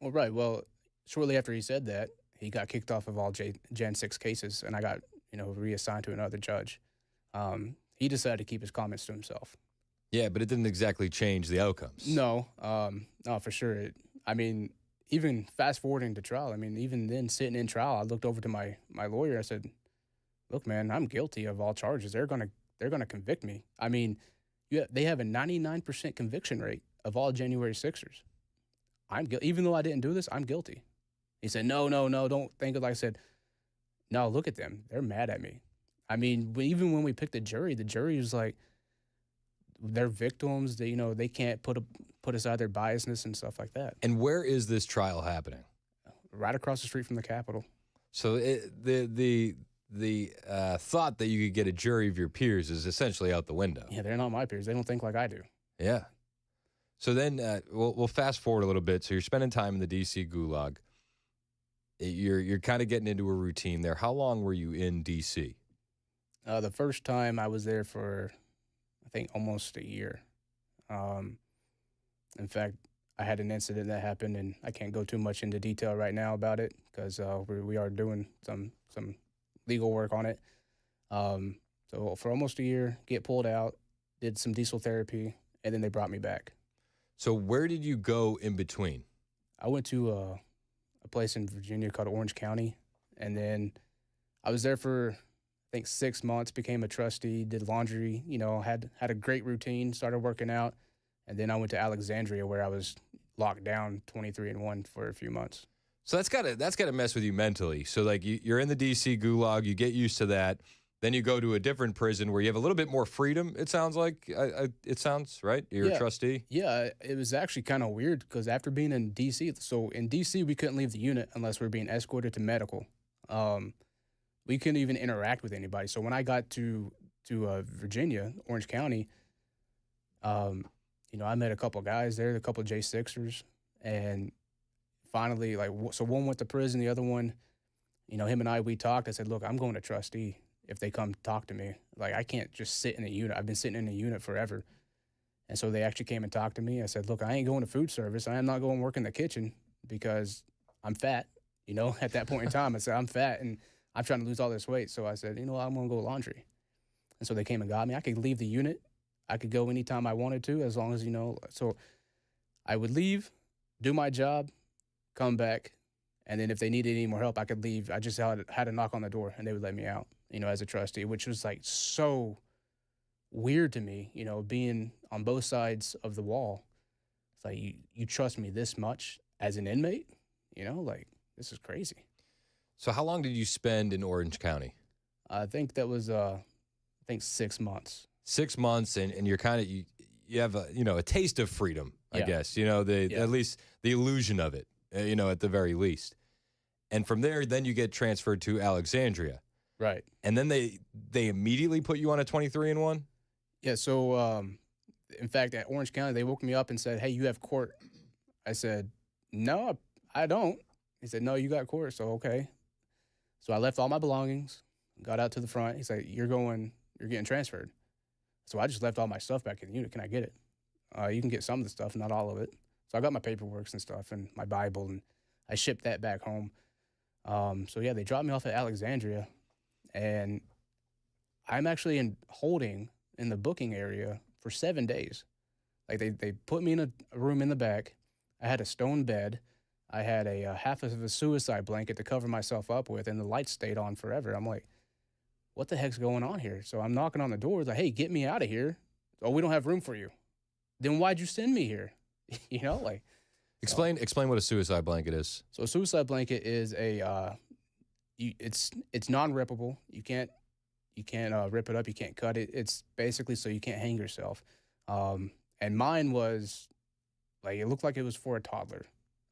Well, right. Well, shortly after he said that, he got kicked off of all Gen 6 cases, and I got, reassigned to another judge. He decided to keep his comments to himself. Yeah, but it didn't exactly change the outcomes. No, for sure. Even fast forwarding to trial, even then sitting in trial, I looked over to my lawyer. I said, look, man, I'm guilty of all charges. They're gonna convict me. They have a 99% conviction rate of all January 6ers. Even though I didn't do this, I'm guilty. He said, no, don't think of it. I said, no, look at them. They're mad at me. Even when we picked the jury was like, they're victims. They can't put aside their biasness and stuff like that. And where is this trial happening? Right across the street from the Capitol. So the thought that you could get a jury of your peers is essentially out the window. Yeah, they're not my peers. They don't think like I do. Yeah. So then we'll fast forward a little bit. So you're spending time in the D.C. gulag. You're kind of getting into a routine there. How long were you in D.C.? The first time I was there for, I think, almost a year. In fact, I had an incident that happened, and I can't go too much into detail right now about it because we are doing some legal work on it. So for almost a year, get pulled out, did some diesel therapy, and then they brought me back. So where did you go in between? I went to a place in Virginia called Orange County, and then I was there for, I think, 6 months, became a trustee, did laundry, had a great routine, started working out. And then I went to Alexandria where I was locked down 23-1 for a few months. So that's gotta mess with you mentally. So like you're in the DC gulag, you get used to that. Then you go to a different prison where you have a little bit more freedom. It sounds like it sounds right. You're a trustee. Yeah, it was actually kind of weird because after being in DC, so in DC we couldn't leave the unit unless we were being escorted to medical. We couldn't even interact with anybody. So when I got to Virginia, Orange County, I met a couple guys there, a couple of J6ers, and finally, so one went to prison, the other one, him and we talked. I said, look, I'm going to trustee if they come talk to me. I can't just sit in a unit. I've been sitting in a unit forever. And so they actually came and talked to me. I said, look, I ain't going to food service. I am not going to work in the kitchen because I'm fat. You know, at that point in time, I said, I'm fat and I'm trying to lose all this weight. So I said, you know, I'm going to go laundry. And so they came and got me. I could leave the unit. I could go anytime I wanted to, as long as, you know. So I would leave, do my job, come back. And then if they needed any more help, I could leave. I just had to knock on the door and they would let me out, you know, as a trustee, which was like so weird to me, you know, being on both sides of the wall. It's like, you trust me this much as an inmate, you know, like, this is crazy. So how long did you spend in Orange County? I think that was, 6 months. 6 months, and you're kind of, you have a, you know, a taste of freedom, I guess, you know, at least the illusion of it, you know, at the very least. And from there, then you get transferred to Alexandria. Right. And then they immediately put you on a 23-and-1? Yeah, so in fact, at Orange County, they woke me up and said, hey, you have court. I said, no, I don't. He said, no, you got court, so okay. So I left all my belongings, got out to the front. He said, you're getting transferred. So I just left all my stuff back in the unit. Can I get it? You can get some of the stuff, not all of it. So I got my paperwork and stuff and my Bible, and I shipped that back home. So yeah, they dropped me off at Alexandria, and I'm actually in holding in the booking area for 7 days. Like they put me in a room in the back. I had a stone bed. I had a half of a suicide blanket to cover myself up with, and the lights stayed on forever. I'm like, what the heck's going on here? So I'm knocking on the door, like, hey, get me out of here. Oh, we don't have room for you. Then why'd you send me here? You know, like. Explain what a suicide blanket is. So a suicide blanket is it's non-rippable. You can't rip it up. You can't cut it. It's basically so you can't hang yourself. And mine was like, it looked like it was for a toddler.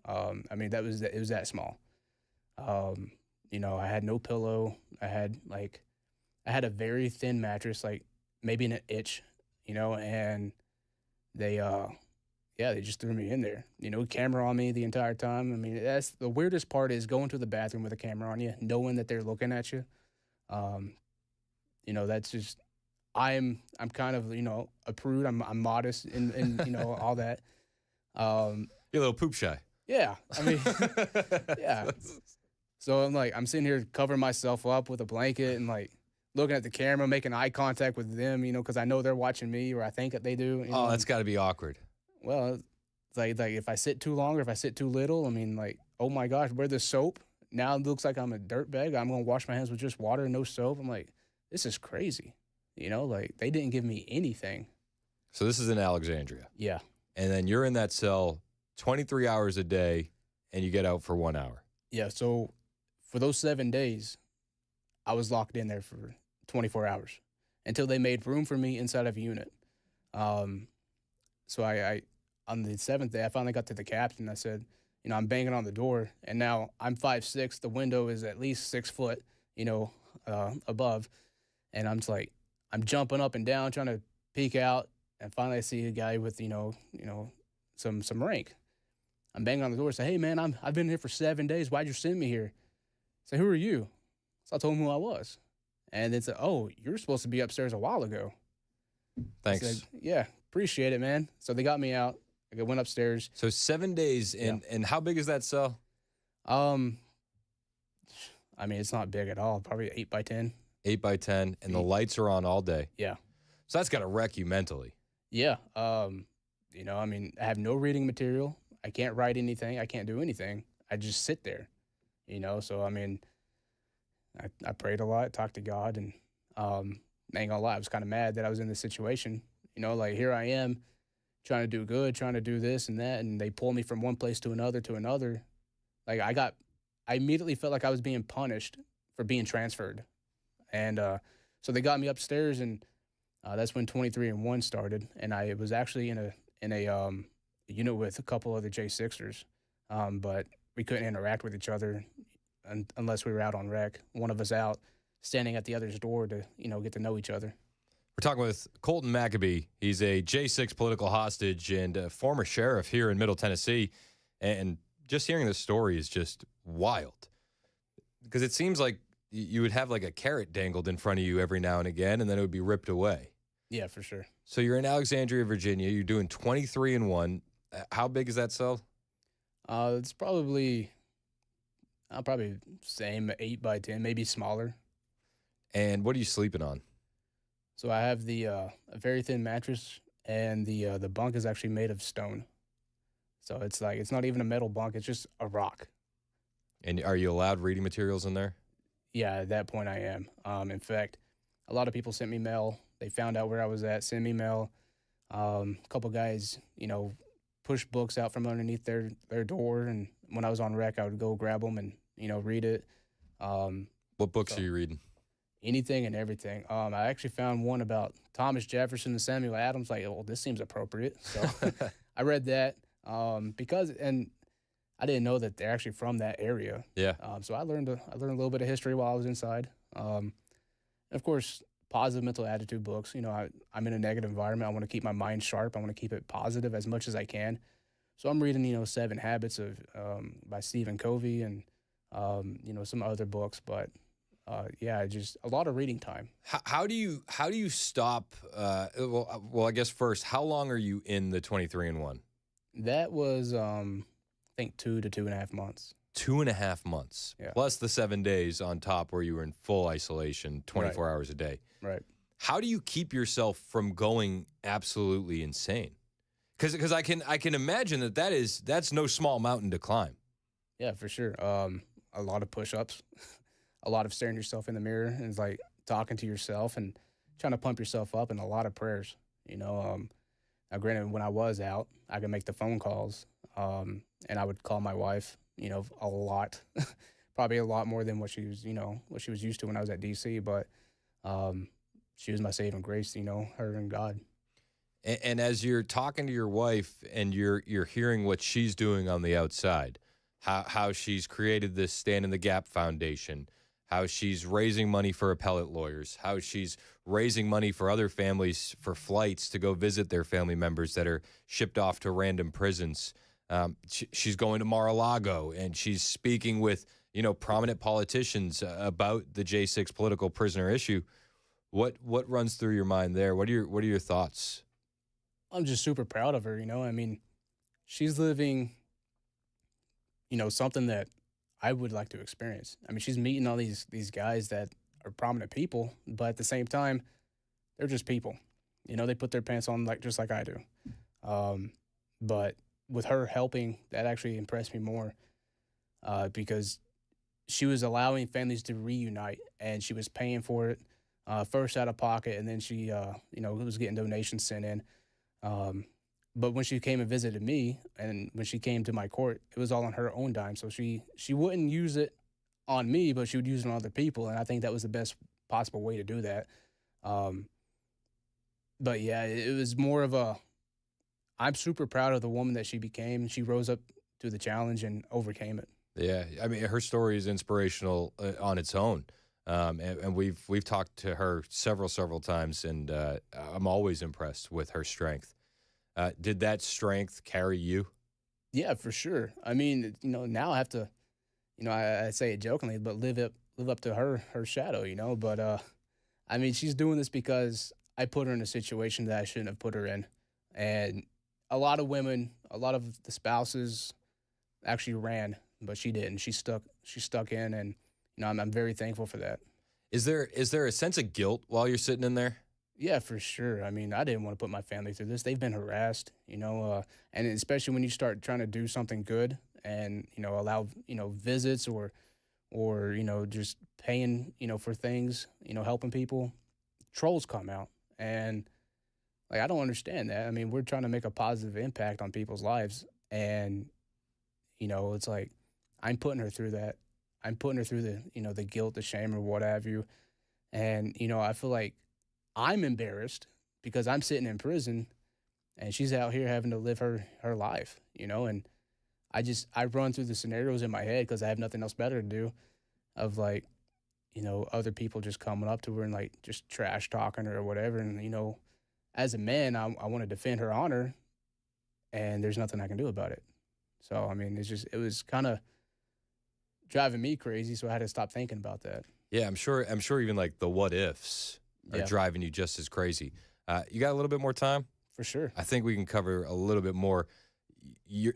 I mean, it was that small. You know, I had no pillow. I had a very thin mattress, like maybe an inch, you know, and they just threw me in there, you know, camera on me the entire time. I mean, that's the weirdest part, is going to the bathroom with a camera on you, knowing that they're looking at you. You know, that's just, I'm kind of, you know, a prude. I'm modest and you know, all that. You're a little poop shy. Yeah. I mean, yeah. So I'm sitting here covering myself up with a blanket and like looking at the camera, making eye contact with them, you know, because I know they're watching me, or I think that they do. You know? That's got to be awkward. Well, it's like if I sit too long or if I sit too little, I mean, like, oh my gosh, where's the soap? Now it looks like I'm a dirtbag. I'm going to wash my hands with just water and no soap. I'm like, this is crazy. You know, like, they didn't give me anything. So this is in Alexandria. Yeah. And then you're in that cell 23 hours a day, and you get out for 1 hour. Yeah, so for those 7 days, I was locked in there for 24 hours until they made room for me inside of a unit. So I on the 7th day, I finally got to the captain. I said, you know, I'm banging on the door, and now I'm 5'6". The window is at least 6 foot, you know, above. And I'm just like, I'm jumping up and down, trying to peek out. And finally I see a guy with, you know, some rank. I'm banging on the door, say, hey, man, I've been here for 7 days. Why'd you send me here? I say, who are you? So I told him who I was. And they said, oh, you're supposed to be upstairs a while ago. Thanks. I said, yeah, appreciate it, man. So they got me out. I went upstairs. So 7 days, and how big is that cell? I mean, it's not big at all. Probably 8 by 10. 8 by 10, and the lights are on all day. Yeah. So that's got to wreck you mentally. Yeah. You know, I mean, I have no reading material. I can't write anything. I can't do anything. I just sit there, you know? So, I mean, I prayed a lot, talked to God, and I ain't gonna lie, I was kind of mad that I was in this situation. You know, like, here I am trying to do good, trying to do this and that, and they pull me from one place to another. Like, I immediately felt like I was being punished for being transferred. And so they got me upstairs, and that's when 23-and-1 started. And I was actually in a unit with a couple other J6ers, but we couldn't interact with each other unless we were out on rec. One of us out, standing at the other's door to, you know, get to know each other. We're talking with Colton Maccabee. He's a J6 political hostage and a former sheriff here in Middle Tennessee. And just hearing this story is just wild, because it seems like you would have like a carrot dangled in front of you every now and again, and then it would be ripped away. Yeah, for sure. So you're in Alexandria, Virginia. You're doing 23-1. How big is that cell? It's probably, I'll probably same 8 by 10, maybe smaller. And what are you sleeping on? So I have a very thin mattress, and the bunk is actually made of stone. So it's like, it's not even a metal bunk, it's just a rock. And are you allowed reading materials in there? Yeah, at that point I am. In fact, a lot of people sent me mail. They found out where I was at, sent me mail. A couple guys, pushed books out from underneath their door, and when I was on rec, I would go grab them and, read it. What books are you reading? Anything and everything. I actually found one about Thomas Jefferson and Samuel Adams. Like, well, this seems appropriate. So I read that because I didn't know that they're actually from that area. Yeah. So I learned a little bit of history while I was inside. And of course, positive mental attitude books. I'm in a negative environment. I want to keep my mind sharp. I want to keep it positive as much as I can. So I'm reading, 7 Habits of by Stephen Covey and some other books. But yeah, just a lot of reading time. How do you stop? Well, I guess first, how long are you in the 23-1? That was I think 2 to 2.5 months. 2.5 months, yeah. Plus the 7 days on top where you were in full isolation, 24 hours a day. Right. How do you keep yourself from going absolutely insane? Because I can imagine that's no small mountain to climb. Yeah, for sure. A lot of push-ups, a lot of staring yourself in the mirror, and it's like talking to yourself and trying to pump yourself up, and a lot of prayers. Now, granted, when I was out, I could make the phone calls, and I would call my wife. A lot, probably a lot more than what she was used to when I was at DC. But she was my saving grace, her and God. And as you're talking to your wife and you're hearing what she's doing on the outside, how she's created this Stand in the Gap Foundation, how she's raising money for appellate lawyers, how she's raising money for other families for flights to go visit their family members that are shipped off to random prisons. She's going to Mar-a-Lago and she's speaking with, prominent politicians about the J6 political prisoner issue. What runs through your mind there? What are your thoughts? I'm just super proud of her. I mean, she's living, something that I would like to experience. I mean, she's meeting all these guys that are prominent people, but at the same time, they're just people. They put their pants on just like I do. But with her helping, that actually impressed me more because she was allowing families to reunite, and she was paying for it first out of pocket, and then she, was getting donations sent in. But when she came and visited me, and when she came to my court, it was all on her own dime. So she wouldn't use it on me, but she would use it on other people, and I think that was the best possible way to do that. But yeah, it was more of I'm super proud of the woman that she became. She rose up to the challenge and overcame it. Yeah, I mean, her story is inspirational on its own, and we've talked to her several times, and I'm always impressed with her strength. Did that strength carry you? Yeah, for sure. I mean, now I have to, I say it jokingly, but live up to her shadow, But I mean, she's doing this because I put her in a situation that I shouldn't have put her in, and a lot of women, a lot of the spouses actually ran, but she didn't. She stuck in, and I'm very thankful for that. Is there a sense of guilt while you're sitting in there? Yeah, for sure. I mean, I didn't want to put my family through this. They've been harassed, and especially when you start trying to do something good and, allow, visits or just paying, for things, helping people, trolls come out. And I don't understand that. I mean, we're trying to make a positive impact on people's lives. And, it's like, I'm putting her through that. I'm putting her through the, the guilt, the shame, or what have you. And, I feel like I'm embarrassed because I'm sitting in prison and she's out here having to live her life, and I run through the scenarios in my head because I have nothing else better to do of other people just coming up to her and just trash talking her or whatever. And, as a man, I want to defend her honor, and there's nothing I can do about it. So, I mean, it was kind of driving me crazy. So I had to stop thinking about that. Yeah, I'm sure even the what ifs are driving you just as crazy. You got a little bit more time? For sure. I think we can cover a little bit more.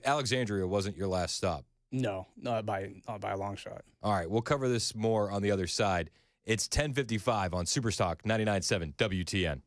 Alexandria wasn't your last stop. No, not by a long shot. All right, we'll cover this more on the other side. It's 10:55 on Superstock 99.7 WTN.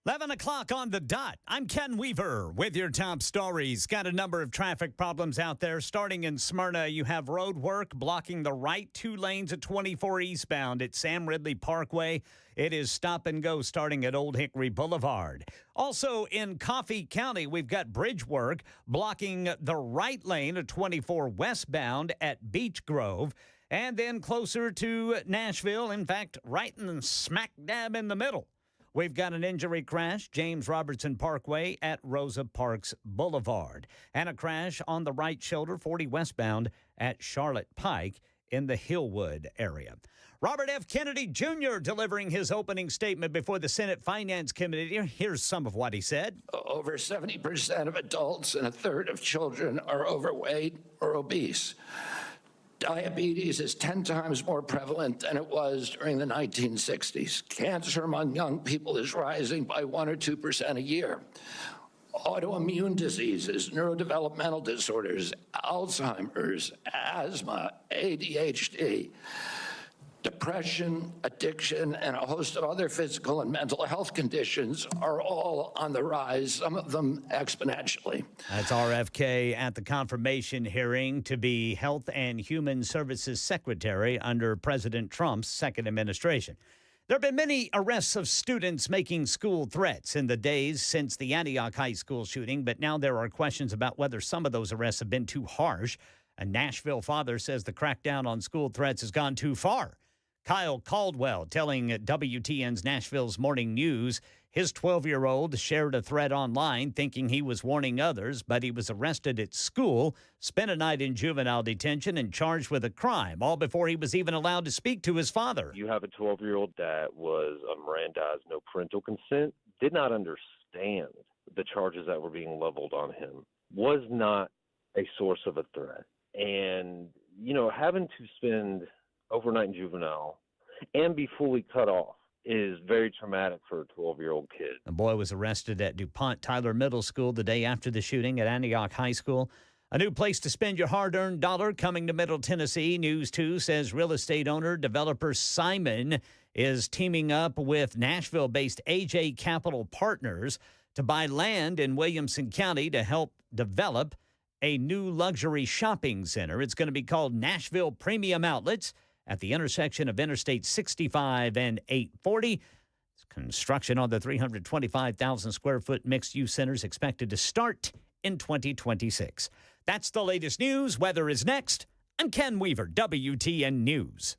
11 o'clock on the dot. I'm Ken Weaver with your top stories. Got a number of traffic problems out there. Starting in Smyrna, you have road work blocking the right 2 lanes at 24 eastbound at Sam Ridley Parkway. It is stop and go starting at Old Hickory Boulevard. Also in Coffee County, we've got bridge work blocking the right lane at 24 westbound at Beech Grove. And then closer to Nashville, in fact, right in smack dab in the middle, we've got an injury crash, James Robertson Parkway at Rosa Parks Boulevard. And a crash on the right shoulder, 40 westbound at Charlotte Pike in the Hillwood area. Robert F. Kennedy Jr. delivering his opening statement before the Senate Finance Committee. Here's some of what he said. Over 70% of adults and a third of children are overweight or obese. Diabetes is 10 times more prevalent than it was during the 1960s. Cancer among young people is rising by 1 or 2% a year. Autoimmune diseases, neurodevelopmental disorders, Alzheimer's, asthma, ADHD, depression, addiction, and a host of other physical and mental health conditions are all on the rise, some of them exponentially. That's RFK at the confirmation hearing to be Health and Human Services Secretary under President Trump's second administration. There have been many arrests of students making school threats in the days since the Antioch High School shooting, but now there are questions about whether some of those arrests have been too harsh. A Nashville father says the crackdown on school threats has gone too far. Kyle Caldwell telling WTN's Nashville's Morning News his 12-year-old shared a threat online thinking he was warning others, but he was arrested at school, spent a night in juvenile detention, and charged with a crime, all before he was even allowed to speak to his father. You have a 12-year-old that was Mirandized, no parental consent, did not understand the charges that were being leveled on him, was not a source of a threat. And, having to spend overnight in juvenile and be fully cut off is very traumatic for a 12-year-old kid. The boy was arrested at DuPont Tyler Middle School the day after the shooting at Antioch High School. A new place to spend your hard-earned dollar coming to Middle Tennessee. News 2 says real estate owner, developer Simon is teaming up with Nashville-based AJ Capital Partners to buy land in Williamson County to help develop a new luxury shopping center. It's going to be called Nashville Premium Outlets at the intersection of Interstate 65 and 840. Construction on the 325,000 square foot mixed-use center is expected to start in 2026. That's the latest news. Weather is next. I'm Ken Weaver, WTN News.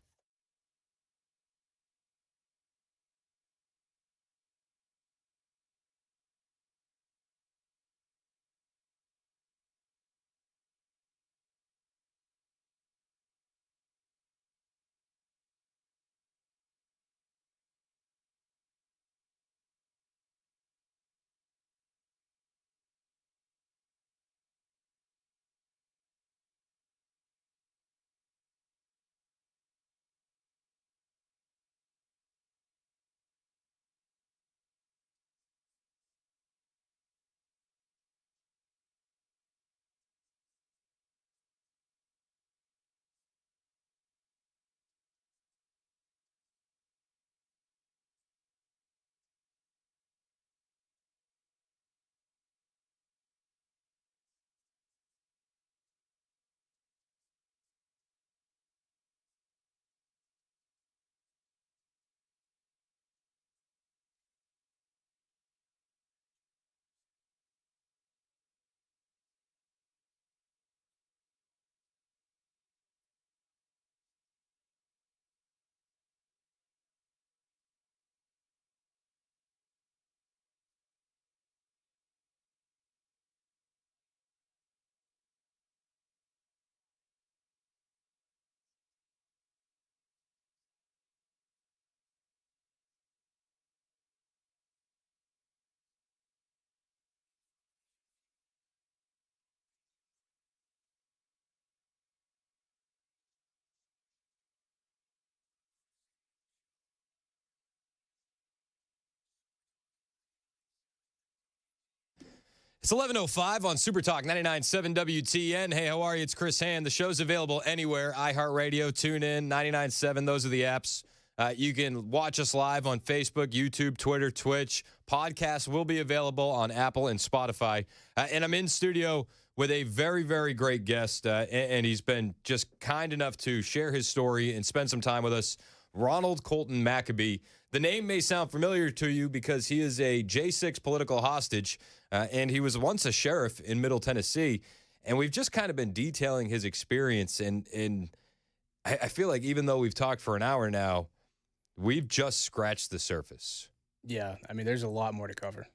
It's 11:05 on Super Talk 99.7 WTN. Hey, how are you? It's Chris Hand. The show's available anywhere. iHeartRadio, TuneIn, 99.7. Those are the apps. You can watch us live on Facebook, YouTube, Twitter, Twitch. Podcasts will be available on Apple and Spotify. And I'm in studio with a very, very great guest, and he's been just kind enough to share his story and spend some time with us, Ronald Colton Maccabee. The name may sound familiar to you because he is a J6 political hostage, and he was once a sheriff in Middle Tennessee. And we've just kind of been detailing his experience, and I feel like even though we've talked for an hour now, we've just scratched the surface. Yeah, I mean, there's a lot more to cover.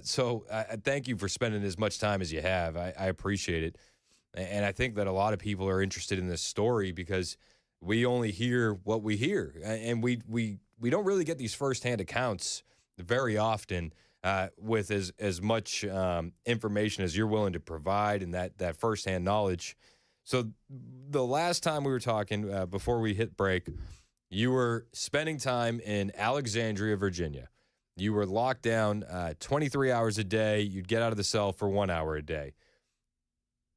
So thank you for spending as much time as you have. I appreciate it. And I think that a lot of people are interested in this story because we only hear what we hear. And we don't really get these firsthand accounts very often with as much information as you're willing to provide and that firsthand knowledge. So the last time we were talking, before we hit break, you were spending time in Alexandria, Virginia. You were locked down 23 hours a day. You'd get out of the cell for 1 hour a day.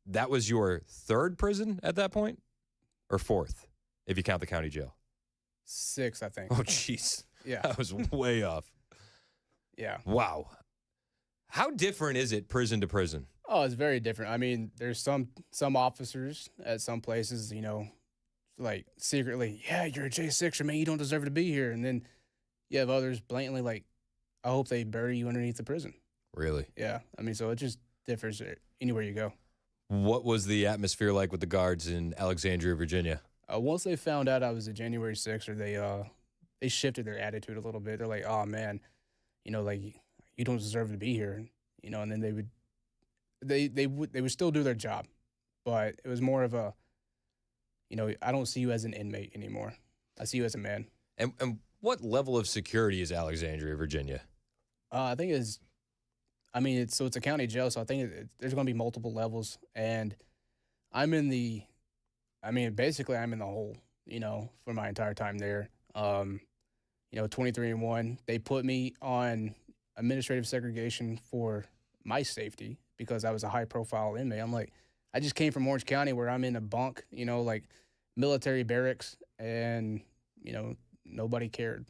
That was your third prison at that point? Or fourth, if you count the county jail? 6, I think. Oh, jeez. Yeah. That was way off. Yeah. Wow. How different is it prison to prison? Oh, it's very different. I mean, there's some officers at some places, like secretly, yeah, you're a J6er, man, you don't deserve to be here. And then you have others blatantly like, I hope they bury you underneath the prison. Really? Yeah. I mean, so it just differs anywhere you go. What was the atmosphere like with the guards in Alexandria, Virginia? Once they found out I was a January 6er, they shifted their attitude a little bit. They're like, oh, man, like, you don't deserve to be here. And then they would still do their job. But it was more of a, I don't see you as an inmate anymore. I see you as a man. And what level of security is Alexandria, Virginia? I think it's a county jail, so I think there's going to be multiple levels. And I'm in the hole, for my entire time there. 23-1, they put me on administrative segregation for my safety because I was a high-profile inmate. I'm like, I just came from Orange County where I'm in a bunk, like military barracks, and, nobody cared.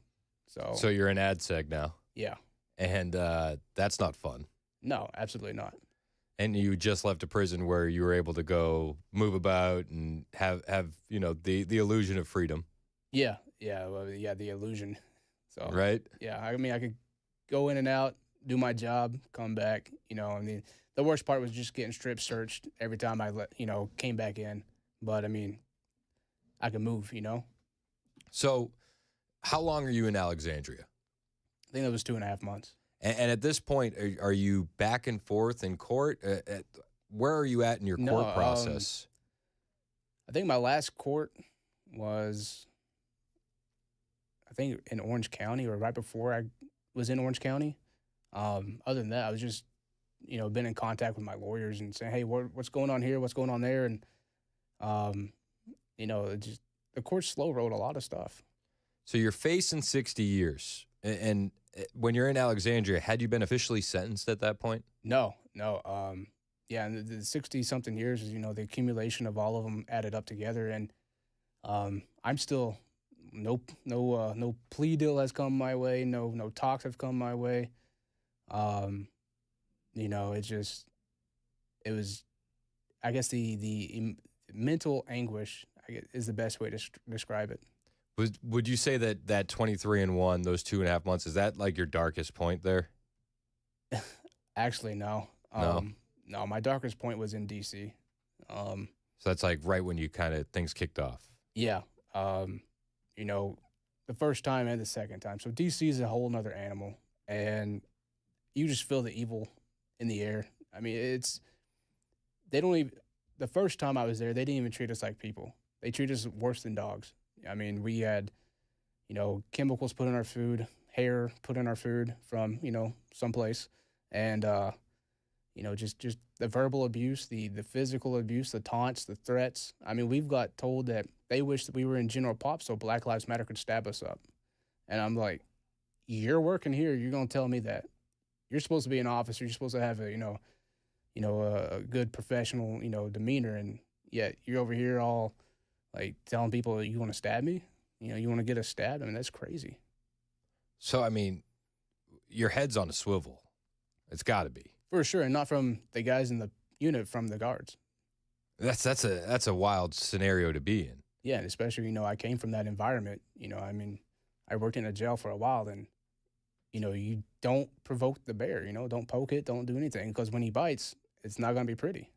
So you're in AdSeg now? Yeah. And that's not fun. No, absolutely not. And you just left a prison where you were able to go move about and have the illusion of freedom. Yeah, the illusion. So right. Yeah, I mean, I could go in and out, do my job, come back. The worst part was just getting strip searched every time I came back in. But I mean, I could move. So, how long are you in Alexandria? I think that was 2.5 months. And at this point, are you back and forth in court? Where are you at in your court process? I think my last court was, I think, in Orange County, or right before I was in Orange County. Other than that, I was just, been in contact with my lawyers and saying, hey, what's going on here? What's going on there? And, the court slow rolled a lot of stuff. So you're facing 60 years. And when you're in Alexandria, had you been officially sentenced at that point? No. Yeah, and the 60-something years is, the accumulation of all of them added up together. And I'm still, no plea deal has come my way. No talks have come my way. It was, I guess the mental anguish is the best way to describe it. Would you say that 23-1, those 2.5 months, is that like your darkest point there? Actually, no. No, my darkest point was in D.C. So that's like right when you kind of things kicked off. Yeah. The first time and the second time. So D.C. is a whole nother animal, and you just feel the evil in the air. I mean, the first time I was there, they didn't even treat us like people. They treat us worse than dogs. I mean, we had, chemicals put in our food, hair put in our food from, someplace. And, just the verbal abuse, the physical abuse, the taunts, the threats. I mean, we've got told that they wish that we were in General Pop so Black Lives Matter could stab us up. And I'm like, you're working here. You're going to tell me that. You're supposed to be an officer. You're supposed to have a good professional, demeanor. And yet you're over here all like telling people you want to stab me. you want to get us stabbed? I mean, that's crazy. So, I mean, your head's on a swivel. It's got to be. For sure, and not from the guys in the unit, from the guards. That's a wild scenario to be in. Yeah, and especially, I came from that environment. I mean, I worked in a jail for a while, and, you don't provoke the bear, don't poke it, don't do anything, because when he bites, it's not going to be pretty.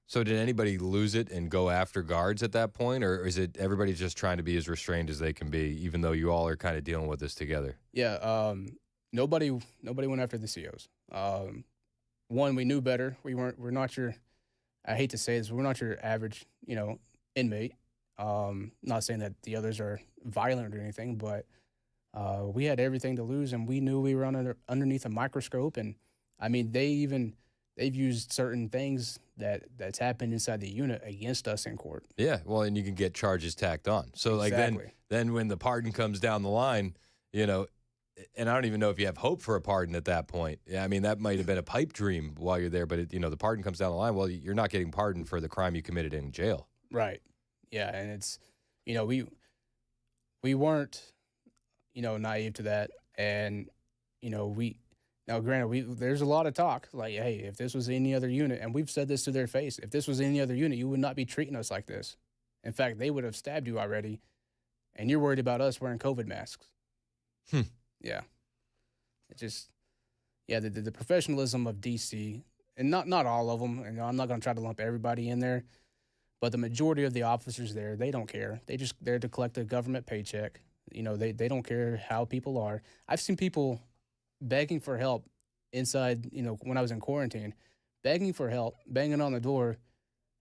So did anybody lose it and go after guards at that point, or is it everybody just trying to be as restrained as they can be, even though you all are kind of dealing with this together? Yeah, nobody went after the COs. One, we knew better. We're not your, I hate to say this, we're not your average, inmate. Not saying that the others are violent or anything, but we had everything to lose, and we knew we were underneath a microscope. And I mean, they've used certain things that's happened inside the unit against us in court. Yeah, well, and you can get charges tacked on. So Exactly. like then when the pardon comes down the line, and I don't even know if you have hope for a pardon at that point. Yeah, I mean, that might have been a pipe dream while you're there, but the pardon comes down the line. Well, you're not getting pardoned for the crime you committed in jail. Right. Yeah, and it's, we weren't, naive to that, and now granted, there's a lot of talk like, hey, if this was any other unit, and we've said this to their face, if this was any other unit, you would not be treating us like this. In fact, they would have stabbed you already, and you're worried about us wearing COVID masks. Yeah. It just, the professionalism of DC, and not all of them, and I'm not going to try to lump everybody in there, but the majority of the officers there, they don't care. They're there to collect a government paycheck. They don't care how people are. I've seen people begging for help inside, when I was in quarantine, begging for help, banging on the door,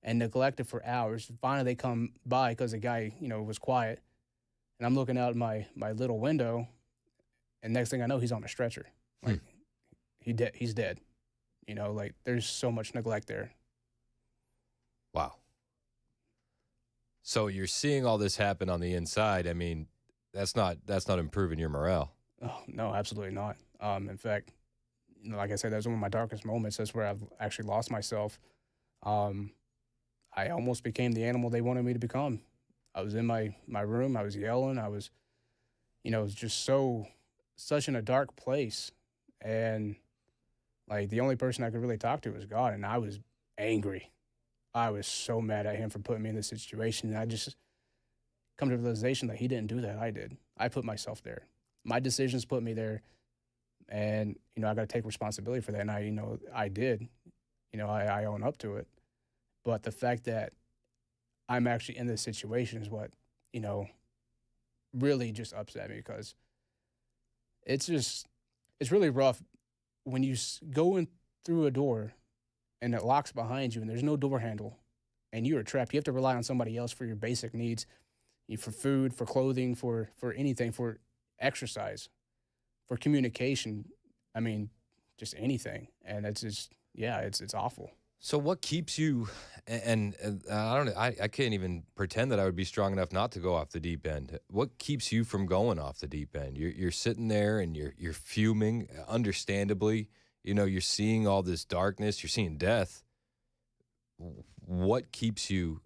and neglected for hours. Finally, they come by because the guy, was quiet, and I'm looking out my little window, and next thing I know, he's on a stretcher. Like, he's dead. There's so much neglect there. Wow. So you're seeing all this happen on the inside. I mean, that's not improving your morale. Oh, no, absolutely not. In fact, like I said, that was one of my darkest moments. That's where I've actually lost myself. I almost became the animal they wanted me to become. I was in my room. I was yelling. I was, it was just such in a dark place. And like the only person I could really talk to was God. And I was angry. I was so mad at him for putting me in this situation. And I just come to the realization that he didn't do that. I did. I put myself there. My decisions put me there. And, I got to take responsibility for that. And I did. I own up to it. But the fact that I'm actually in this situation is what, really just upset me, because it's really rough when you go in through a door and it locks behind you and there's no door handle and you are trapped. You have to rely on somebody else for your basic needs, for food, for clothing, for anything, for exercise, for communication. I mean, just anything. And it's just, it's awful. So what keeps you, and I don't know, I can't even pretend that I would be strong enough not to go off the deep end. What keeps you from going off the deep end? You're sitting there and you're fuming, understandably. You're seeing all this darkness. You're seeing death. What keeps you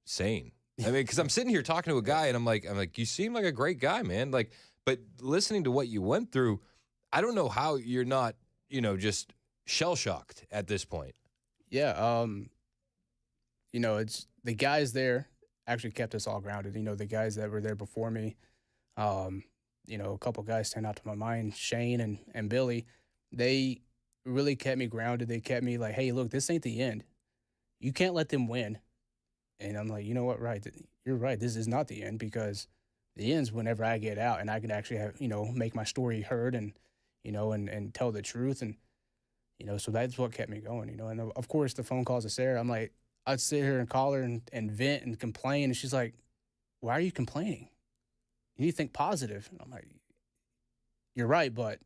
sane? I mean, because I'm sitting here talking to a guy, and I'm like, you seem like a great guy, man. Like, but listening to what you went through, I don't know how you're not, just shell-shocked at this point. Yeah, it's the guys there actually kept us all grounded. The guys that were there before me, a couple guys stand out to my mind, Shane and Billy. They really kept me grounded. They kept me like, hey, look, this ain't the end. You can't let them win. And I'm like, you know what, right? You're right. This is not the end, because the end's whenever I get out and I can actually have, make my story heard and tell the truth. And so that's what kept me going, And of course, the phone calls to Sarah, I'm like, I'd sit here and call her and vent and complain. And she's like, why are you complaining? You need to think positive. And I'm like, you're right. But,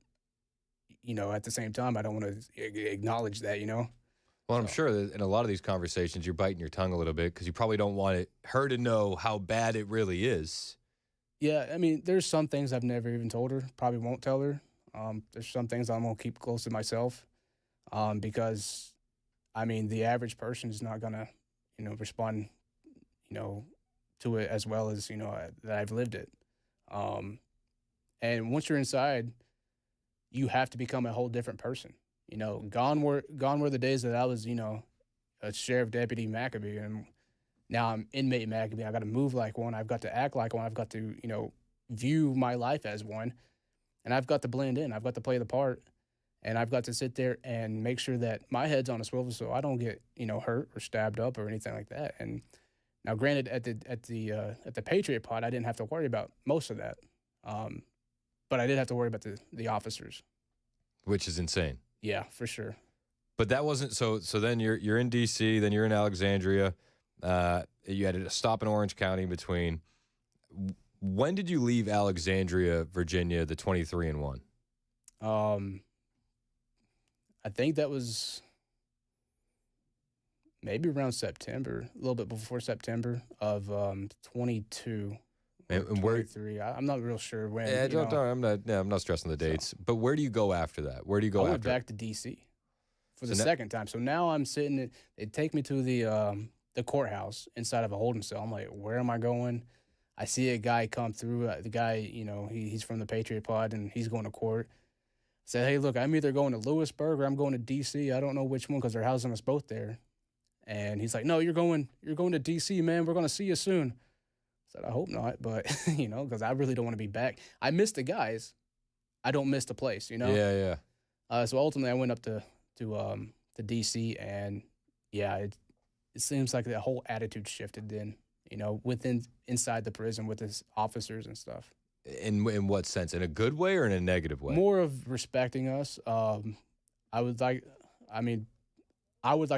at the same time, I don't want to acknowledge that, Well, I'm sure that in a lot of these conversations, you're biting your tongue a little bit because you probably don't want her to know how bad it really is. Yeah. I mean, there's some things I've never even told her, probably won't tell her. There's some things I'm going to keep close to myself. Because, I mean, the average person is not going to, respond, to it as well as, that I've lived it. And once you're inside, you have to become a whole different person. Gone were the days that I was, a sheriff deputy Maccabee, and now I'm inmate Maccabee. I got to move like one. I've got to act like one. I've got to, view my life as one, and I've got to blend in. I've got to play the part, and I've got to sit there and make sure that my head's on a swivel so I don't get, hurt or stabbed up or anything like that. And now, granted, at the Patriot Pod, I didn't have to worry about most of that, but I did have to worry about the officers, which is insane. Yeah, for sure. But that wasn't so. So then you're in D.C., then you're in Alexandria. You had a stop in Orange County in between. When did you leave Alexandria, Virginia, the 23-1? I think that was maybe around September, a little bit before September of 22. And where 23? I'm not real sure when. Yeah, I'm not stressing the dates. But where do you go after that? Where do you go I after? went back to D.C. for the second time. So now I'm sitting. They take me to the courthouse inside of a holding cell. I'm like, where am I going? I see a guy come through. The guy, he's from the Patriot Pod, and he's going to court. I said, hey, look, I'm either going to Lewisburg or I'm going to D.C. I don't know which one because they're housing us both there. And he's like, no, you're going to D.C., man. We're going to see you soon. I said, I hope not, but, because I really don't want to be back. I miss the guys. I don't miss the place, Yeah. So ultimately, I went up to D.C., and, yeah, it seems like the whole attitude shifted then, inside the prison with his officers and stuff. In what sense? In a good way or in a negative way? More of respecting us. I would like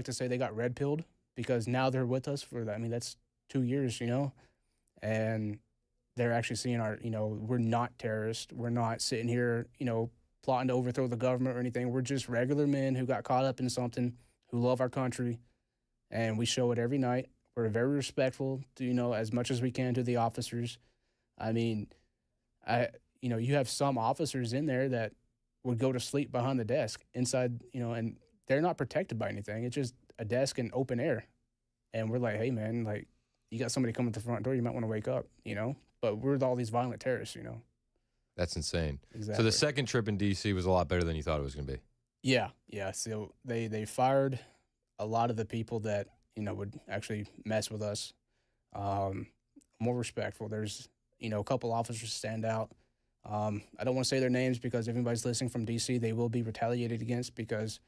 to say they got red-pilled because now they're with us for that. I mean, that's 2 years, and they're actually seeing we're not terrorists. We're not sitting here, plotting to overthrow the government or anything. We're just regular men who got caught up in something, who love our country, and we show it every night. We're very respectful to, as much as we can to the officers. I mean, you have some officers in there that would go to sleep behind the desk inside, and they're not protected by anything. It's just a desk in open air. And we're like, hey, man, like, you got somebody coming to the front door, you might want to wake up, But we're all these violent terrorists, That's insane. Exactly. So the second trip in D.C. was a lot better than you thought it was going to be. Yeah. So they fired a lot of the people that, would actually mess with us. More respectful. There's, a couple officers stand out. I don't want to say their names because if anybody's listening from D.C., they will be retaliated against because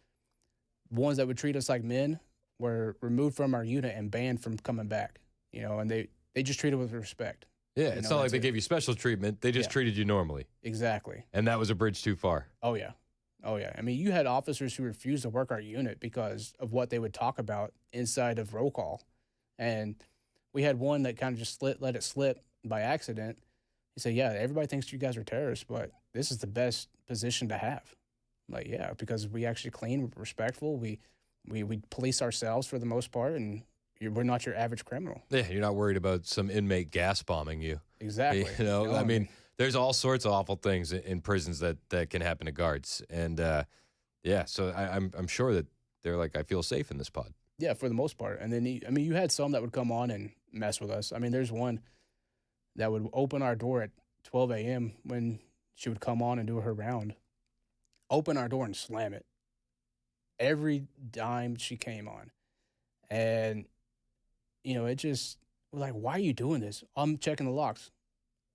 ones that would treat us like men were removed from our unit and banned from coming back, and they just treated with respect. Yeah, it's not like they gave you special treatment. They just treated you normally. Exactly. And that was a bridge too far. Oh, yeah. I mean, you had officers who refused to work our unit because of what they would talk about inside of roll call. And we had one that kind of just let it slip by accident. He said, yeah, everybody thinks you guys are terrorists, but this is the best position to have. I'm like, yeah, because we actually clean, we're respectful, we police ourselves for the most part, and we're not your average criminal. Yeah, you're not worried about some inmate gas bombing you. Exactly. I mean, there's all sorts of awful things in prisons that can happen to guards. And, so I'm sure that they're like, I feel safe in this pod. Yeah, for the most part. And then, you had some that would come on and mess with us. I mean, there's one that would open our door at 12 a.m. when she would come on and do her round. Open our door and slam it. Every dime she came on. And, it just was like, why are you doing this? I'm checking the locks.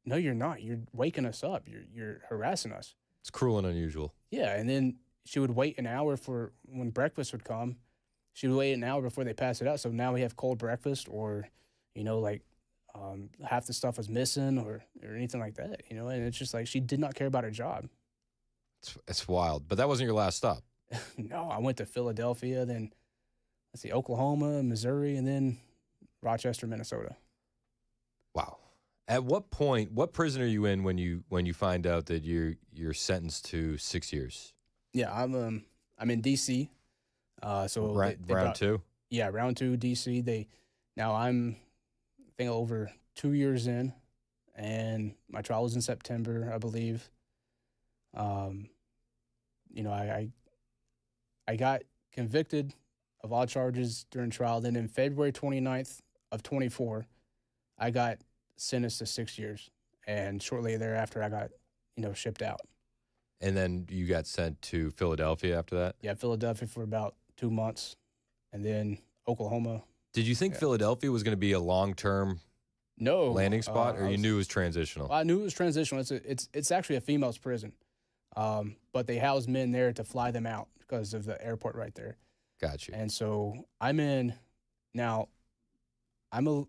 No, you're not. You're waking us up. You're harassing us. It's cruel and unusual. Yeah, and then she would wait an hour for when breakfast would come. She would wait an hour before they pass it out. So now we have cold breakfast or, half the stuff was missing or anything like that, and it's just like she did not care about her job. It's wild. But that wasn't your last stop. No, I went to Philadelphia, then, Oklahoma, Missouri, and then Rochester, Minnesota. Wow. At what point, what prison are you in when you find out that you're sentenced to 6 years? Yeah, I'm in D.C. So round two? Yeah, round two, D.C. I'm I think over 2 years in, and my trial was in September, I believe. I got convicted of all charges during trial. Then in February 29th of 24, I got sentenced to 6 years, and shortly thereafter, I got, shipped out. And then you got sent to Philadelphia after that? Yeah, Philadelphia for about 2 months, and then Oklahoma. Did you think Philadelphia was going to be a long-term landing spot, or you knew it was transitional? Well, I knew it was transitional. It's actually a female's prison, but they house men there to fly them out because of the airport right there. Got you. And so I'm in now. I'm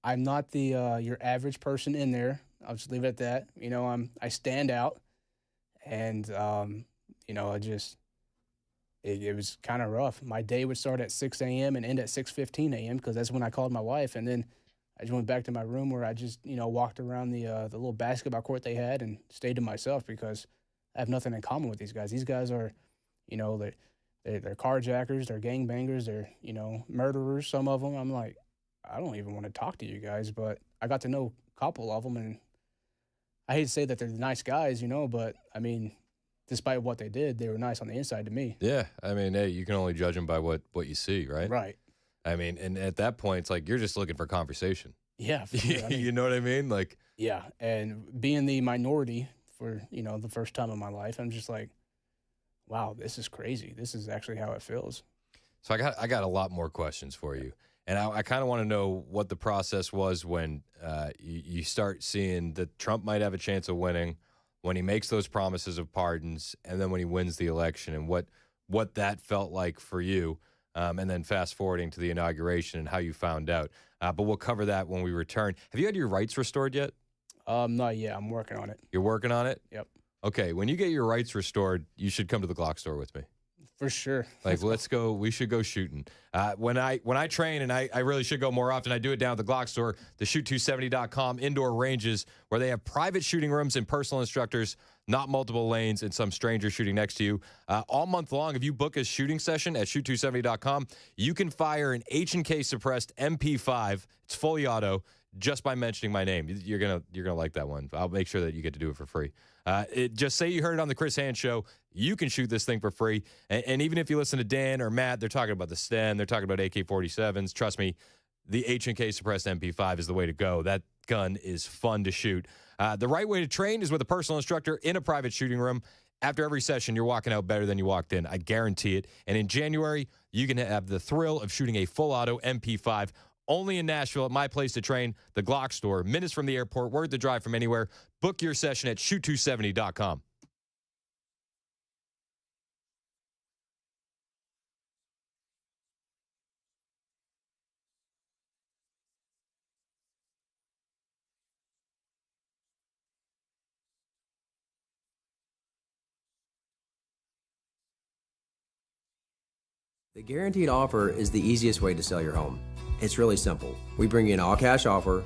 not the your average person in there. I'll just leave it at that. I stand out, and it was kind of rough. My day would start at 6 a.m. and end at 6:15 a.m. because that's when I called my wife, and then I just went back to my room where I just walked around the little basketball court they had and stayed to myself because I have nothing in common with these guys. These guys are, they're carjackers, they're gangbangers, they're murderers. Some of them. I'm like, I don't even want to talk to you guys, but I got to know a couple of them, and I hate to say that they're nice guys, but I mean, despite what they did, they were nice on the inside to me. Yeah, I mean, hey, you can only judge them by what you see, right? Right. I mean, and at that point, it's like you're just looking for conversation. Yeah, for sure. You know what I mean? Like, yeah, and being the minority for the first time in my life, I'm just like, wow, this is crazy. This is actually how it feels. So I got a lot more questions for you, and I kind of want to know what the process was when you start seeing that Trump might have a chance of winning, when he makes those promises of pardons, and then when he wins the election, and what that felt like for you. And then fast forwarding to the inauguration and how you found out. But we'll cover that when we return. Have you had your rights restored yet? Not yet. I'm working on it. You're working on it? Yep. Okay. When you get your rights restored, you should come to the Glock store with me. For sure. Like, let's go. We should go shooting. When I train, and I really should go more often, I do it down at the Glock store, the shoot270.com indoor ranges, where they have private shooting rooms and personal instructors, not multiple lanes and some stranger shooting next to you. All month long, if you book a shooting session at shoot270.com, you can fire an H&K suppressed MP5. It's fully auto just by mentioning my name. You're gonna like that one. I'll make sure that you get to do it for free. Just say you heard it on the Chris Hand Show. You can shoot this thing for free. And even if you listen to Dan or Matt, they're talking about the Sten. They're talking about AK-47s. Trust me, the H&K suppressed MP5 is the way to go. That gun is fun to shoot. The right way to train is with a personal instructor in a private shooting room. After every session, you're walking out better than you walked in. I guarantee it. And in January, you can have the thrill of shooting a full auto MP5 only in Nashville at my place to train, the Glock store. Minutes from the airport, worth the drive from anywhere. Book your session at shoot270.com. The guaranteed offer is the easiest way to sell your home. It's really simple. We bring you an all-cash offer.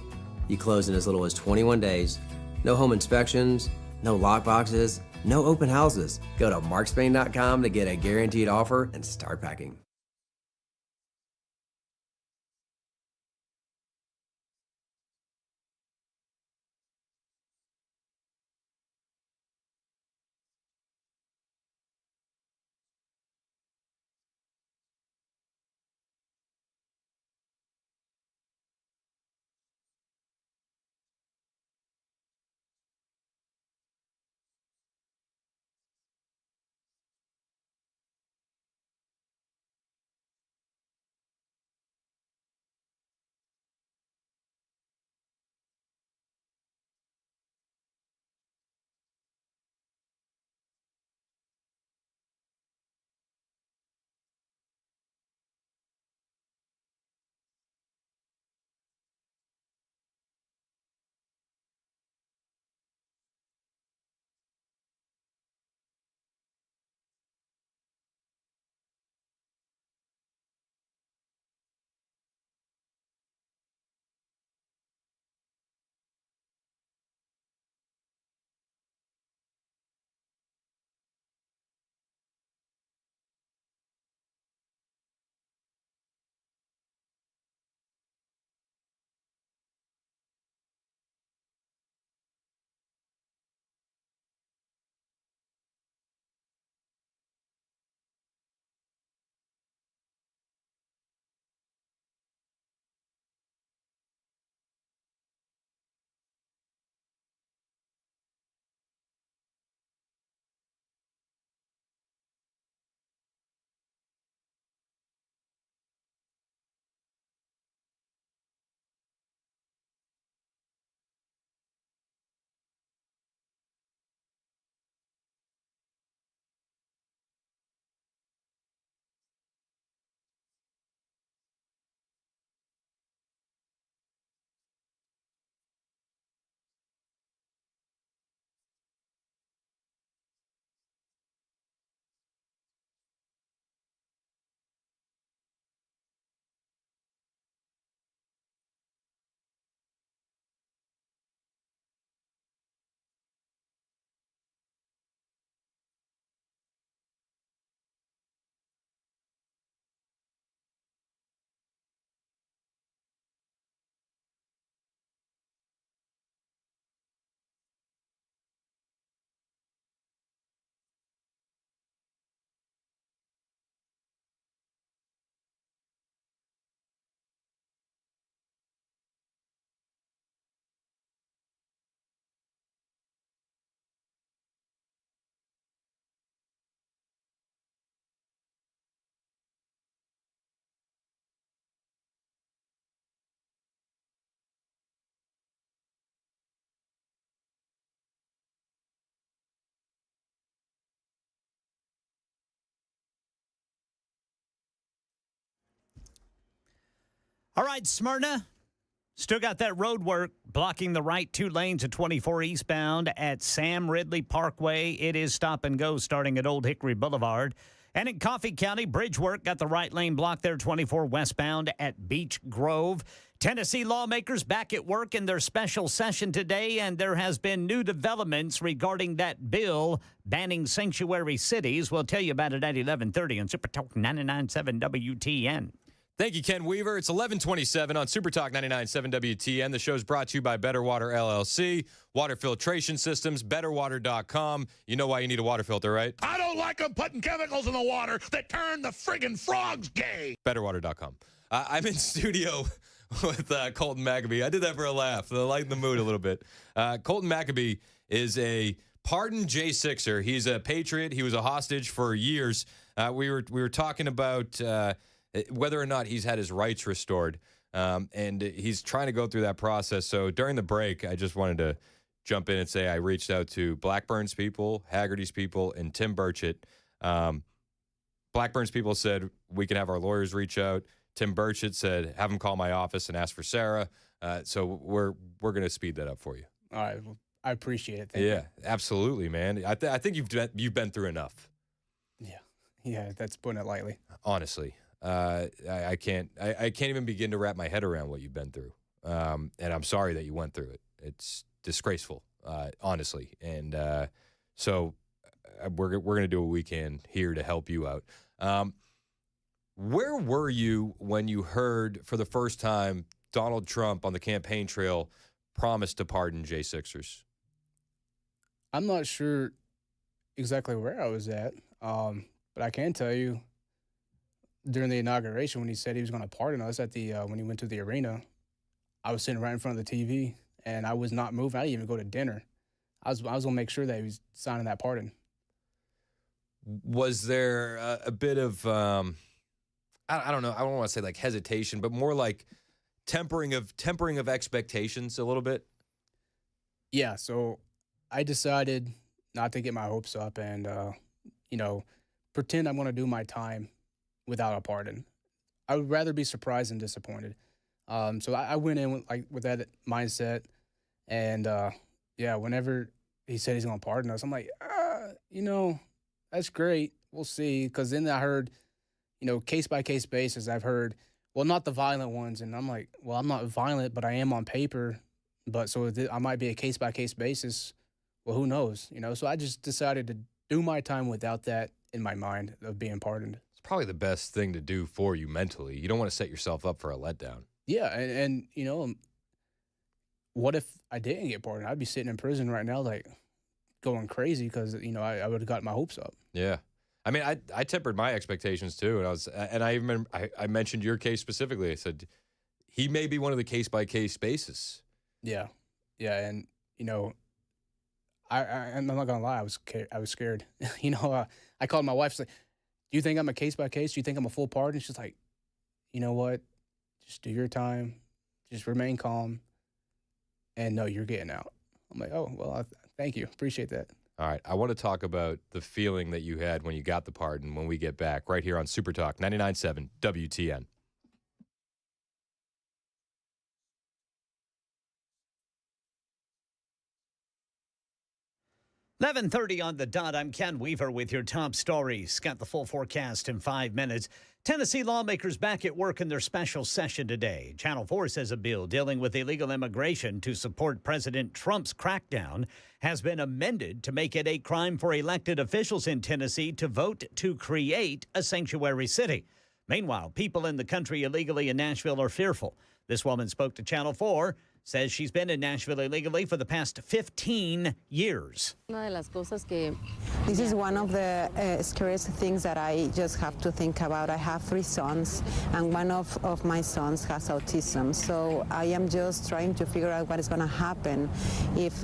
You close in as little as 21 days. No home inspections, no lock boxes, no open houses. Go to markspain.com to get a guaranteed offer and start packing. All right, Smyrna. Still got that road work blocking the right 2 lanes at 24 eastbound at Sam Ridley Parkway. It is stop and go starting at Old Hickory Boulevard. And in Coffee County, bridge work got the right lane blocked there 24 westbound at Beach Grove. Tennessee lawmakers back at work in their special session today, and there has been new developments regarding that bill banning sanctuary cities. We'll tell you about it at 11:30 on Super Talk 99.7 WTN. Thank you, Ken Weaver. It's 11:27 on Super Talk 99.7 WTN. The show's brought to you by Better Water LLC, water filtration systems, betterwater.com. You know why you need a water filter, right? I don't like them putting chemicals in the water that turn the friggin' frogs gay. Betterwater.com. I'm in studio with Colton Maccabee. I did that for a laugh, to lighten the mood a little bit. Colton Maccabee is a pardoned J6er. He's a patriot. He was a hostage for years. We were talking about whether or not he's had his rights restored, and he's trying to go through that process. So during the break, I just wanted to jump in and say I reached out to Blackburn's people, Haggerty's people, and Tim Burchett. Blackburn's people said we can have our lawyers reach out. Tim Burchett said have him call my office and ask for Sarah. So we're going to speed that up for you. All right. Well, I appreciate it. Thank you. Absolutely, man. I think you've been through enough. Yeah, that's putting it lightly. Honestly. I can't even begin to wrap my head around what you've been through. And I'm sorry that you went through it. It's disgraceful, honestly. And so we're going to do what we can here to help you out. Where were you when you heard for the first time Donald Trump on the campaign trail promise to pardon J6ers? I'm not sure exactly where I was at, but I can tell you during the inauguration when he said he was going to pardon us at the when he went to the arena, I was sitting right in front of the TV and I was not moving. I didn't even go to dinner. I was going to make sure that he was signing that pardon. Was there a bit of I don't know. I don't want to say like hesitation, but more like tempering of expectations a little bit? Yeah, so I decided not to get my hopes up and, pretend I'm going to do my time without a pardon. I would rather be surprised than disappointed. So I went in with that mindset. And, whenever he said he's going to pardon us, I'm like, that's great. We'll see. Because then I heard, case-by-case basis, I've heard, well, not the violent ones. And I'm like, well, I'm not violent, but I am on paper. But so I might be a case-by-case basis. Well, who knows? So I just decided to do my time without that in my mind of being pardoned. It's probably the best thing to do for you mentally. You don't want to set yourself up for a letdown. Yeah, and what if I didn't get pardoned? I'd be sitting in prison right now, like, going crazy because, I would have got my hopes up. Yeah. I mean, I tempered my expectations too, and I remember I mentioned your case specifically. I said he may be one of the case-by-case basis. Yeah, and I'm not gonna lie, I was scared. I called my wife. Like, do you think I'm a case by case? Do you think I'm a full pardon? She's like, you know what? Just do your time. Just remain calm. And no, you're getting out. I'm like, oh well, thank you, appreciate that. All right, I want to talk about the feeling that you had when you got the pardon when we get back right here on Super Talk 99.7 WTN. .30 on the dot. I'm Ken Weaver with your top stories. Got the full forecast in 5 minutes. Tennessee lawmakers back at work in their special session today. Channel 4 says a bill dealing with illegal immigration to support President Trump's crackdown has been amended to make it a crime for elected officials in Tennessee to vote to create a sanctuary city. Meanwhile, people in the country illegally in Nashville are fearful. This woman spoke to Channel 4. Says she's been in Nashville illegally for the past 15 years. This is one of the scariest things that I just have to think about. I have 3 sons, and one of my sons has autism. So I am just trying to figure out what is going to happen if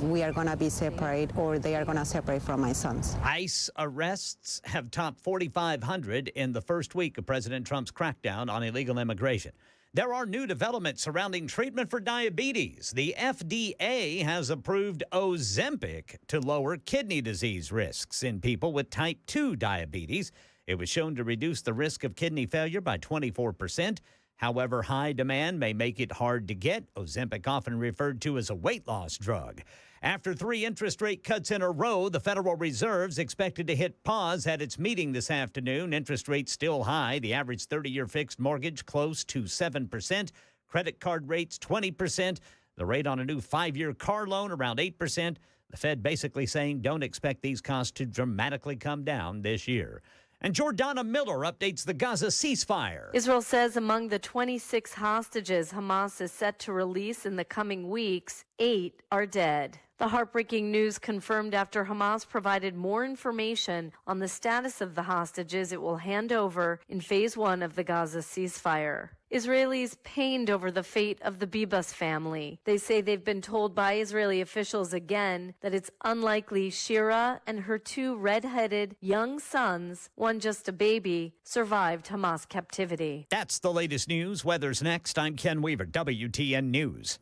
we are going to be separate or they are going to separate from my sons. ICE arrests have topped 4,500 in the first week of President Trump's crackdown on illegal immigration. There are new developments surrounding treatment for diabetes. The FDA has approved Ozempic to lower kidney disease risks in people with type 2 diabetes. It was shown to reduce the risk of kidney failure by 24%. However, high demand may make it hard to get. Ozempic, often referred to as a weight loss drug. After 3 interest rate cuts in a row, the Federal Reserve's expected to hit pause at its meeting this afternoon. Interest rates still high. The average 30-year fixed mortgage close to 7%. Credit card rates 20%. The rate on a new 5-year car loan around 8%. The Fed basically saying don't expect these costs to dramatically come down this year. And Jordana Miller updates the Gaza ceasefire. Israel says among the 26 hostages Hamas is set to release in the coming weeks, 8 are dead. The heartbreaking news confirmed after Hamas provided more information on the status of the hostages it will hand over in phase 1 of the Gaza ceasefire. Israelis pained over the fate of the Bibas family. They say they've been told by Israeli officials again that it's unlikely Shira and her 2 red-headed young sons, one just a baby, survived Hamas captivity. That's the latest news. Weather's next. I'm Ken Weaver, WTN News.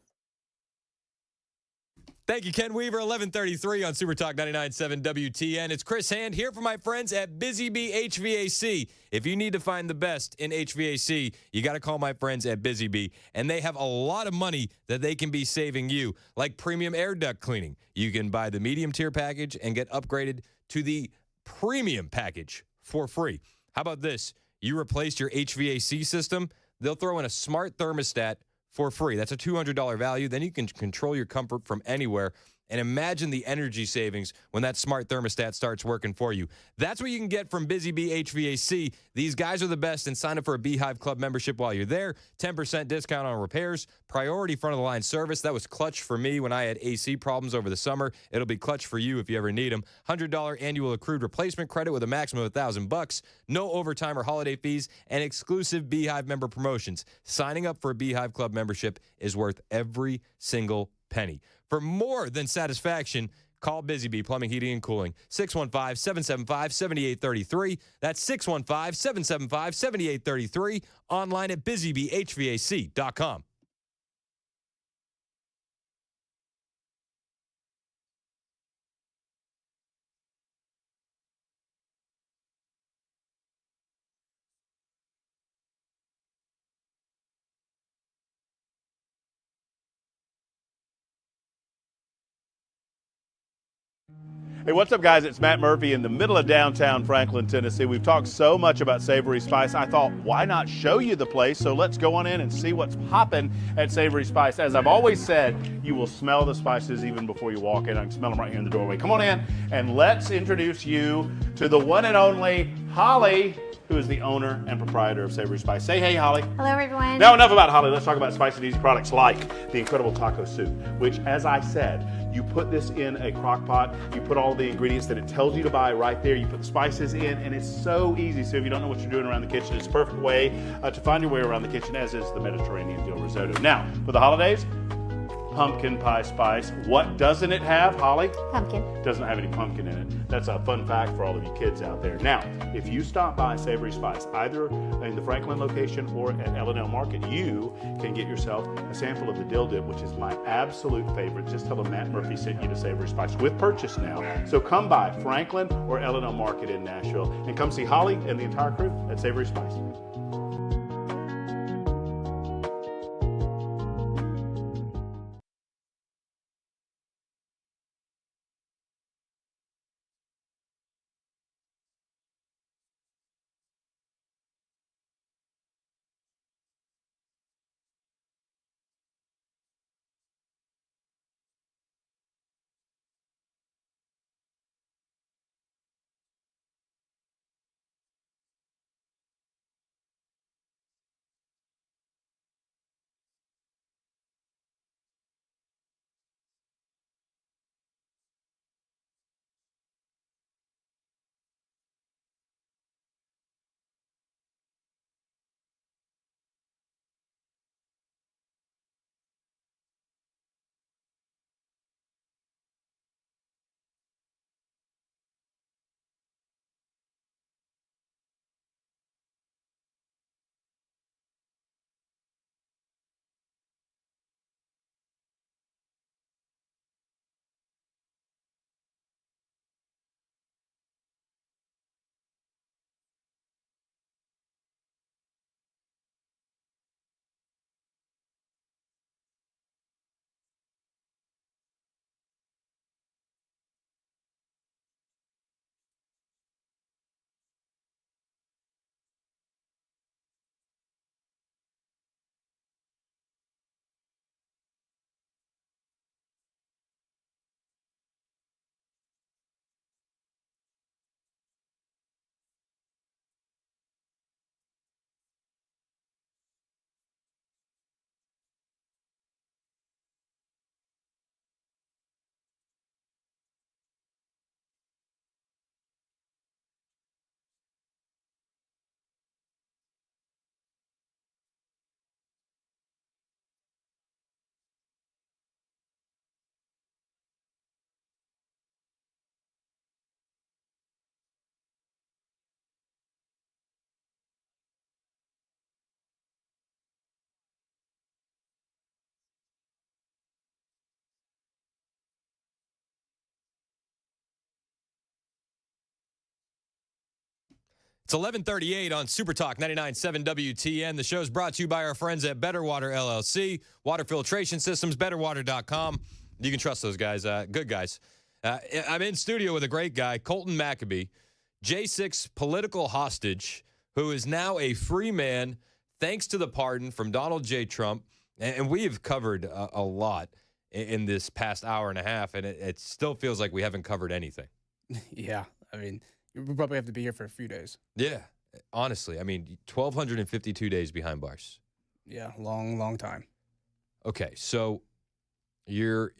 Thank you, Ken Weaver, 1133 on Super Talk 99.7 WTN. It's Chris Hand here for my friends at Busy Bee HVAC. If you need to find the best in HVAC, you got to call my friends at Busy Bee. And they have a lot of money that they can be saving you, like premium air duct cleaning. You can buy the medium tier package and get upgraded to the premium package for free. How about this? You replace your HVAC system, they'll throw in a smart thermostat for free. That's a $200 value. Then you can control your comfort from anywhere. And imagine the energy savings when that smart thermostat starts working for you. That's what you can get from Busy Bee HVAC. These guys are the best, and sign up for a Beehive Club membership while you're there. 10% discount on repairs, priority front-of-the-line service. That was clutch for me when I had AC problems over the summer. It'll be clutch for you if you ever need them. $100 annual accrued replacement credit with a maximum of $1,000. No overtime or holiday fees, and exclusive Beehive member promotions. Signing up for a Beehive Club membership is worth every single penny. For more than satisfaction, call Busy Bee Plumbing, Heating, and Cooling. 615-775-7833. That's 615-775-7833. Online at busybeehvac.com. Hey, what's up, guys? It's Matt Murphy in the middle of downtown Franklin, Tennessee. We've talked so much about Savory Spice. I thought, why not show you the place? So let's go on in and see what's popping at Savory Spice. As I've always said, you will smell the spices even before you walk in. I can smell them right here in the doorway. Come on in, and let's introduce you to the one and only Holly, who is the owner and proprietor of Savory Spice. Say hey, Holly. Hello, everyone. Now, enough about Holly. Let's talk about spicy and easy products like the incredible taco soup, which, as I said, you put this in a crock pot, you put all the ingredients that it tells you to buy right there, you put the spices in, and it's so easy. So if you don't know what you're doing around the kitchen, it's a perfect way to find your way around the kitchen, as is the Mediterranean dill risotto. Now, for the holidays, pumpkin pie spice. What doesn't it have, Holly? Pumpkin. Doesn't have any pumpkin in it. That's a fun fact for all of you kids out there. Now, if you stop by Savory Spice, either in the Franklin location or at L&L Market, you can get yourself a sample of the dill dip, which is my absolute favorite. Just tell them Matt Murphy sent you to Savory Spice with purchase now. So come by Franklin or L&L Market in Nashville and come see Holly and the entire crew at Savory Spice. It's 11:38 on Super Talk 99.7 WTN. The show's brought to you by our friends at Better Water LLC, water filtration systems, betterwater.com. You can trust those guys, good guys. I'm in studio with a great guy, Colton McAbee, J6 political hostage, who is now a free man thanks to the pardon from Donald J. Trump. And we have covered a lot in this past hour and a half, and it still feels like we haven't covered anything. Yeah, I mean, we'll probably have to be here for a few days. Yeah, honestly. I mean, 1,252 days behind bars. Yeah, long time. Okay, so we're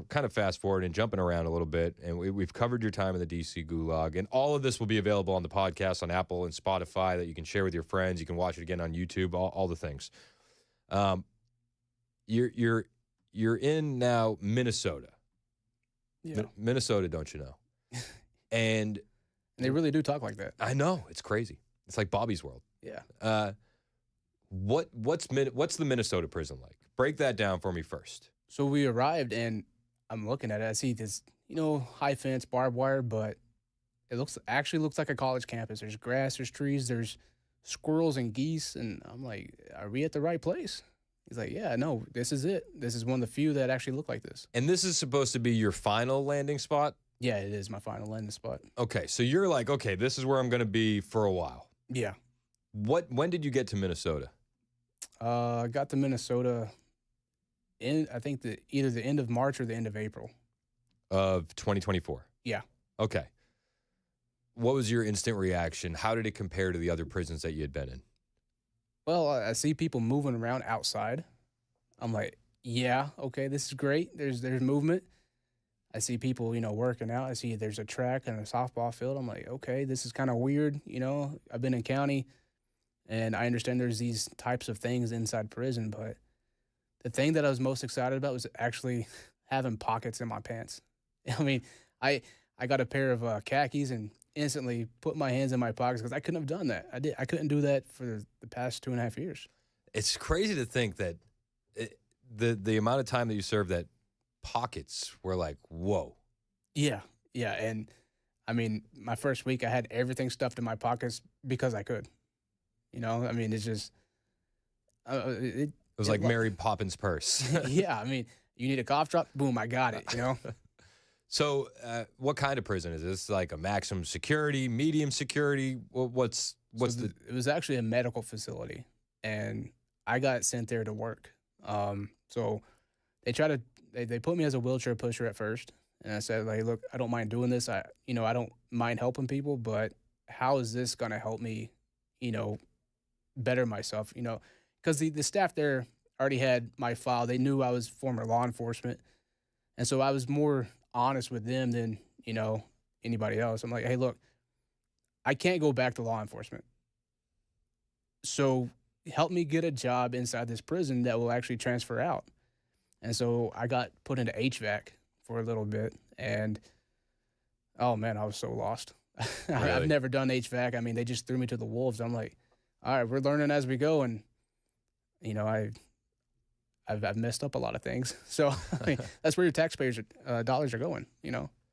kind of fast forward and jumping around a little bit, and we've covered your time in the D.C. Gulag, and all of this will be available on the podcast on Apple and Spotify that you can share with your friends. You can watch it again on YouTube, all the things. You're in now Minnesota. Yeah. Minnesota, don't you know? And they really do talk like that. I know, it's crazy. It's like Bobby's World. Yeah. What's the Minnesota prison like? Break that down for me first. So we arrived, and I'm looking at it. I see this, high fence, barbed wire, but it actually looks like a college campus. There's grass, there's trees, there's squirrels and geese, and I'm like, are we at the right place? He's like, yeah, no, this is it. This is one of the few that actually look like this. And this is supposed to be your final landing spot? Yeah, it is my final landing spot. Okay, so you're like, okay, this is where I'm going to be for a while. Yeah. When did you get to Minnesota? I got to Minnesota I think either the end of March or the end of April. Of 2024? Yeah. Okay. What was your instant reaction? How did it compare to the other prisons that you had been in? Well, I see people moving around outside. I'm like, yeah, okay, this is great. There's movement. I see people, working out. I see there's a track and a softball field. I'm like, okay, this is kind of weird. I've been in county, and I understand there's these types of things inside prison, but the thing that I was most excited about was actually having pockets in my pants. I mean, I got a pair of khakis and instantly put my hands in my pockets because I couldn't have done that. I couldn't do that for the past 2.5 years. It's crazy to think that the amount of time that you served, that pockets were like, whoa. Yeah, and I mean, my first week I had everything stuffed in my pockets because I could. I mean, it's just it was like Mary Poppins' purse. Yeah, I mean, you need a cough drop, boom, I got it. So, what kind of prison is this? Like a maximum security, medium security? What's It was actually a medical facility, and I got sent there to work. So they put me as a wheelchair pusher at first, and I said, like, look, I don't mind doing this. I don't mind helping people, but how is this going to help me, better myself? Because the staff there already had my file. They knew I was former law enforcement, and so I was more honest with them than anybody else. I'm like, hey, look, I can't go back to law enforcement, so help me get a job inside this prison that will actually transfer out. And so I got put into HVAC for a little bit, and oh man, I was so lost. Really? I've never done HVAC. I mean, they just threw me to the wolves. I'm like, all right, we're learning as we go, and I've messed up a lot of things. So I mean, that's where your taxpayers' dollars are going.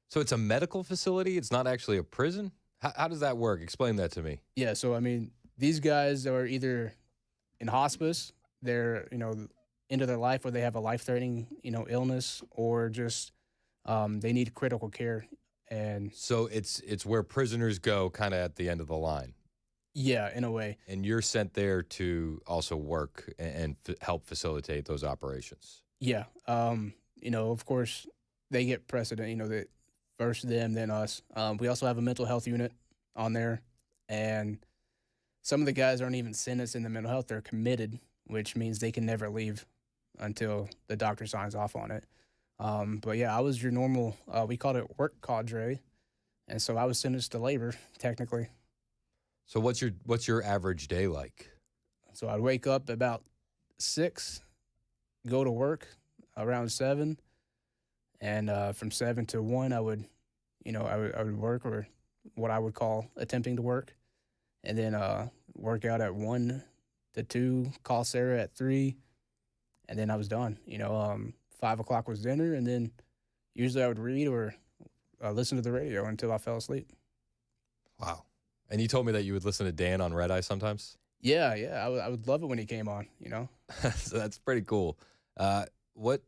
So it's a medical facility. It's not actually a prison. How does that work? Explain that to me. Yeah. So I mean, these guys are either in hospice, they're into their life, or they have a life-threatening illness, or just they need critical care. And so it's where prisoners go, kind of at the end of the line. Yeah, in a way. And you're sent there to also work and help facilitate those operations. Yeah. Of course, they get precedent, that first them, then us. We also have a mental health unit on there. And some of the guys aren't even sentenced in the mental health. They're committed, which means they can never leave until the doctor signs off on it. But yeah, I was your normal, we called it work cadre. And so I was sentenced to labor, technically. So what's your average day like? So I'd wake up about 6, go to work around 7, and from 7 to 1, I would work, or what I would call attempting to work, and then work out at 1 to 2, call Sarah at 3, and then I was done. 5 o'clock was dinner, and then usually I would read or listen to the radio until I fell asleep. Wow. And you told me that you would listen to Dan on Red Eye sometimes? Yeah. I would love it when he came on, So that's pretty cool. What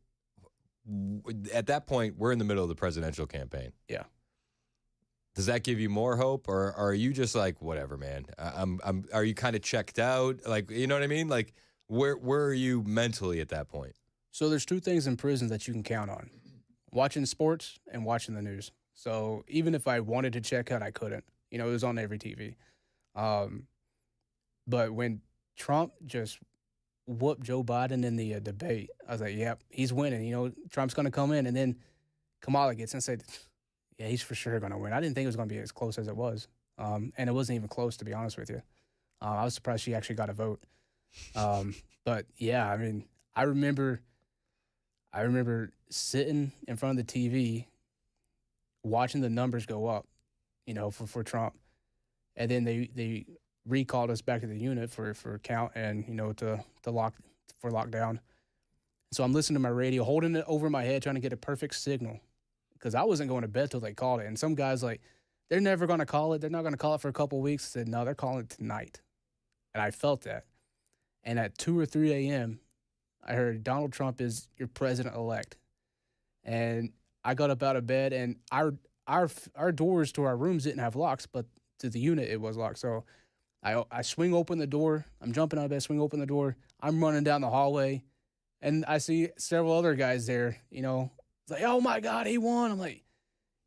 at that point, we're in the middle of the presidential campaign. Yeah. Does that give you more hope, or are you just like, whatever, man? Are you kind of checked out? Like, you know what I mean? Like, where are you mentally at that point? So there's two things in prison that you can count on: watching sports and watching the news. So even if I wanted to check out, I couldn't. It was on every TV. But when Trump just whooped Joe Biden in the debate, I was like, yep, he's winning. Trump's going to come in. And then Kamala gets in and said, yeah, he's for sure going to win. I didn't think it was going to be as close as it was. And it wasn't even close, to be honest with you. I was surprised she actually got a vote. But, yeah, I mean, I remember sitting in front of the TV watching the numbers go up, for Trump. And then they recalled us back to the unit for count and, for lockdown. So I'm listening to my radio, holding it over my head, trying to get a perfect signal because I wasn't going to bed till they called it. And some guys they're never going to call it. They're not going to call it for a couple of weeks. I said, no, they're calling it tonight. And I felt that. And at 2 or 3 a.m., I heard Donald Trump is your president-elect. And I got up out of bed, and our doors to our rooms didn't have locks, but to the unit it was locked. So I swing open the door. I'm jumping out of bed, swing open the door. I'm running down the hallway, and I see several other guys there, It's like, oh, my God, he won. I'm like,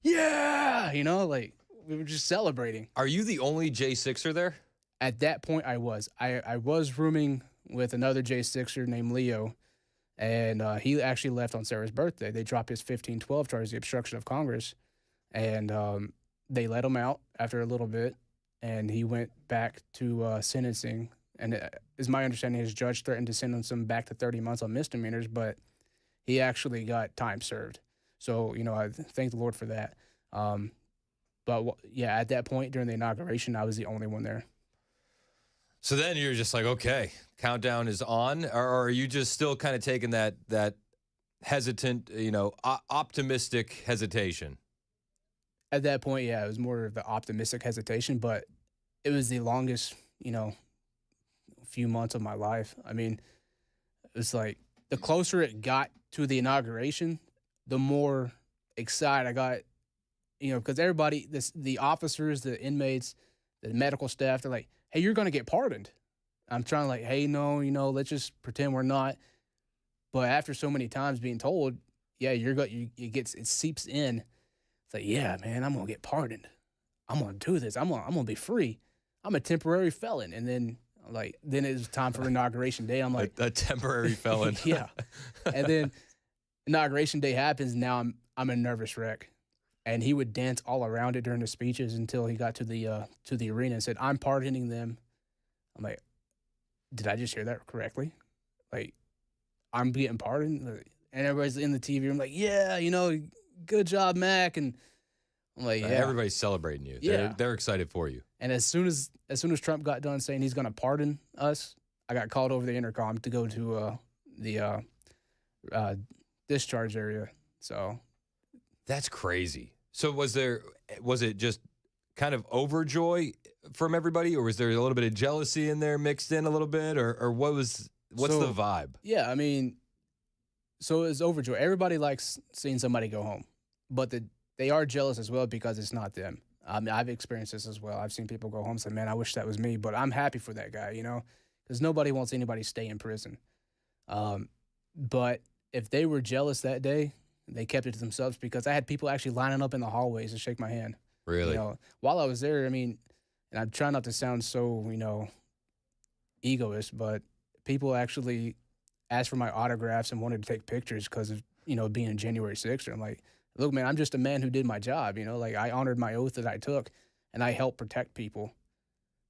yeah, we were just celebrating. Are you the only J6er there? At that point, I was. I was rooming with another J6er named Leo, and he actually left on Sarah's birthday. They dropped his 1512 charge, the obstruction of Congress, and they let him out after a little bit, and he went back to sentencing. And is my understanding, his judge threatened to sentence him back to 30 months on misdemeanors, but he actually got time served. So, I thank the Lord for that. But, yeah, at that point during the inauguration, I was the only one there. So then you're just like, okay, countdown is on, or are you just still kind of taking that hesitant, optimistic hesitation? At that point, yeah, it was more of the optimistic hesitation, but it was the longest, few months of my life. I mean, it was like the closer it got to the inauguration, the more excited I got, because everybody, the officers, the inmates, the medical staff, they're like, hey, you're going to get pardoned. I'm trying to hey, no, let's just pretend we're not. But after so many times being told, yeah, it seeps in. It's like, yeah, man, I'm going to get pardoned. I'm going to do this. I'm going to be free. I'm a temporary felon. And then, then it was time for inauguration day. I'm like, a temporary felon. Yeah. And then inauguration day happens. Now I'm a nervous wreck. And he would dance all around it during the speeches until he got to the arena and said, I'm pardoning them. I'm like, did I just hear that correctly? I'm getting pardoned? And everybody's in the TV room like, yeah, good job, Mac. And I'm like, yeah. Everybody's celebrating you. Yeah. They're excited for you. And as soon as Trump got done saying he's going to pardon us, I got called over the intercom to go to the discharge area. So that's crazy. So was it just kind of overjoy from everybody, or was there a little bit of jealousy in there mixed in a little bit, or what's the vibe? Yeah, I mean, so it was overjoy. Everybody likes seeing somebody go home, but they are jealous as well because it's not them. I mean, I've experienced this as well. I've seen people go home and say, man, I wish that was me, but I'm happy for that guy, because nobody wants anybody to stay in prison. But if they were jealous that day, they kept it to themselves because I had people actually lining up in the hallways to shake my hand. Really? While I was there, I mean, and I'm trying not to sound so, egoist, but people actually asked for my autographs and wanted to take pictures because of, being a January 6th. I'm like, look, man, I'm just a man who did my job, I honored my oath that I took and I helped protect people.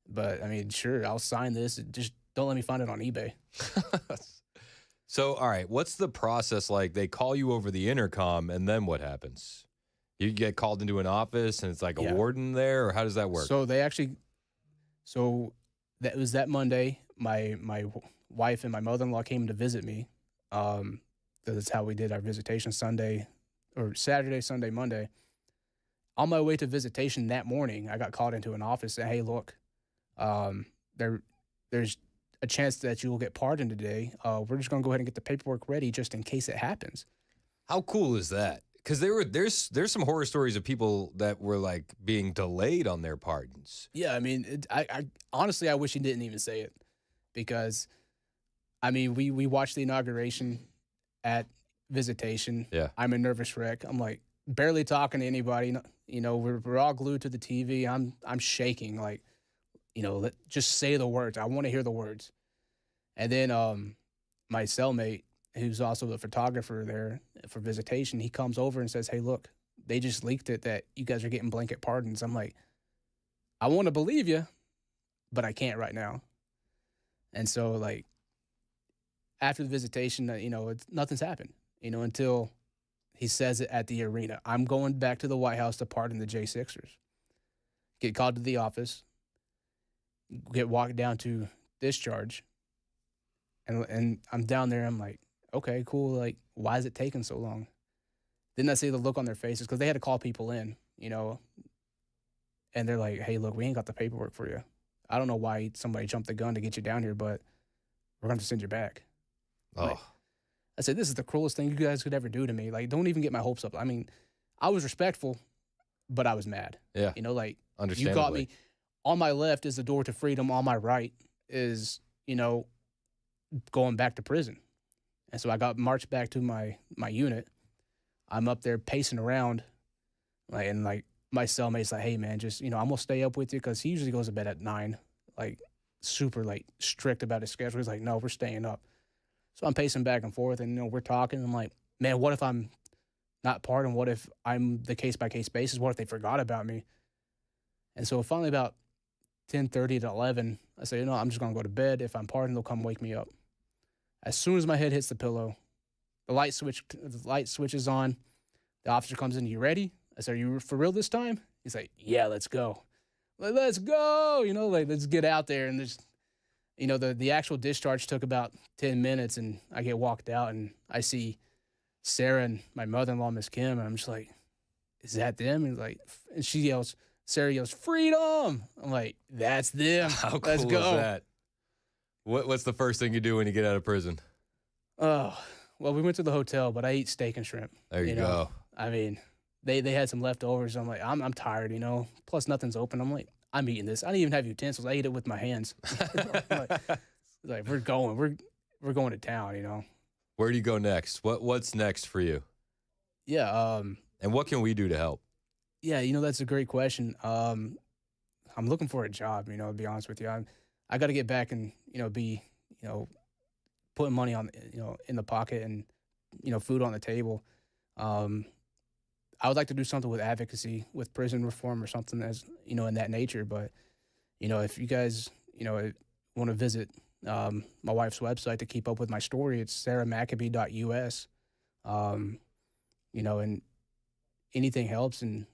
But, I mean, sure, I'll sign this. Just don't let me find it on eBay. So, all right, what's the process like? They call you over the intercom, and then what happens? You get called into an office, and it's like a warden there, or how does that work? So that was that Monday. My wife and my mother-in-law came to visit me. That's how we did our visitation Saturday, Sunday, Monday. on my way to visitation that morning, I got called into an office and, hey, look, there's a chance that you will get pardoned today. We're just going to go ahead and get the paperwork ready just in case it happens. How cool is that? Because there's some horror stories of people that were like being delayed on their pardons. Yeah, I mean, I honestly, I wish he didn't even say it because, I mean, we watched the inauguration at visitation. Yeah. I'm a nervous wreck. I'm like barely talking to anybody. You know, we're all glued to the TV. I'm shaking. Like, you know, just say the words. I want to hear the words. And then my cellmate, who's also the photographer there for visitation, he comes over and says, hey, look, they just leaked it that you guys are getting blanket pardons. I'm like, I want to believe you, but I can't right now. And so, like, after the visitation, you know, nothing's happened, you know, until he says it at the arena. I'm going back to the White House to pardon the J6ers. Get called to the office, get walked down to discharge, and I'm down there. I'm like, okay, cool. Like, why is it taking so long? Then I see the look on their faces because they had to call people in, you know, and they're like, hey, look, we ain't got the paperwork for you. I don't know why somebody jumped the gun to get you down here, but we're going to send you back. Oh. Like, I said, this is the cruelest thing you guys could ever do to me. Like, don't even get my hopes up. I mean, I was respectful, but I was mad. Yeah. You know, like, you Understandably. got me. On my left is the door to freedom. On my right is, you know, going back to prison. And so I got marched back to my unit. I'm up there pacing around, like, and like my cellmate's like, hey man, just, you know, I'm gonna stay up with you because he usually goes to bed at 9, like super like strict about his schedule. He's like, no, we're staying up. So I'm pacing back and forth, and you know, we're talking. I'm like, man, what if I'm not pardoned? What if I'm the case by case basis? What if they forgot about me? And so finally, about 10:30 to 11, I say, you know, I'm just gonna go to bed. If I'm pardoned, they'll come wake me up. As soon as my head hits the pillow, the light switches on. The officer comes in. You ready? I said, are you for real this time? He's like, yeah, let's go. Like, let's go. You know, like, let's get out there. And there's, you know, the actual discharge took about 10 minutes, and I get walked out, and I see Sarah and my mother-in-law, Miss Kim, and I'm just like, is that them? And she yells, Sarah yells, freedom. I'm like, that's them. How Let's cool go. is that? What's the first thing you do when you get out of prison? Oh, well, we went to the hotel, but I eat steak and shrimp. There you know? go. I mean, they had some leftovers. I'm like, I'm tired, you know. Plus, nothing's open. I'm like, I'm eating this. I didn't even have utensils. I ate it with my hands. like we're going to town, you know. Where do you go next? What's next for you? Yeah. And what can we do to help? Yeah, you know, that's a great question. I'm looking for a job, you know, to be honest with you. I got to get back and, you know, be, you know, putting money on, you know, in the pocket and, you know, food on the table. I would like to do something with advocacy, with prison reform or something as, you know, in that nature. But, you know, if you guys, you know, want to visit my wife's website to keep up with my story, it's sarahmaccabee.us. You know, and anything helps. And,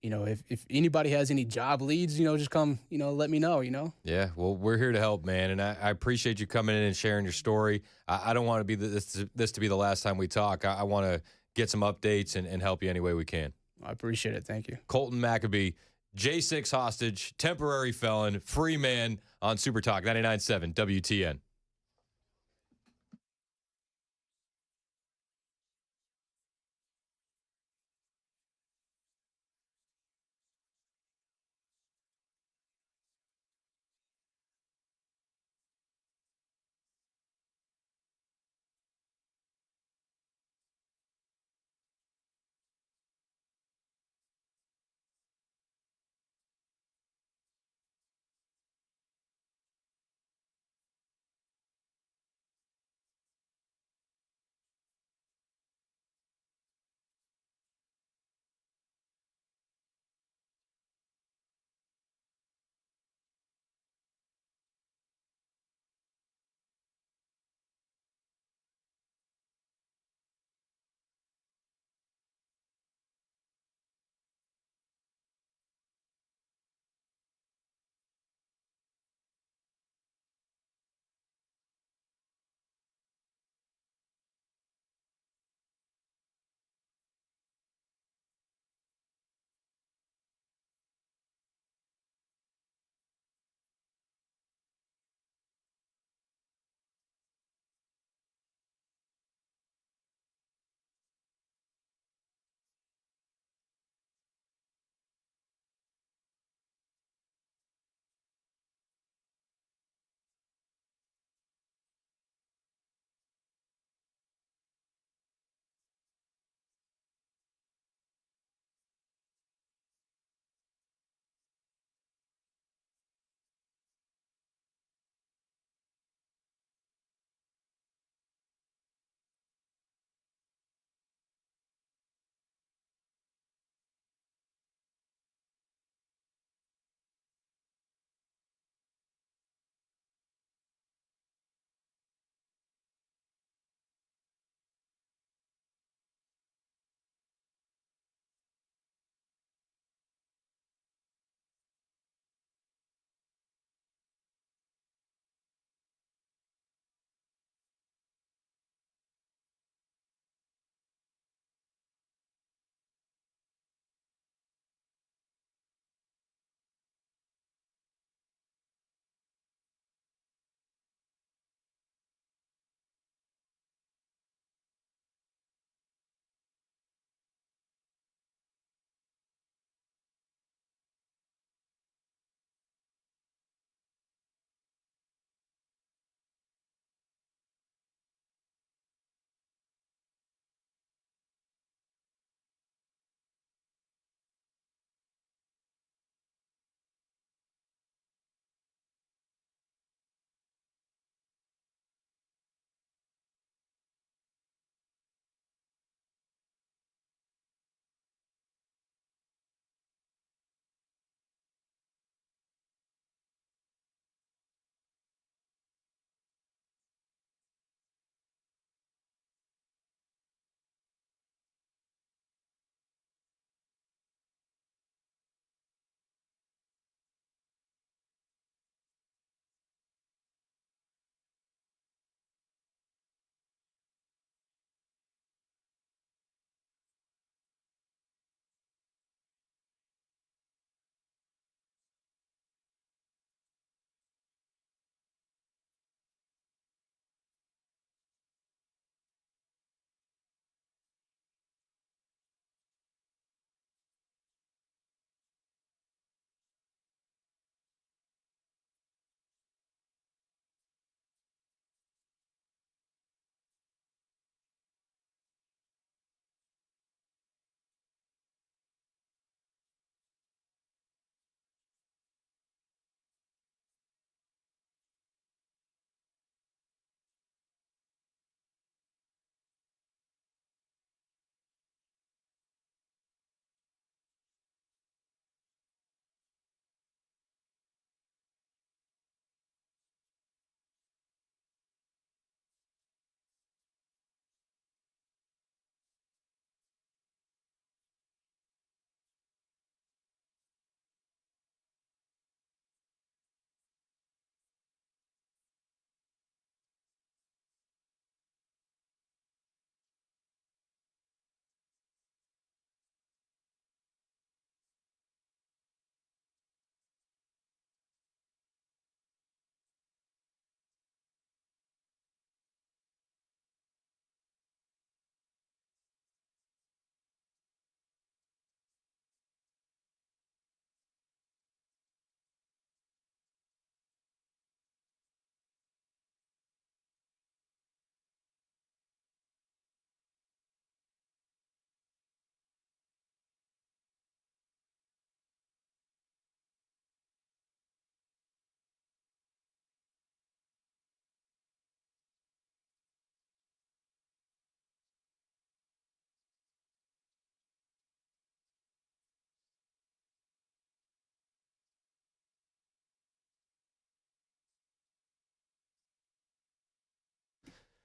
you know, if anybody has any job leads, you know, just come, you know, let me know, you know. Yeah, well, we're here to help, man, and I appreciate you coming in and sharing your story. I don't want to be this to be the last time we talk. I want to get some updates and help you any way we can. I appreciate it. Thank you. Colton Maccabee, J6 hostage, temporary felon, free man on Super Talk 99.7 WTN.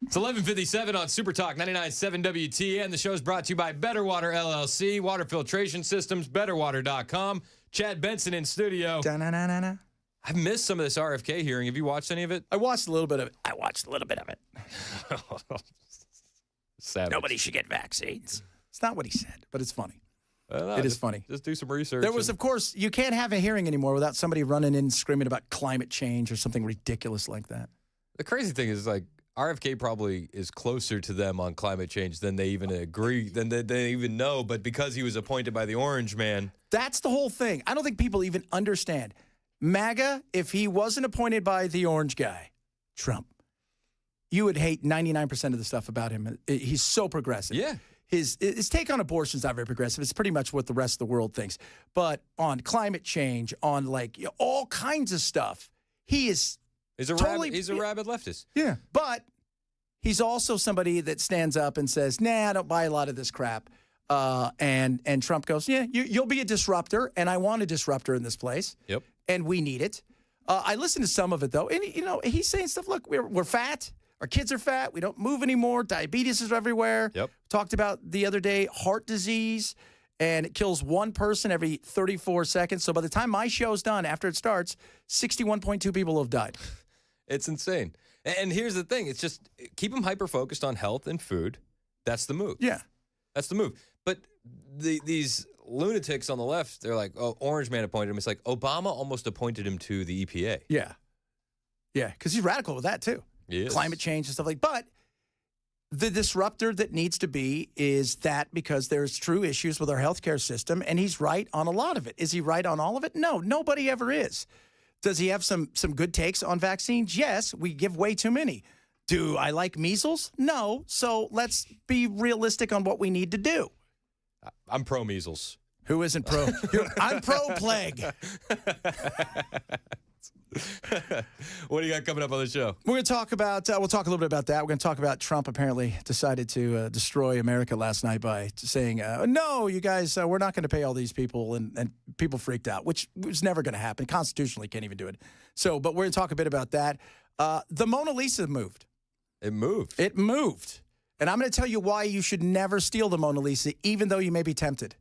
It's 11:57 on Super Talk 99.7 WTN. The show is brought to you by Better Water LLC, water filtration systems, betterwater.com. Chad Benson in studio. Da-na-na-na-na. I've missed some of this RFK hearing. Have you watched any of it? I watched a little bit of it. Savage. Nobody should get vaccines. It's not what he said, but it's funny. It is funny. Just do some research. There was, of course, you can't have a hearing anymore without somebody running in screaming about climate change or something ridiculous like that. The crazy thing is, like, RFK probably is closer to them on climate change than they even agree, than they even know. But because he was appointed by the Orange Man. That's the whole thing. I don't think people even understand. MAGA, if he wasn't appointed by the orange guy, Trump, you would hate 99% of the stuff about him. He's so progressive. Yeah. His take on abortion is not very progressive. It's pretty much what the rest of the world thinks. But on climate change, on like all kinds of stuff, he is He's a rabid leftist. Yeah. But he's also somebody that stands up and says, nah, I don't buy a lot of this crap. And Trump goes, yeah, you'll be a disruptor, and I want a disruptor in this place. Yep. And we need it. I listened to some of it, though. And, he's saying stuff, look, we're fat. Our kids are fat. We don't move anymore. Diabetes is everywhere. Yep. Talked about the other day, heart disease, and it kills one person every 34 seconds. So by the time my show's done, after it starts, 61.2 people have died. It's insane. And here's the thing. It's just keep them hyper-focused on health and food. That's the move. Yeah. That's the move. But these lunatics on the left, they're like, oh, Orange Man appointed him. It's like Obama almost appointed him to the EPA. Yeah. Yeah, because he's radical with that, too. He is. Climate change and stuff like that. But the disruptor that needs to be is that because there's true issues with our healthcare system, and he's right on a lot of it. Is he right on all of it? No, nobody ever is. Does he have some good takes on vaccines? Yes, we give way too many. Do I like measles? No. So let's be realistic on what we need to do. I'm pro measles. Who isn't pro? I'm pro plague. What do you got coming up on the show? We're going to talk about, we'll talk a little bit about that. We're going to talk about Trump apparently decided to destroy America last night by saying, no, you guys, we're not going to pay all these people. And people freaked out, which was never going to happen. Constitutionally, can't even do it. So, but we're going to talk a bit about that. The Mona Lisa moved. It moved. It moved. And I'm going to tell you why you should never steal the Mona Lisa, even though you may be tempted.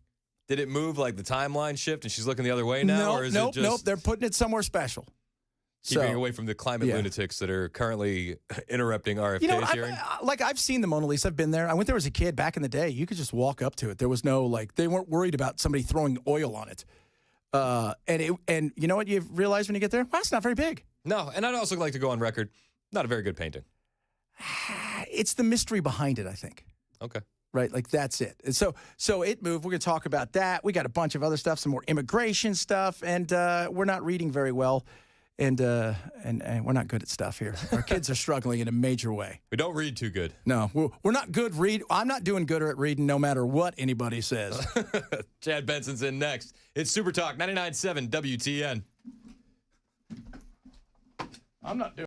Did it move like the timeline shift and she's looking the other way now? Or is it just Nope. They're putting it somewhere special. Keeping away from the climate lunatics that are currently interrupting RFK's hearing? I've seen the Mona Lisa. I've been there. I went there as a kid back in the day. You could just walk up to it. There was no, they weren't worried about somebody throwing oil on it. And you know what you realize when you get there? Well, it's not very big. No, and I'd also like to go on record, not a very good painting. It's the mystery behind it, I think. Okay. Right, like that's it. And so it moved. We're going to talk about that. We got a bunch of other stuff, some more immigration stuff, and we're not reading very well. And we're not good at stuff here. Our kids are struggling in a major way. We don't read too good. No, we're not good I'm not doing good at reading no matter what anybody says. Chad Benson's in next. It's Super Talk 99.7 WTN. I'm not doing